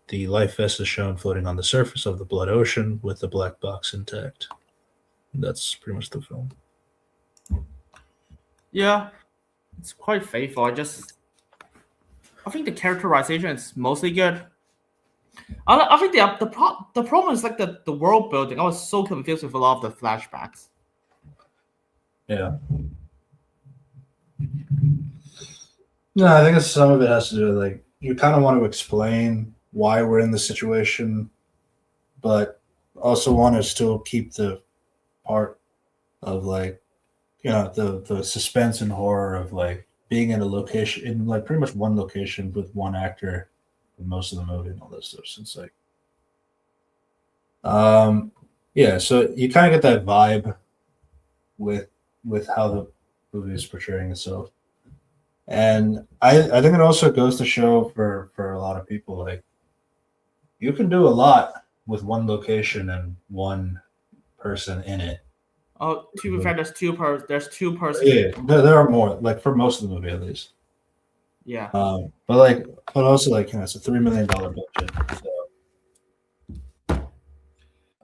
Speaker 4: The life vest is shown floating on the surface of the blood ocean with the black box intact. That's pretty much the film.
Speaker 2: Yeah, it's quite faithful. I think the characterization is mostly good. I think the problem is like the world building. I was so confused with a lot of the flashbacks.
Speaker 4: Yeah. No, I think some of it has to do with like you kind of want to explain why we're in this situation, but also want to still keep the part of like the suspense and horror of like being in a location in like pretty much one location with one actor for most of the movie and all that stuff. So it's like yeah, so you kind of get that vibe with how the movie is portraying itself. And I think it also goes to show for a lot of people, like you can do a lot with one location and one person in it.
Speaker 2: Oh, to be fair, there's two persons.
Speaker 4: Yeah, there are more, like for most of the movie at least.
Speaker 2: Yeah.
Speaker 4: But also like it's a $3 million budget.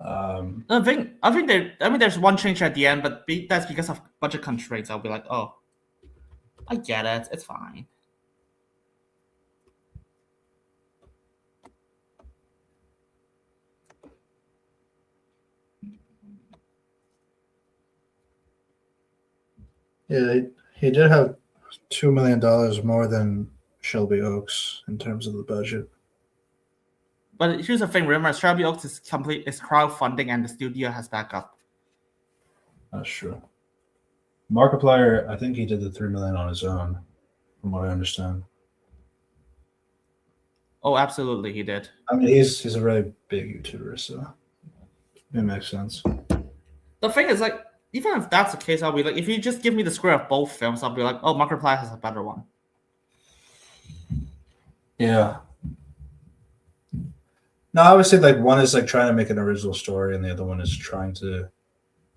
Speaker 4: So,
Speaker 2: I think there's one change at the end, but that's because of budget constraints. I'll be like, oh, I get it. It's fine.
Speaker 4: yeah, he did have $2 million more than Shelby Oaks in terms of the budget.
Speaker 2: But here's the thing: remember, Shelby Oaks is crowdfunding, and the studio has backup.
Speaker 4: That's true. Markiplier, I think he did the $3 million on his own, from what I understand.
Speaker 2: Oh, absolutely, he did.
Speaker 4: I mean, he's a really big YouTuber, so it makes sense.
Speaker 2: The thing is, like, even if that's the case, I'll be like, if you just give me the script of both films, I'll be like, oh, Markiplier has a better one.
Speaker 4: Yeah. No, I would say like one is like trying to make an original story, and the other one is trying to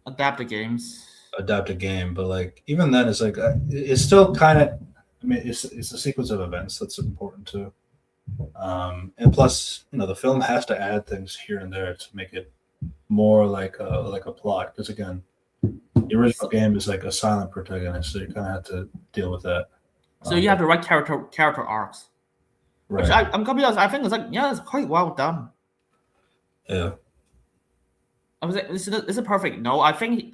Speaker 2: adapt the games.
Speaker 4: Adapt a game, but like even then, it's like it's still kind of. I mean, it's a sequence of events that's important too. And plus, the film has to add things here and there to make it more like a plot. Because again, the original game is like a silent protagonist, so you kind of have to deal with that.
Speaker 2: So you have the right character arcs,
Speaker 4: right?
Speaker 2: which I'm gonna be honest. I think it's like it's quite well done.
Speaker 4: Yeah.
Speaker 2: I was like, is it perfect? No, I think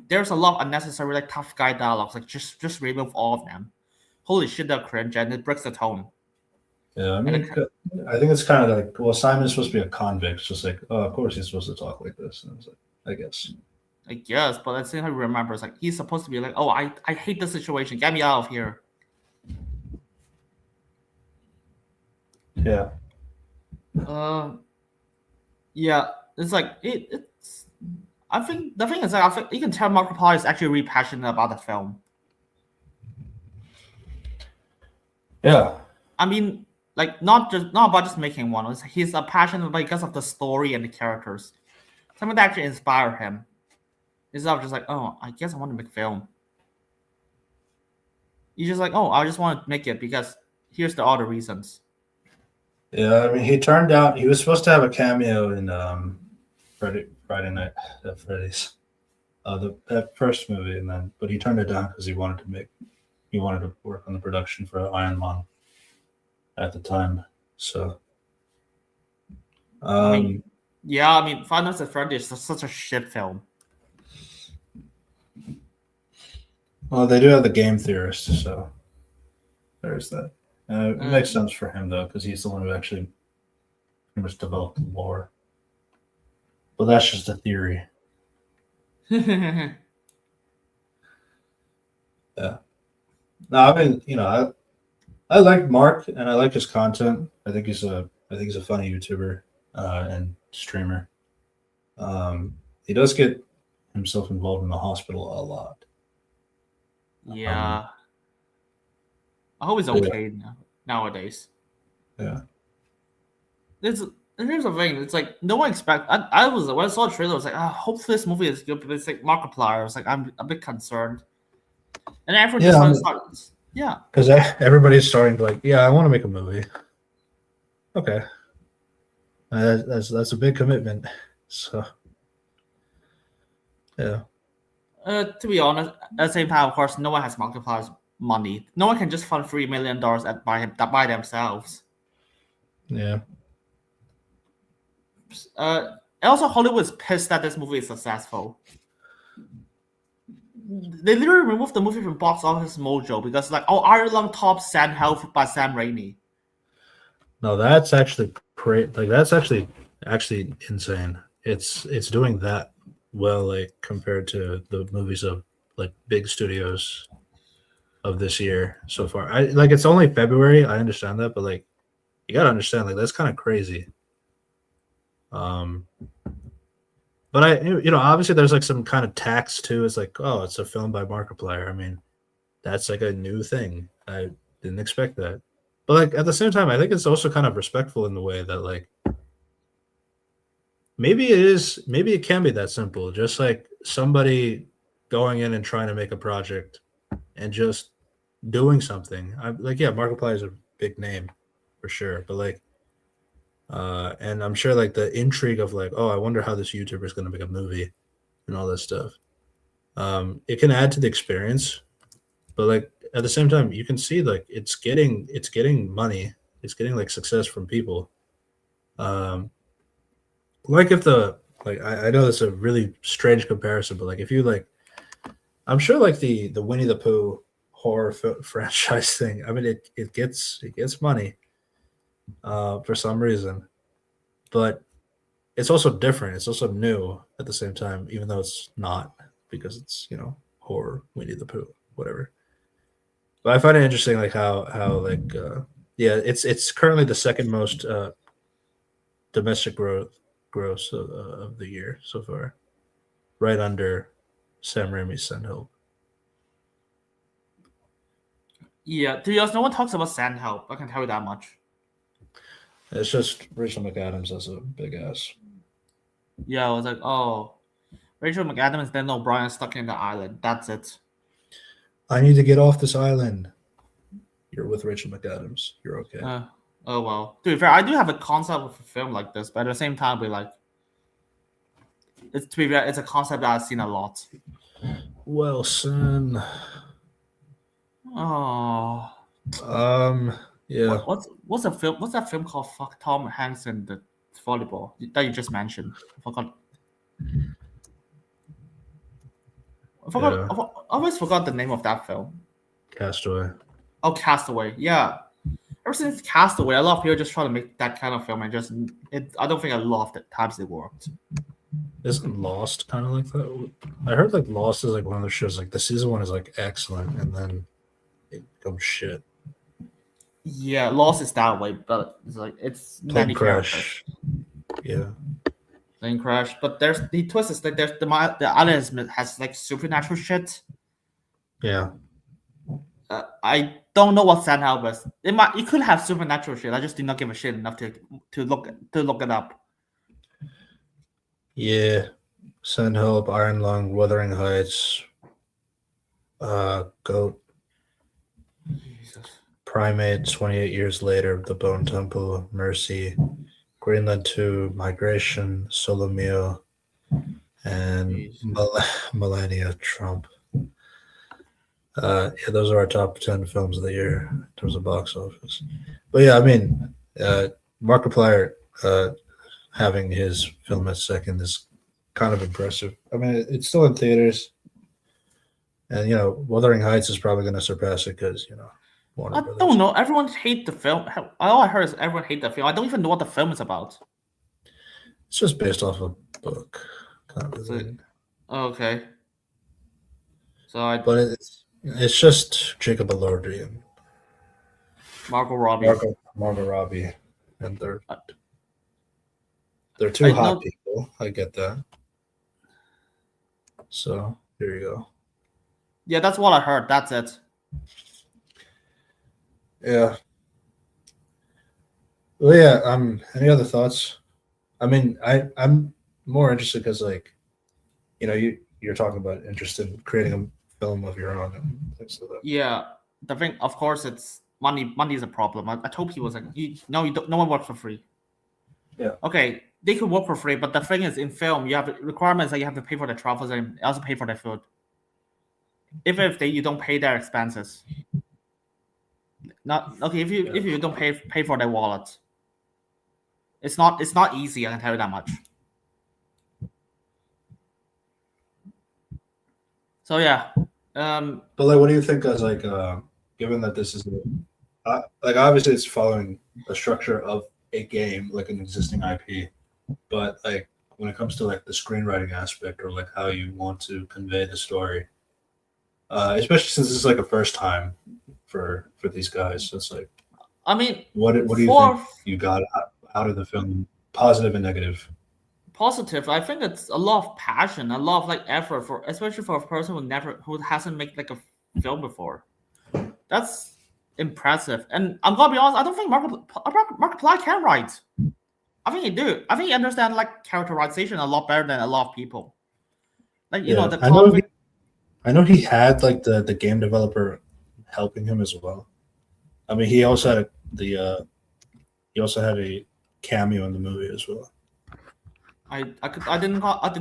Speaker 2: there's a lot of unnecessary like tough guy dialogues. Like just remove all of them. Holy shit, they're cringe, and it breaks the tone.
Speaker 4: Yeah, I mean, I think it's kind of like, well, Simon's supposed to be a convict. It's just like, oh, of course he's supposed to talk like this. And it's like, I guess.
Speaker 2: I guess, but at the same time, remember, it's like he's supposed to be like, oh, I hate this situation. Get me out of here.
Speaker 4: Yeah.
Speaker 2: Yeah, it's like it's. I think the thing is that I think you can tell Markiplier is actually really passionate about the film.
Speaker 4: Yeah.
Speaker 2: I mean, like not about just making one. He's a passionate because of the story and the characters. Something that actually inspire him. It's not just like, oh, I guess I want to make film. You're just like, oh, I just want to make it because here's the other reasons.
Speaker 4: Yeah, I mean, he turned down. He was supposed to have a cameo in Friday Night at Freddy's, that first movie, but he turned it down because he wanted to work on the production for Iron Man at the time. So,
Speaker 2: I mean, Five Nights at Freddy's is such a shit film.
Speaker 4: Well, they do have the game theorist, so there's that. It makes sense for him though, because he's the one who actually pretty much developed the lore. But that's just a theory. Yeah. No, I mean, I like Mark and I like his content. I think he's a funny YouTuber and streamer. He does get himself involved in the hospital a lot.
Speaker 2: Yeah. I hope he's okay nowadays.
Speaker 4: Yeah.
Speaker 2: Here's the thing. It's like no one expect. I was when I saw the trailer, I was like, hopefully this movie is good. But it's like Markiplier. I was like, I'm a bit concerned. And everyone starts. Yeah.
Speaker 4: Because everybody's starting to like, yeah, I want to make a movie. Okay. That's a big commitment. So. Yeah.
Speaker 2: To be honest, at the same time, of course, no one has Markiplier's money. No one can just fund $3 million by themselves.
Speaker 4: Yeah.
Speaker 2: Also, Hollywood's pissed that this movie is successful. They literally removed the movie from box office mojo because, like, Iron Lung tops Sandhelp by Sam Raimi.
Speaker 4: No, that's actually that's actually insane. It's doing that well, like compared to the movies of like big studios of this year so far. It's only February. I understand that, but like you gotta understand, like that's kind of crazy. But obviously there's like some kind of tax too. It's like, oh, it's a film by Markiplier. I mean, that's like a new thing. I didn't expect that. But like at the same time, I think it's also kind of respectful in the way that like maybe it can be that simple. Just like somebody going in and trying to make a project and just doing something. Markiplier is a big name for sure, but like and I'm sure like the intrigue of like, oh, I wonder how this YouTuber is going to make a movie and all that stuff. It can add to the experience, but like at the same time, you can see like it's getting money. It's getting like success from people. Like if I know that's a really strange comparison, but like if you like, I'm sure like the Winnie the Pooh horror franchise thing. I mean, it gets money. For some reason, but it's also different. It's also new at the same time, even though it's not, because it's horror, Winnie the Pooh, whatever. But I find it interesting, like how like it's currently the second most domestic gross of the year so far, right under Sam Raimi's Sandhelp.
Speaker 2: Yeah, to be honest, no one talks about Sandhelp. I can tell you that much.
Speaker 4: It's just Rachel McAdams as a big ass.
Speaker 2: Yeah, I was like, oh, Rachel McAdams, then O'Brien stuck in the island. That's it.
Speaker 4: I need to get off this island. You're with Rachel McAdams. You're okay.
Speaker 2: Oh well. To be fair, I do have a concept of a film like this, but at the same time, we like it's to be fair, it's a concept that I've seen a lot.
Speaker 4: Wilson.
Speaker 2: Oh,
Speaker 4: Yeah.
Speaker 2: what's a film? What's that film called? Fuck, Tom Hanks and the volleyball that you just mentioned. I forgot.
Speaker 4: Yeah.
Speaker 2: I always forgot the name of that film.
Speaker 4: Castaway.
Speaker 2: Oh, Castaway. Yeah. Ever since Castaway, a lot of people just try to make that kind of film, and I don't think a lot of the times it worked.
Speaker 4: Isn't Lost kind of like that? I heard like Lost is like one of those shows. Like the season 1 is like excellent, and then it becomes shit.
Speaker 2: Yeah, Lost is that way, but it's like it's
Speaker 4: Plane
Speaker 2: many characters.
Speaker 4: crash. Yeah.
Speaker 2: Plane crash, but there's the twist is that there's the island has like supernatural shit.
Speaker 4: Yeah.
Speaker 2: I don't know what Sandhouse is. It could have supernatural shit. I just did not give a shit enough to look it up.
Speaker 4: Yeah. Send Help, Iron Lung, Wuthering Heights, Goat,
Speaker 2: Jesus.
Speaker 4: Primate, 28 Years Later, The Bone Temple, Mercy, Greenland 2, Migration, Solomio, and Millennia Trump. Yeah, those are our top 10 films of the year in terms of box office. But yeah, I mean, Markiplier having his film at second is kind of impressive. I mean, it's still in theaters, and Wuthering Heights is probably going to surpass it because Warner
Speaker 2: I
Speaker 4: Brothers.
Speaker 2: don't know. Everyone hate the film. All I heard is everyone hate the film. I don't even know what the film is about.
Speaker 4: It's just based off a book, kind of
Speaker 2: So-
Speaker 4: thing.
Speaker 2: Okay. So
Speaker 4: But it's just Jacob Elordi and
Speaker 2: Margot Robbie.
Speaker 4: Margot Robbie, and they're
Speaker 2: I
Speaker 4: two hot
Speaker 2: know-
Speaker 4: people. I get that. So here you go.
Speaker 2: Yeah, that's what I heard. That's it.
Speaker 4: Yeah. Well, yeah. Any other thoughts? I mean, I'm more interested because, like, you're talking about interest in creating a film of your own and things like that.
Speaker 2: Yeah, the thing, of course, it's money. Money is a problem. I told people like, you don't. No one works for free.
Speaker 4: Yeah.
Speaker 2: Okay, they could work for free, but the thing is, in film, you have requirements that you have to pay for the travels and also pay for their food. Even if you don't pay their expenses. Not okay. If you don't pay for their wallet, it's not easy. I can tell you that much. So yeah,
Speaker 4: But like, what do you think as like, given that this is like obviously it's following the structure of a game, like an existing IP, but like when it comes to like the screenwriting aspect or like how you want to convey the story, especially since this is like a first time for these guys, so it's like,
Speaker 2: I mean,
Speaker 4: what do you think you got out of the film, positive and negative?
Speaker 2: positive. I think it's a lot of passion, a lot of like effort for, especially for a person who hasn't made like a film before. That's impressive. And I'm gonna be honest, I don't think Markiplier can write. I think he do. I think he understands like characterization a lot better than a lot of people. Like
Speaker 4: I know he had like the game developer helping him as well. I mean, he also had a cameo in the movie as well.
Speaker 2: I did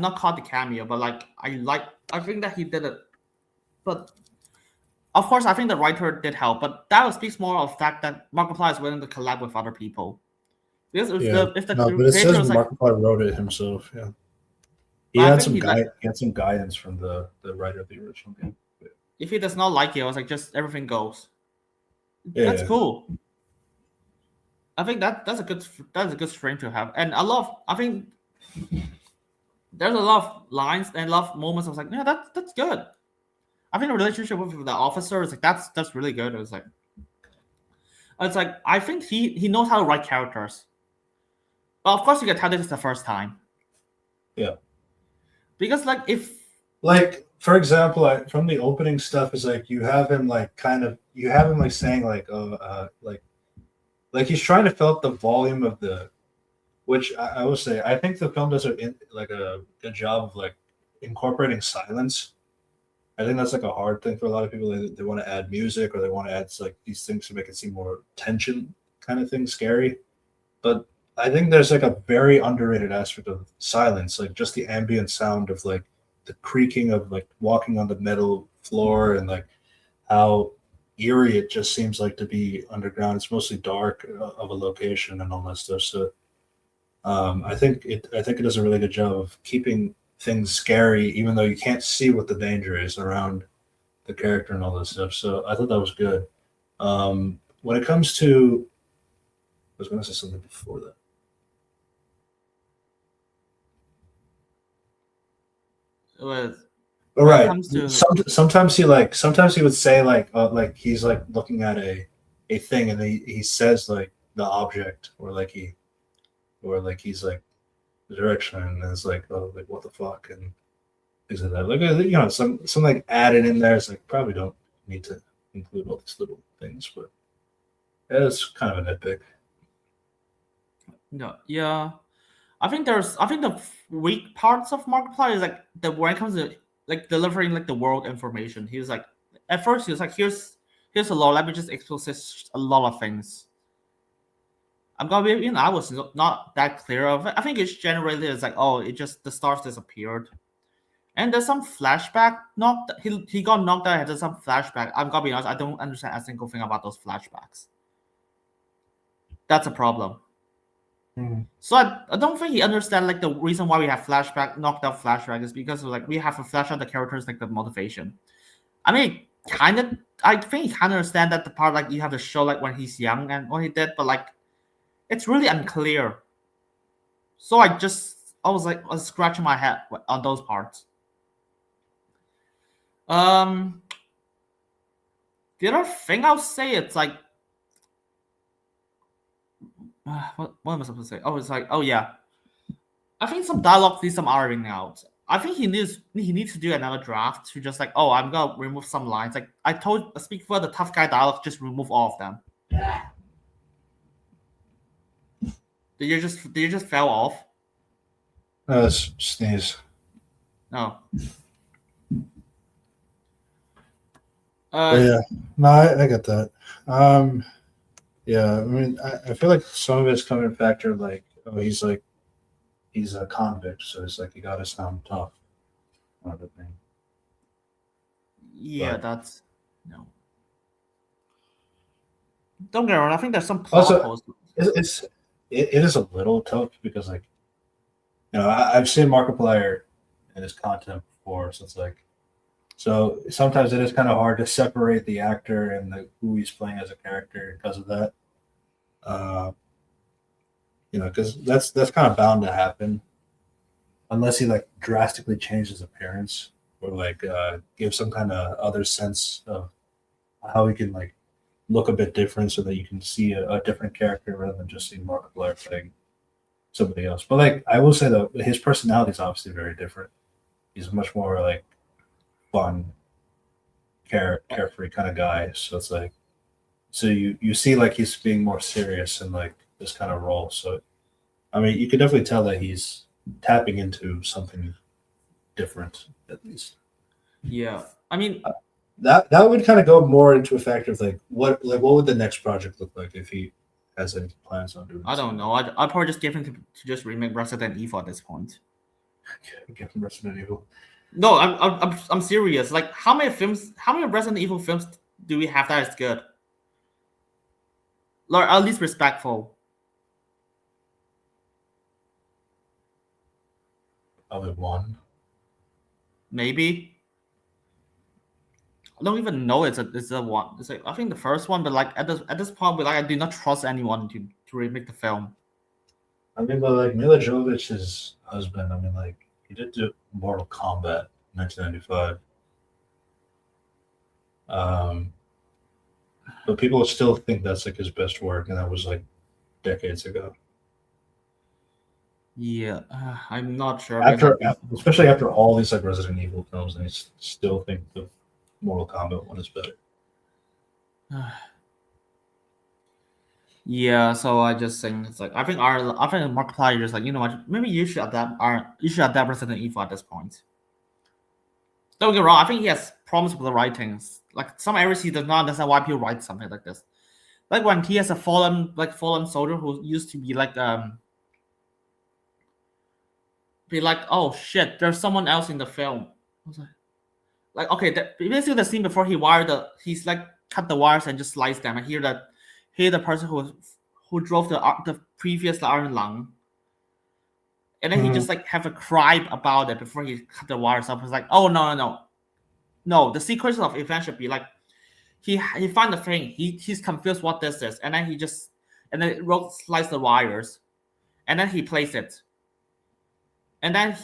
Speaker 2: not call the cameo, but like I think that he did it. But of course, I think the writer did help, but that speaks more of the fact that Markiplier is willing to collab with other people. Because
Speaker 4: But it says Markiplier wrote it himself. Yeah, he had some guidance from the writer of the original game.
Speaker 2: If he does not like it, I was like, just everything goes.
Speaker 4: Yeah,
Speaker 2: That's cool. I think that's a good frame to have, and I think there's a lot of lines and a lot of moments. I was like, yeah, that's good. I think the relationship with the officer is like that's really good. It's like I think he knows how to write characters, but of course you can tell this is the first time.
Speaker 4: Yeah,
Speaker 2: because
Speaker 4: for example, from the opening stuff is like you have him like saying like like he's trying to fill up the volume of the. Which I will say, I think the film does a good job of like incorporating silence. I think that's like a hard thing for a lot of people. They want to add music or they want to add like these things to make it seem more tension kind of thing scary. But I think there's like a very underrated aspect of silence, like just the ambient sound of like the creaking of like walking on the metal floor and like how eerie it just seems like to be underground. It's mostly dark of a location and all that stuff. So I think it does a really good job of keeping things scary, even though you can't see what the danger is around the character and all this stuff. So I thought that was good. When it comes to, I was going to say something before that.
Speaker 2: With
Speaker 4: All
Speaker 2: when it
Speaker 4: right.
Speaker 2: comes to
Speaker 4: Sometimes he would say like he's like looking at a thing and he says like the object or like he's like the direction and it's like, oh, like what the fuck and things like that. Like you know, some like added in there. It's like probably don't need to include all these little things, but yeah, it's kind of a nitpick.
Speaker 2: no, yeah. I think the weak parts of Markiplier is like the when it comes to like delivering like the world information. He was like at first he was like here's a law. Let me just expose a lot of things. I'm gonna be I was not that clear of it. I think it's generally it's like oh it just the stars disappeared, and there's some flashback. Not he got knocked out. There's some flashback. I'm gonna be honest. I don't understand a single thing about those flashbacks. That's a problem. So I don't think he understands like the reason why we have flashback knocked out flashback is because of, like we have to flash out the characters like the motivation. I mean, I think he kind of understand that the part like you have to show like when he's young and what he did, but like it's really unclear. So I was scratching my head on those parts. The other thing I'll say it's like what am I supposed to say? Oh, it's like, oh yeah. I think some dialogue needs some ironing out. I think he needs to do another draft to just like, oh, I'm gonna remove some lines. Like I speak for the tough guy dialogue, just remove all of them. Did you just fell off?
Speaker 4: That's sneeze.
Speaker 2: No.
Speaker 4: Yeah, no, I get that. Yeah, I mean, I feel like some of it's coming factor like, oh, he's a convict, so it's like you gotta sound tough. Another thing.
Speaker 2: Yeah,
Speaker 4: But-
Speaker 2: that's no. Don't get me wrong. I think there's some plot
Speaker 4: Also,
Speaker 2: holes.
Speaker 4: It is a little tough because like, you know, I've seen Markiplier and his content before, so it's like, so sometimes it is kind of hard to separate the actor and who he's playing as a character because of that. You know, because that's kind of bound to happen unless he like drastically changes his appearance or like give some kind of other sense of how he can like look a bit different so that you can see a different character rather than just seeing Markiplier playing somebody else. But like I will say though, his personality is obviously very different. He's much more like fun, carefree kind of guy. So it's like, so you see like he's being more serious in like this kind of role. So I mean, you can definitely tell that he's tapping into something different at least.
Speaker 2: Yeah, I mean,
Speaker 4: That would kind of go more into a factor of like what would the next project look like if he has any plans on doing.
Speaker 2: I don't know. I'd probably just give him to just remake Resident Evil at this point.
Speaker 4: Give him Resident Evil.
Speaker 2: No, I'm serious. Like, how many Resident Evil films do we have that is good? Or at least respectful.
Speaker 4: Probably one.
Speaker 2: Maybe. I don't even know it's a one. It's like I think the first one, but like at this point, like I do not trust anyone to remake the film.
Speaker 4: I mean, but like Mila Jovovich's husband, I mean, like he did do Mortal Kombat 1995. But people still think that's like his best work, and that was like decades ago.
Speaker 2: Yeah, I'm not sure.
Speaker 4: Especially after all these like Resident Evil films, and I still think the Mortal Kombat one is better.
Speaker 2: Yeah, so I just think it's like I think Markiplier is like, you know what, maybe you should adapt Resident Evil at this point. Don't get me wrong, I think he has promise with the writings. Like some areas he does not understand why people write something like this. like when he has a fallen soldier who used to be like, oh shit, there's someone else in the film. I was like okay, basically the scene before he's like cut the wires and just slice them. I hear the person who drove the previous Iron Lung, and then he just like have a cry about it before he cut the wires up. It's like, oh no, the sequence of events should be like he found the thing, he's confused what this is, and then slice the wires, and then he plays it. And then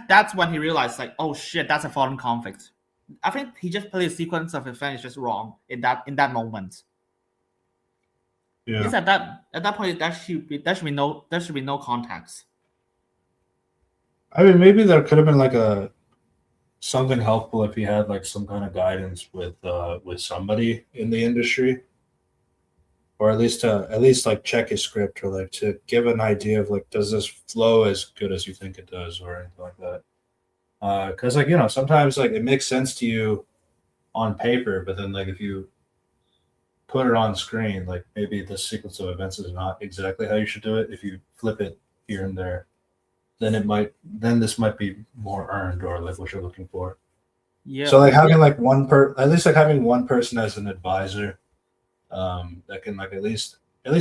Speaker 2: that's when he realized, like, oh shit, that's a foreign conflict. I think he just played a sequence of events just wrong in that moment.
Speaker 4: Yeah.
Speaker 2: Because at that point there should be no context.
Speaker 4: I mean, maybe there could have been like something helpful if he had like some kind of guidance with somebody in the industry, or at least like check his script, or like to give an idea of like, does this flow as good as you think it does, or anything like that. Because like, sometimes like it makes sense to you on paper, but then like if you put it on screen, like maybe the sequence of events is not exactly how you should do it. If you flip it here and there, then this might be more earned, or like what you're looking for.
Speaker 2: Yeah.
Speaker 4: So like having like at least like having one person as an advisor, that can like at least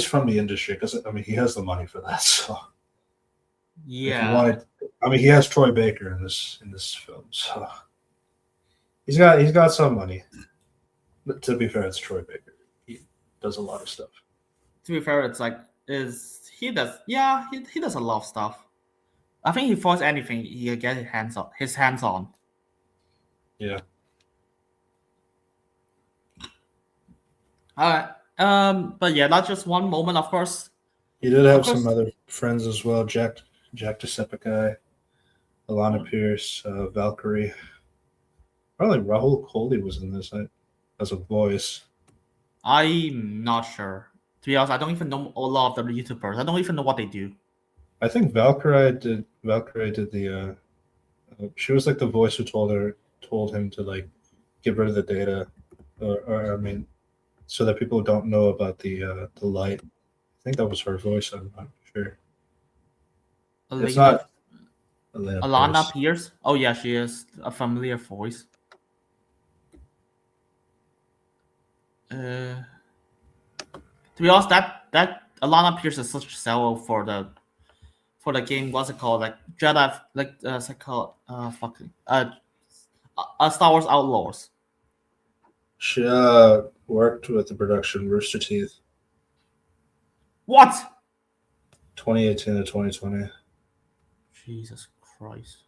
Speaker 4: from the industry, because I mean he has the money for that. So
Speaker 2: yeah,
Speaker 4: if you wanted, I mean he has Troy Baker in this film, so he's got some money. But to be fair, it's Troy Baker. He does a lot of stuff.
Speaker 2: To be fair, it's like he does a lot of stuff. I think he forced anything he can get his hands on.
Speaker 4: Yeah.
Speaker 2: But yeah, that's just one moment, of course.
Speaker 4: He did have some other friends as well. Jack Decepticai, Alana Pierce, Valkyrie. Probably Rahul Kohli was in this as a voice.
Speaker 2: I'm not sure. To be honest, I don't even know a lot of the YouTubers. I don't even know what they do.
Speaker 4: I think Valkyrie did the she was like the voice who told him to like get rid of the data, or I mean, so that people don't know about the light. I think that was her voice. I'm not sure. It's not
Speaker 2: Alana Pierce. Oh yeah, she is a familiar voice. To be honest, that Alana Pierce is such a seller for the game. What's it called? Like Jedi, like what's it called? Star Wars Outlaws.
Speaker 4: She worked with the production Rooster Teeth.
Speaker 2: What?
Speaker 4: 2018 to 2020.
Speaker 2: Jesus Christ.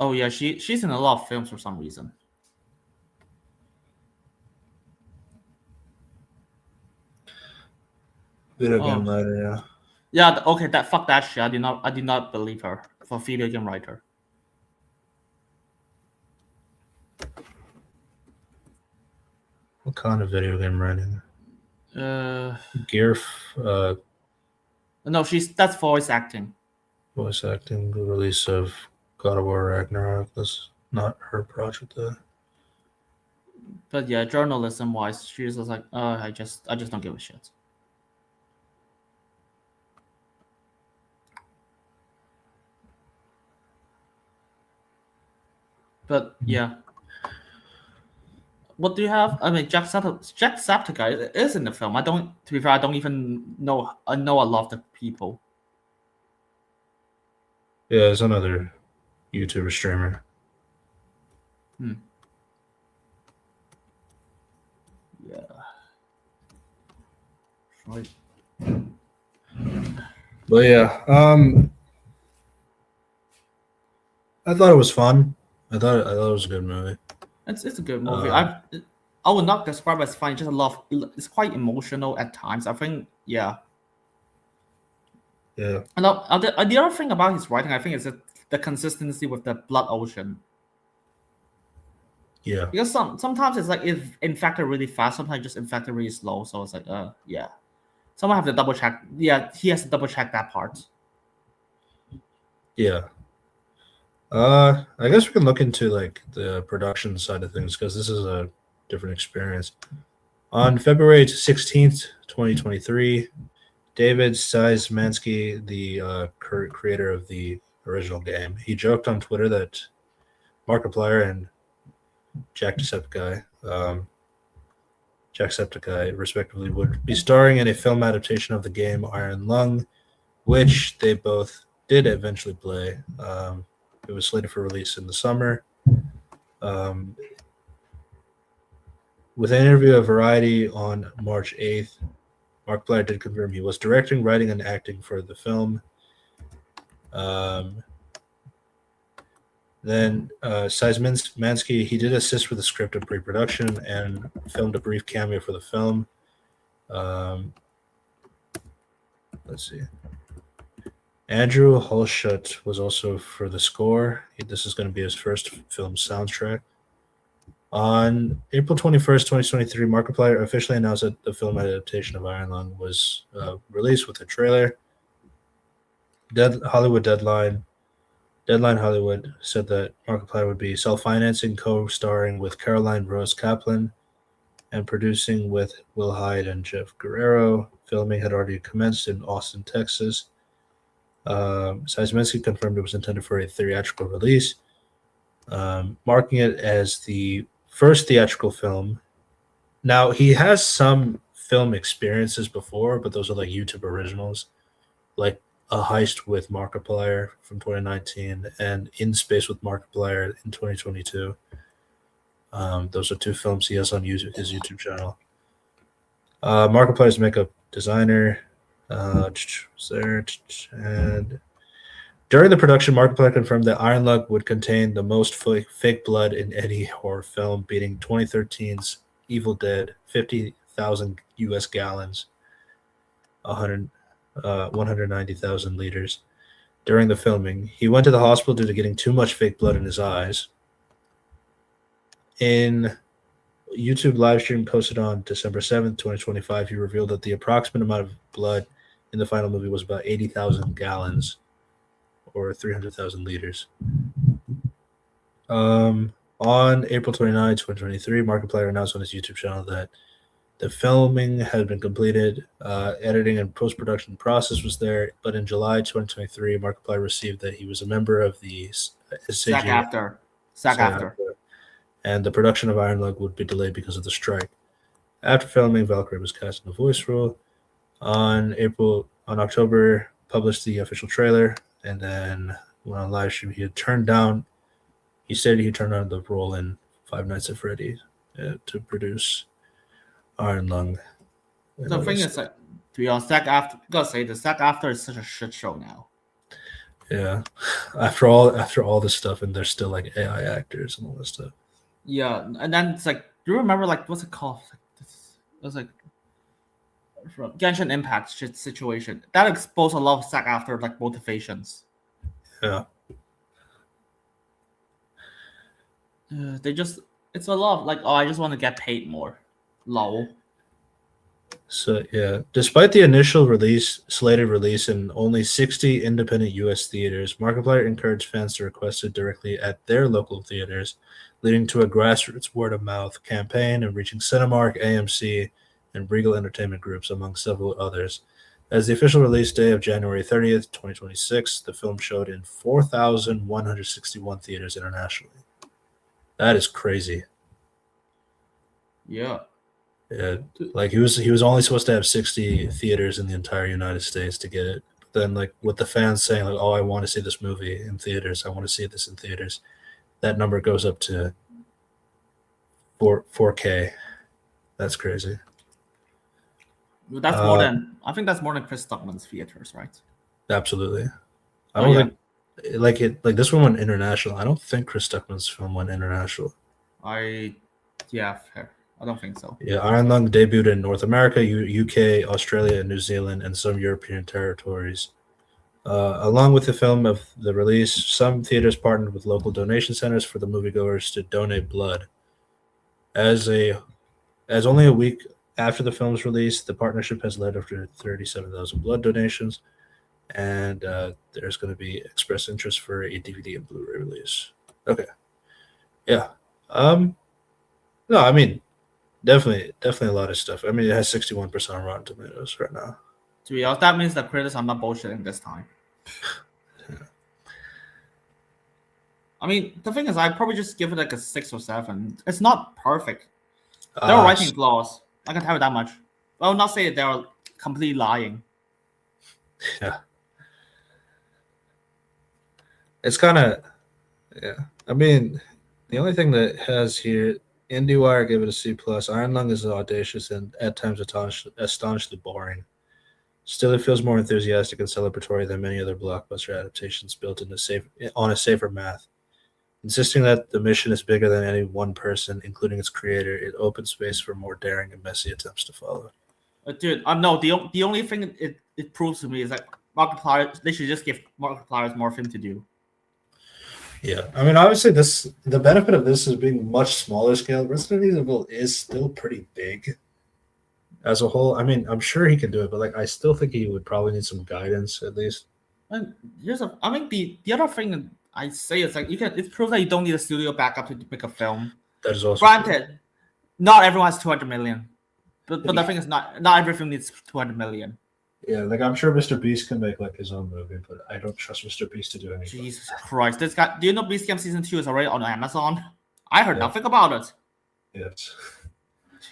Speaker 2: Oh yeah, she's in a lot of films for some reason.
Speaker 4: Video game writer, yeah.
Speaker 2: Yeah, okay, fuck that shit. I did not believe her for video game writer.
Speaker 4: What kind of video game writing? Gear.
Speaker 2: No, that's voice acting.
Speaker 4: Voice acting. The release of God of War Ragnarok. That's not her project though.
Speaker 2: But yeah, journalism wise, she's just like, I just don't give a shit. But yeah, what do you have? I mean, Jacksepticeye is in the film. To be fair, I don't even know. I know a lot of the people.
Speaker 4: Yeah, it's another YouTuber streamer.
Speaker 2: Yeah. Right.
Speaker 4: But yeah, I thought it was fun. I thought it was a good movie.
Speaker 2: It's a good movie. I would not describe it as fun. Just a lot. It's quite emotional at times. I think, yeah.
Speaker 4: Yeah.
Speaker 2: And the other thing about his writing, I think, is the consistency with the Blood Ocean.
Speaker 4: Yeah.
Speaker 2: Because sometimes it's like if infected really fast, sometimes just infected really slow. So it's like, yeah. Someone have to double check. Yeah, he has to double check that part.
Speaker 4: Yeah. I guess we can look into like the production side of things, because this is a different experience. On February 16th, 2023, David Szymanski, the creator of the original game, he joked on Twitter that Markiplier and Jacksepticeye, respectively, would be starring in a film adaptation of the game Iron Lung, which they both did eventually play. It was slated for release in the summer. With an interview of Variety on March 8th, Markiplier did confirm he was directing, writing, and acting for the film. Then Szymanski, he did assist with the script of pre-production and filmed a brief cameo for the film. Let's see. Andrew Holshut was also for the score. This is going to be his first film soundtrack. On April 21st, 2023, Markiplier officially announced that the film adaptation of Iron Lung was released with a trailer. Deadline Hollywood said that Markiplier would be self-financing, co-starring with Caroline Rose Kaplan, and producing with Will Hyde and Jeff Guerrero. Filming had already commenced in Austin, Texas. Szymanski confirmed it was intended for a theatrical release, marking it as the first theatrical film. Now, he has some film experiences before, but those are like YouTube originals, like A Heist with Markiplier from 2019 and In Space with Markiplier in 2022. Those are two films he has on his YouTube channel. Markiplier's makeup designer was there, and during the production, Markiplier confirmed that Iron Lung would contain the most fake blood in any horror film, beating 2013's Evil Dead, 50,000 U.S. gallons, 190,000 liters. During the filming, he went to the hospital due to getting too much fake blood in his eyes. In YouTube live stream posted on December 7th, 2025, he revealed that the approximate amount of blood in the final movie was about 80,000 gallons, or 300,000 liters. On April 29, 2023, Markiplier announced on his YouTube channel that the filming had been completed. Editing and post-production process was there, but in July 2023, Markiplier received that he was a member of the
Speaker 2: SAG-AFTRA,
Speaker 4: and the production of Iron Lung would be delayed because of the strike. After filming, Valkyrie was cast in the voice role. On October, published the official trailer, and then went on live stream. He stated he turned down the role in Five Nights at Freddy's to produce Iron Lung.
Speaker 2: The thing is, like, to be honest, SAG-AFTRA, I gotta say, the SAG-AFTRA is such a shit show now.
Speaker 4: Yeah, after all this stuff, and they're still like AI actors and all this stuff.
Speaker 2: Yeah, and then it's like, do you remember, like, what's it called? It was like from Genshin Impact situation that exposed a lot of SAG-AFTRA like motivations.
Speaker 4: Yeah.
Speaker 2: It's a lot of like, oh, I just want to get paid more. Lol.
Speaker 4: So yeah, despite the initial slated release in only 60 independent U.S. theaters, Markiplier encouraged fans to request it directly at their local theaters, leading to a grassroots word-of-mouth campaign and reaching Cinemark, AMC, and Regal Entertainment Groups, among several others. As the official release day of January 30th, 2026, the film showed in 4,161 theaters internationally. That is crazy.
Speaker 2: Yeah.
Speaker 4: Yeah, like he was only supposed to have 60 theaters in the entire United States to get it. But then, like, with the fans saying, like, "Oh, I want to see this movie in theaters. I want to see this in theaters," that number goes up to 4K. That's crazy.
Speaker 2: That's more than, I think that's more than Chris Stuckman's theaters, right?
Speaker 4: Absolutely. I don't think this one went international. I don't think Chris Stuckman's film went international.
Speaker 2: Yeah, fair. I don't think so.
Speaker 4: Yeah, Iron Lung debuted in North America, UK, Australia, New Zealand, and some European territories. Along with the film of the release, some theaters partnered with local donation centers for the moviegoers to donate blood. As only a week after the film's release, the partnership has led up to 37,000 blood donations, and there's going to be express interest for a DVD and Blu-ray release. Okay, yeah. No, I mean, definitely a lot of stuff. I mean, it has 61% on Rotten Tomatoes right now.
Speaker 2: To be honest, that means the critics are not bullshitting this time. I mean, the thing is, I'd probably just give it like a 6 or 7. It's not perfect. There are writing flaws. I can tell you that much. I will not say they are completely lying.
Speaker 4: Yeah. It's kind of, yeah. I mean, the only thing that has here, IndieWire gave it a C+. Iron Lung is audacious and at times astonishingly boring. Still, it feels more enthusiastic and celebratory than many other blockbuster adaptations built on a safer math. Insisting that the mission is bigger than any one person, including its creator, it opens space for more daring and messy attempts to follow.
Speaker 2: Dude, no, the only thing it proves to me is that Markiplier, they should just give Markiplier more film to do.
Speaker 4: Yeah, I mean, obviously, the benefit of this is being much smaller scale. Resident Evil is still pretty big as a whole. I mean, I'm sure he can do it, but like, I still think he would probably need some guidance at least.
Speaker 2: And I mean, the other thing I say is like it proves that you don't need a studio backup to make a film.
Speaker 4: That is also
Speaker 2: granted. Not everyone has 200 million, but the thing is not every film needs 200 million.
Speaker 4: Yeah, like I'm sure Mr. Beast can make like his own movie, but I don't trust Mr. Beast to do anything.
Speaker 2: Jesus Christ, this guy! Do you know Beast Game season 2 is already on Amazon? I heard nothing about it.
Speaker 4: Yes.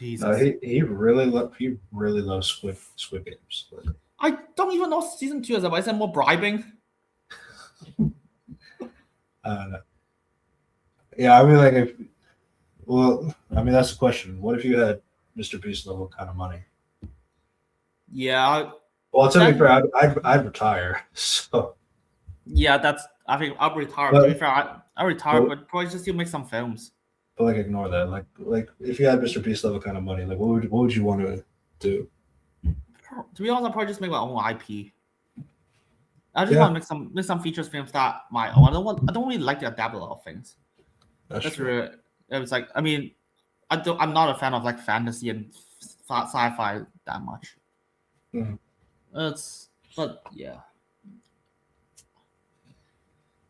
Speaker 2: Jesus.
Speaker 4: He really loves Squid Games.
Speaker 2: I don't even know what season 2 is about. Is it more bribing?
Speaker 4: I don't know. Yeah, I mean, like I mean, that's the question. What if you had Mr. Beast level kind of money?
Speaker 2: Yeah.
Speaker 4: Well, to be fair, I'd retire. So.
Speaker 2: Yeah, I think I'll retire. To be fair, I retire, but probably just still make some films.
Speaker 4: But like, ignore that. Like if you had Mr. Beast level kind of money, like what would you want to do?
Speaker 2: To be honest, I'll probably just make my own IP. I just want to make some features films that my own. I don't really like to adapt a lot of things. That's really. It's like, I mean, I'm not a fan of like fantasy and sci-fi that much.
Speaker 4: Mm-hmm.
Speaker 2: But yeah.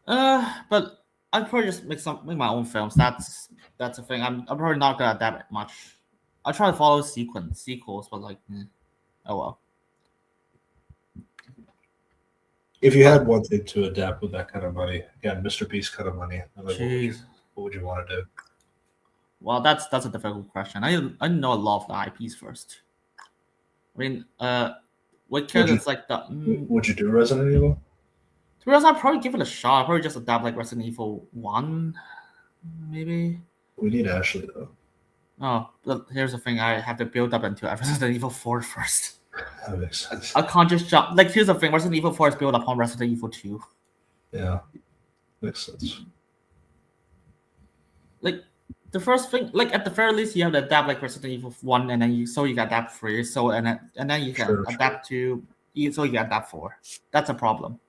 Speaker 2: But I'd probably just make my own films. That's the thing. I'm probably not gonna adapt it much. I try to follow sequels, but like, oh well.
Speaker 4: If you had one thing to adapt with that kind of money, again, Mr. Beast kind of money, like, what would you want to do?
Speaker 2: Well, that's a difficult question. I know a lot of the IPs first. I mean, what characters like the?
Speaker 4: Would you do Resident Evil?
Speaker 2: To be honest, I'd probably give it a shot. I'd probably just adapt like Resident Evil 1, maybe.
Speaker 4: We need Ashley though.
Speaker 2: Oh, but here's the thing: I have to build up until Resident Evil 4 first.
Speaker 4: That makes sense.
Speaker 2: I can't just jump. Like, here's the thing: Resident Evil 4 is built upon Resident Evil 2.
Speaker 4: Yeah, makes sense.
Speaker 2: Like, the first thing, like at the very least, you have to adapt like Resident Evil 1, and then you can adapt 3. So and then you can adapt to, so you can adapt 4. That's a problem.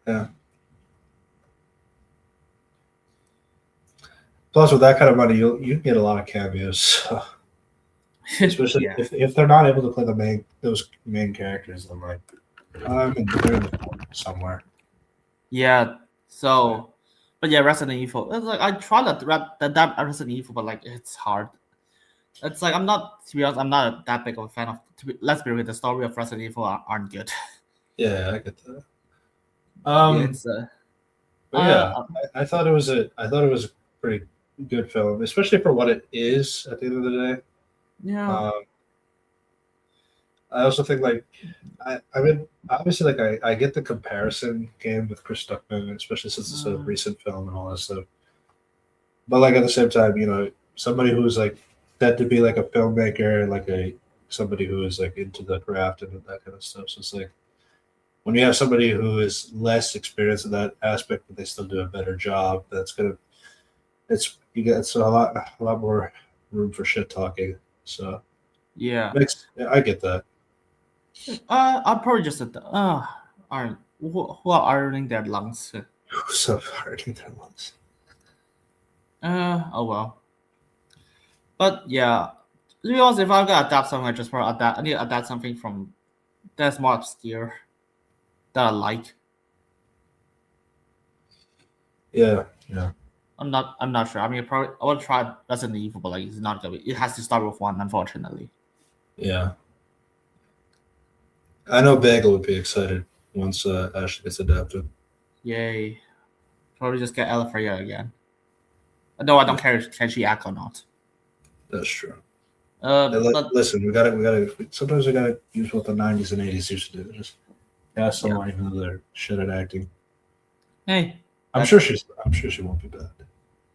Speaker 4: Yeah. Plus, with that kind of money, you can get a lot of cameos. So. Especially if they're not able to play those main characters, I'm like, they're in the somewhere.
Speaker 2: Yeah. So, but yeah, Resident Evil. It's like I try to adapt Resident Evil, but like it's hard. It's like I'm not, to be honest, I'm not that big of a fan of. Let's be real, the story of Resident Evil aren't good.
Speaker 4: Yeah, I get that. I thought it was a pretty good film, especially for what it is at the end of the day.
Speaker 2: Yeah.
Speaker 4: I also think like I mean obviously like I get the comparison game with Chris Stuckman, especially since it's a recent film and all that stuff. But like at the same time, you know, somebody who's like said to be like a filmmaker, like somebody who is like into the craft and that kind of stuff. So it's like when you have somebody who is less experienced in that aspect, but they still do a better job, it's a lot more room for shit talking. So
Speaker 2: yeah,
Speaker 4: I get that.
Speaker 2: I'll probably just who are earning their lungs.
Speaker 4: Who's earning their lungs?
Speaker 2: Oh well. But yeah, to be honest, if I'm gonna adapt something, I just probably adapt. I need to adapt something from that's more obscure that I like.
Speaker 4: Yeah.
Speaker 2: I'm not sure. I mean, probably I want to try Resident Evil, but like it's not gonna be. It has to start with 1, unfortunately.
Speaker 4: Yeah. I know Bagel would be excited once Ashley gets adapted.
Speaker 2: Yay! Probably just get Ella Freya again. No, I don't care. Can she act or not?
Speaker 4: That's true.
Speaker 2: But
Speaker 4: Listen, we gotta. Sometimes we gotta use what the '90s and '80s used to do. Just cast someone even though they're shit at acting.
Speaker 2: hey,
Speaker 4: I'm sure she won't be bad.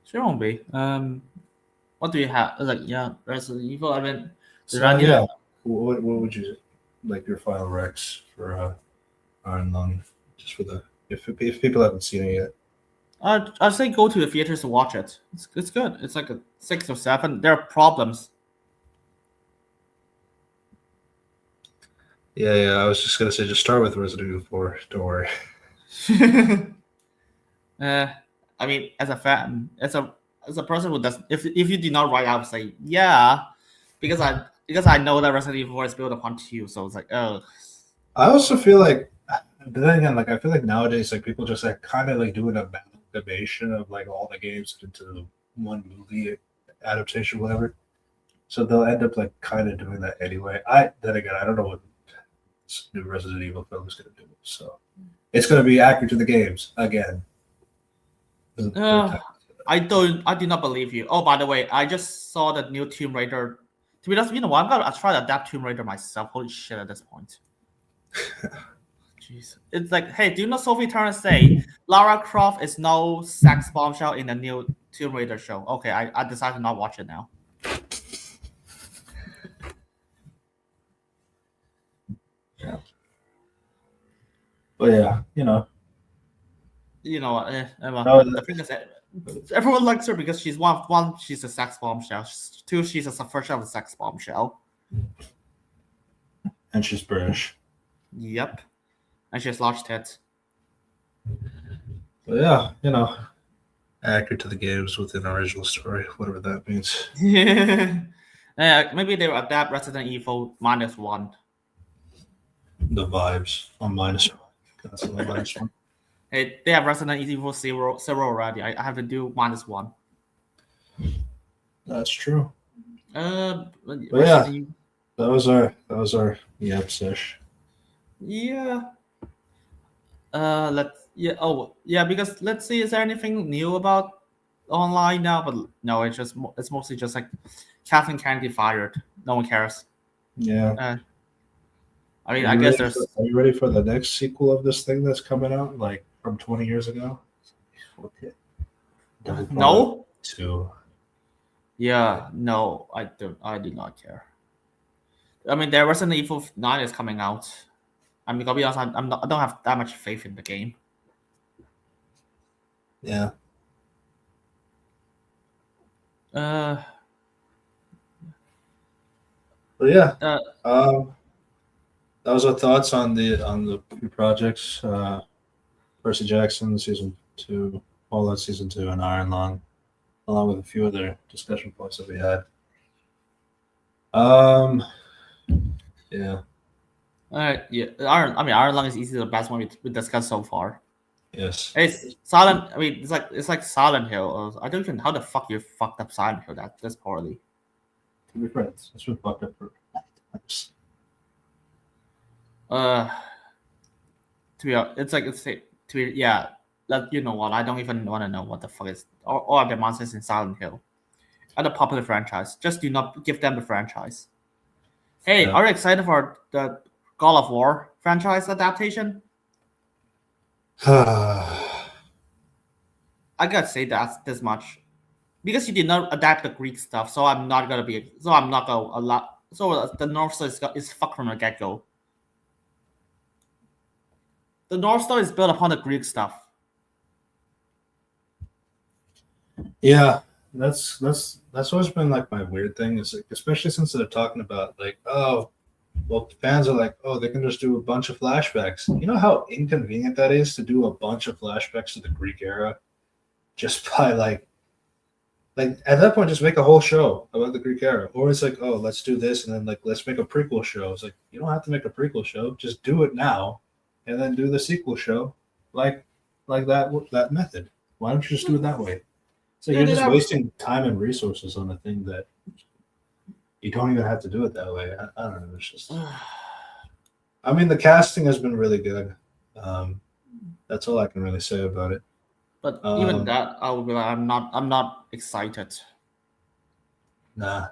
Speaker 2: she won't be. What do you have? Like, yeah, Resident Evil. I mean,
Speaker 4: So yeah, what would you like your final Rex for Iron Lung? Just for the if people haven't seen it yet.
Speaker 2: I'd say go to the theaters to watch it. It's good. It's like a 6 or 7. There are problems.
Speaker 4: Yeah. I was just gonna say, just start with Resident Evil 4. Don't worry.
Speaker 2: I mean, as a fan, as a person who does, if you did not write, I would say yeah, because I know that Resident Evil 4 is built upon 2, so it's like, oh.
Speaker 4: I also feel like, but then again, like I feel like nowadays, like people just like kind of like doing a amalgamation of like all the games into one movie adaptation, whatever. So they'll end up like kind of doing that anyway. Then again, I don't know what this new Resident Evil film is going to do. So it's going to be accurate to the games again.
Speaker 2: I do not believe you. Oh, by the way, I just saw the new Tomb Raider. To be honest, you know what? I'm gonna try to adapt Tomb Raider myself. Holy shit! At this point, jeez, it's like, hey, do you know Sophie Turner say Lara Croft is no sex bombshell in the new Tomb Raider show? Okay, I decided to not watch it now.
Speaker 4: Yeah. But yeah,
Speaker 2: You know what?
Speaker 4: No,
Speaker 2: the thing is that everyone likes her because she's one. She's a sex bombshell. 2, she's a subversion of a sex bombshell.
Speaker 4: and she's British.
Speaker 2: Yep, and she has large tits.
Speaker 4: But yeah, accurate to the games within original story, whatever that means.
Speaker 2: Maybe they will adapt Resident Evil -1.
Speaker 4: The vibes on -1. That's on -1.
Speaker 2: Hey, they have Resident Evil 0 already. I have to do -1.
Speaker 4: That's true.
Speaker 2: But
Speaker 4: yeah. That was our yep sesh.
Speaker 2: Yeah. Because let's see, is there anything new about online now? But no, it's mostly just like Kathleen Kennedy fired. No one cares.
Speaker 4: Yeah.
Speaker 2: I mean, I guess there's.
Speaker 4: Are you ready for the next sequel of this thing that's coming out, like from 20 years ago?
Speaker 2: No.
Speaker 4: 2.
Speaker 2: Yeah, no, I do not care. I mean, the Resident Evil 9 is coming out. I mean, to be honest, I don't have that much faith in the game.
Speaker 4: Yeah.
Speaker 2: But
Speaker 4: yeah. That was our thoughts on the few projects. Percy Jackson season 2, Fallout season 2, and Iron Lung, along with a few other discussion points that we had. Yeah.
Speaker 2: All right. Yeah. Iron Lung is easily the best one we discussed so far.
Speaker 4: Yes.
Speaker 2: It's Silent. I mean, it's like Silent Hill. I don't even how the fuck you fucked up Silent Hill that this poorly.
Speaker 4: To be friends, it's been fucked up for.
Speaker 2: To be honest, you know what? I don't even want to know what the fuck is all of the monsters in Silent Hill. Are the popular franchise? Just do not give them the franchise. Hey, Are you excited for the God of War franchise adaptation? I gotta say that this much, because you did not adapt the Greek stuff, so I'm not gonna allow. So the North Star is fucked from the get go. The North Star is built upon the Greek stuff.
Speaker 4: Yeah, that's always been like my weird thing. Is like, especially since they're talking about like, oh, well, fans are like, oh, they can just do a bunch of flashbacks. You know how inconvenient that is to do a bunch of flashbacks to the Greek era, just by like at that point, just make a whole show about the Greek era. Or it's like, oh, let's do this, and then like let's make a prequel show. It's like you don't have to make a prequel show; just do it now, and then do the sequel show, like that method. Why don't you just do it that way? So
Speaker 2: Yeah,
Speaker 4: you're
Speaker 2: they
Speaker 4: just
Speaker 2: have-
Speaker 4: wasting time and resources on a thing that you don't even have to do it that way. I don't know. It's just. I mean, the casting has been really good. That's all I can really say about it.
Speaker 2: But even that, I would be like, I'm not excited.
Speaker 4: Nah.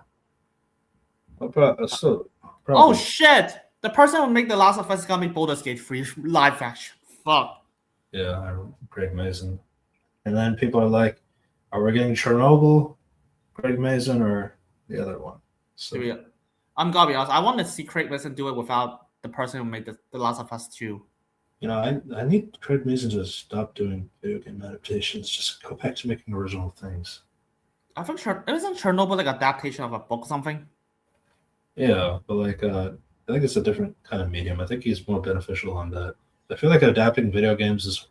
Speaker 4: So
Speaker 2: Oh
Speaker 4: probably.
Speaker 2: shit! The person who make The Last of Us is gonna be Baldur's Gate 3 live action. Fuck.
Speaker 4: Yeah, Craig Mazin. And then people are like, are we getting Chernobyl, Craig Mazin, or the other one? So
Speaker 2: I'm gonna be honest. I want to see Craig Mazin do it without the person who made the Last of Us 2.
Speaker 4: you know, I need Craig Mazin to stop doing video game adaptations. Just go back to making original things.
Speaker 2: I think isn't Chernobyl like adaptation of a book or something?
Speaker 4: Yeah, but like I think it's a different kind of medium. I think he's more beneficial on that. I feel like adapting video games is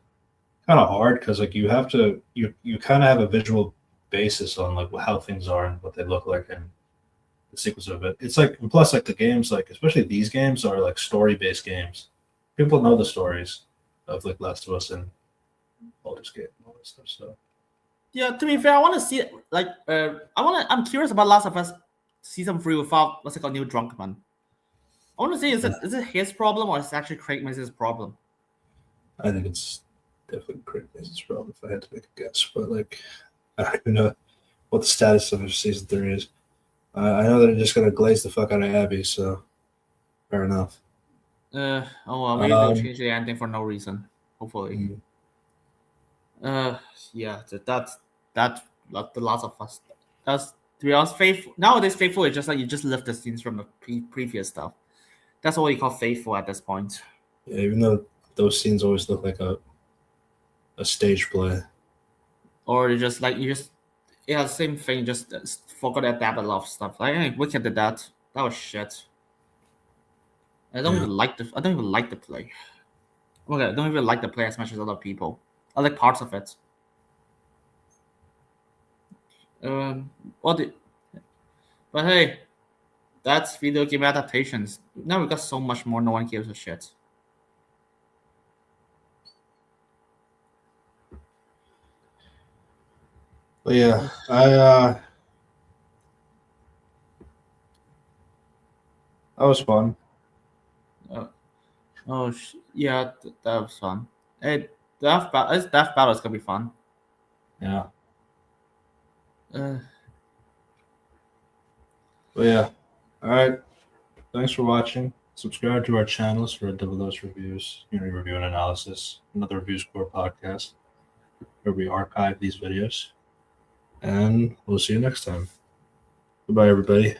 Speaker 4: kind of hard because like you kind of have a visual basis on like how things are and what they look like and the sequence of it. It's like plus like the games like especially these games are like story based games. People know the stories of like Last of Us and Baldur's Gate and all that stuff. So
Speaker 2: Yeah, to be fair, I want to see like I'm curious about Last of Us season 3 without what's it called Neil Druckmann. I want to see is it his problem or is it actually Craig Mazin's problem?
Speaker 4: I think it's definitely Craig Mazin's problem if I had to make a guess. But like I don't even know what the status of season 3 is. I know they're just gonna glaze the fuck out of Abby, so fair enough.
Speaker 2: Oh well, maybe they'll change the ending for no reason. Hopefully. Yeah, that's like the Last of Us. That's to be honest, faithful nowadays. Faithful is just like you just lift the scenes from the previous stuff. That's what you call faithful at this point.
Speaker 4: Yeah, even though those scenes always look like a stage play.
Speaker 2: Or yeah, same thing. Just forgot to adapt a lot of stuff. Like hey, Wicked did that. That was shit. I don't even like the play. Okay, I don't even like the play as much as other people. I like parts of it. But hey, that's video game adaptations. Now we got so much more. No one gives a shit.
Speaker 4: But yeah, that was fun.
Speaker 2: Yeah, that was fun. Hey, Death Battle is gonna be fun.
Speaker 4: Yeah.
Speaker 2: Uh,
Speaker 4: But yeah. All right. Thanks for watching. Subscribe to our channels for Double Dose Reviews, Unity Review and Analysis, another Review Score podcast where we archive these videos. And we'll see you next time. Goodbye, everybody.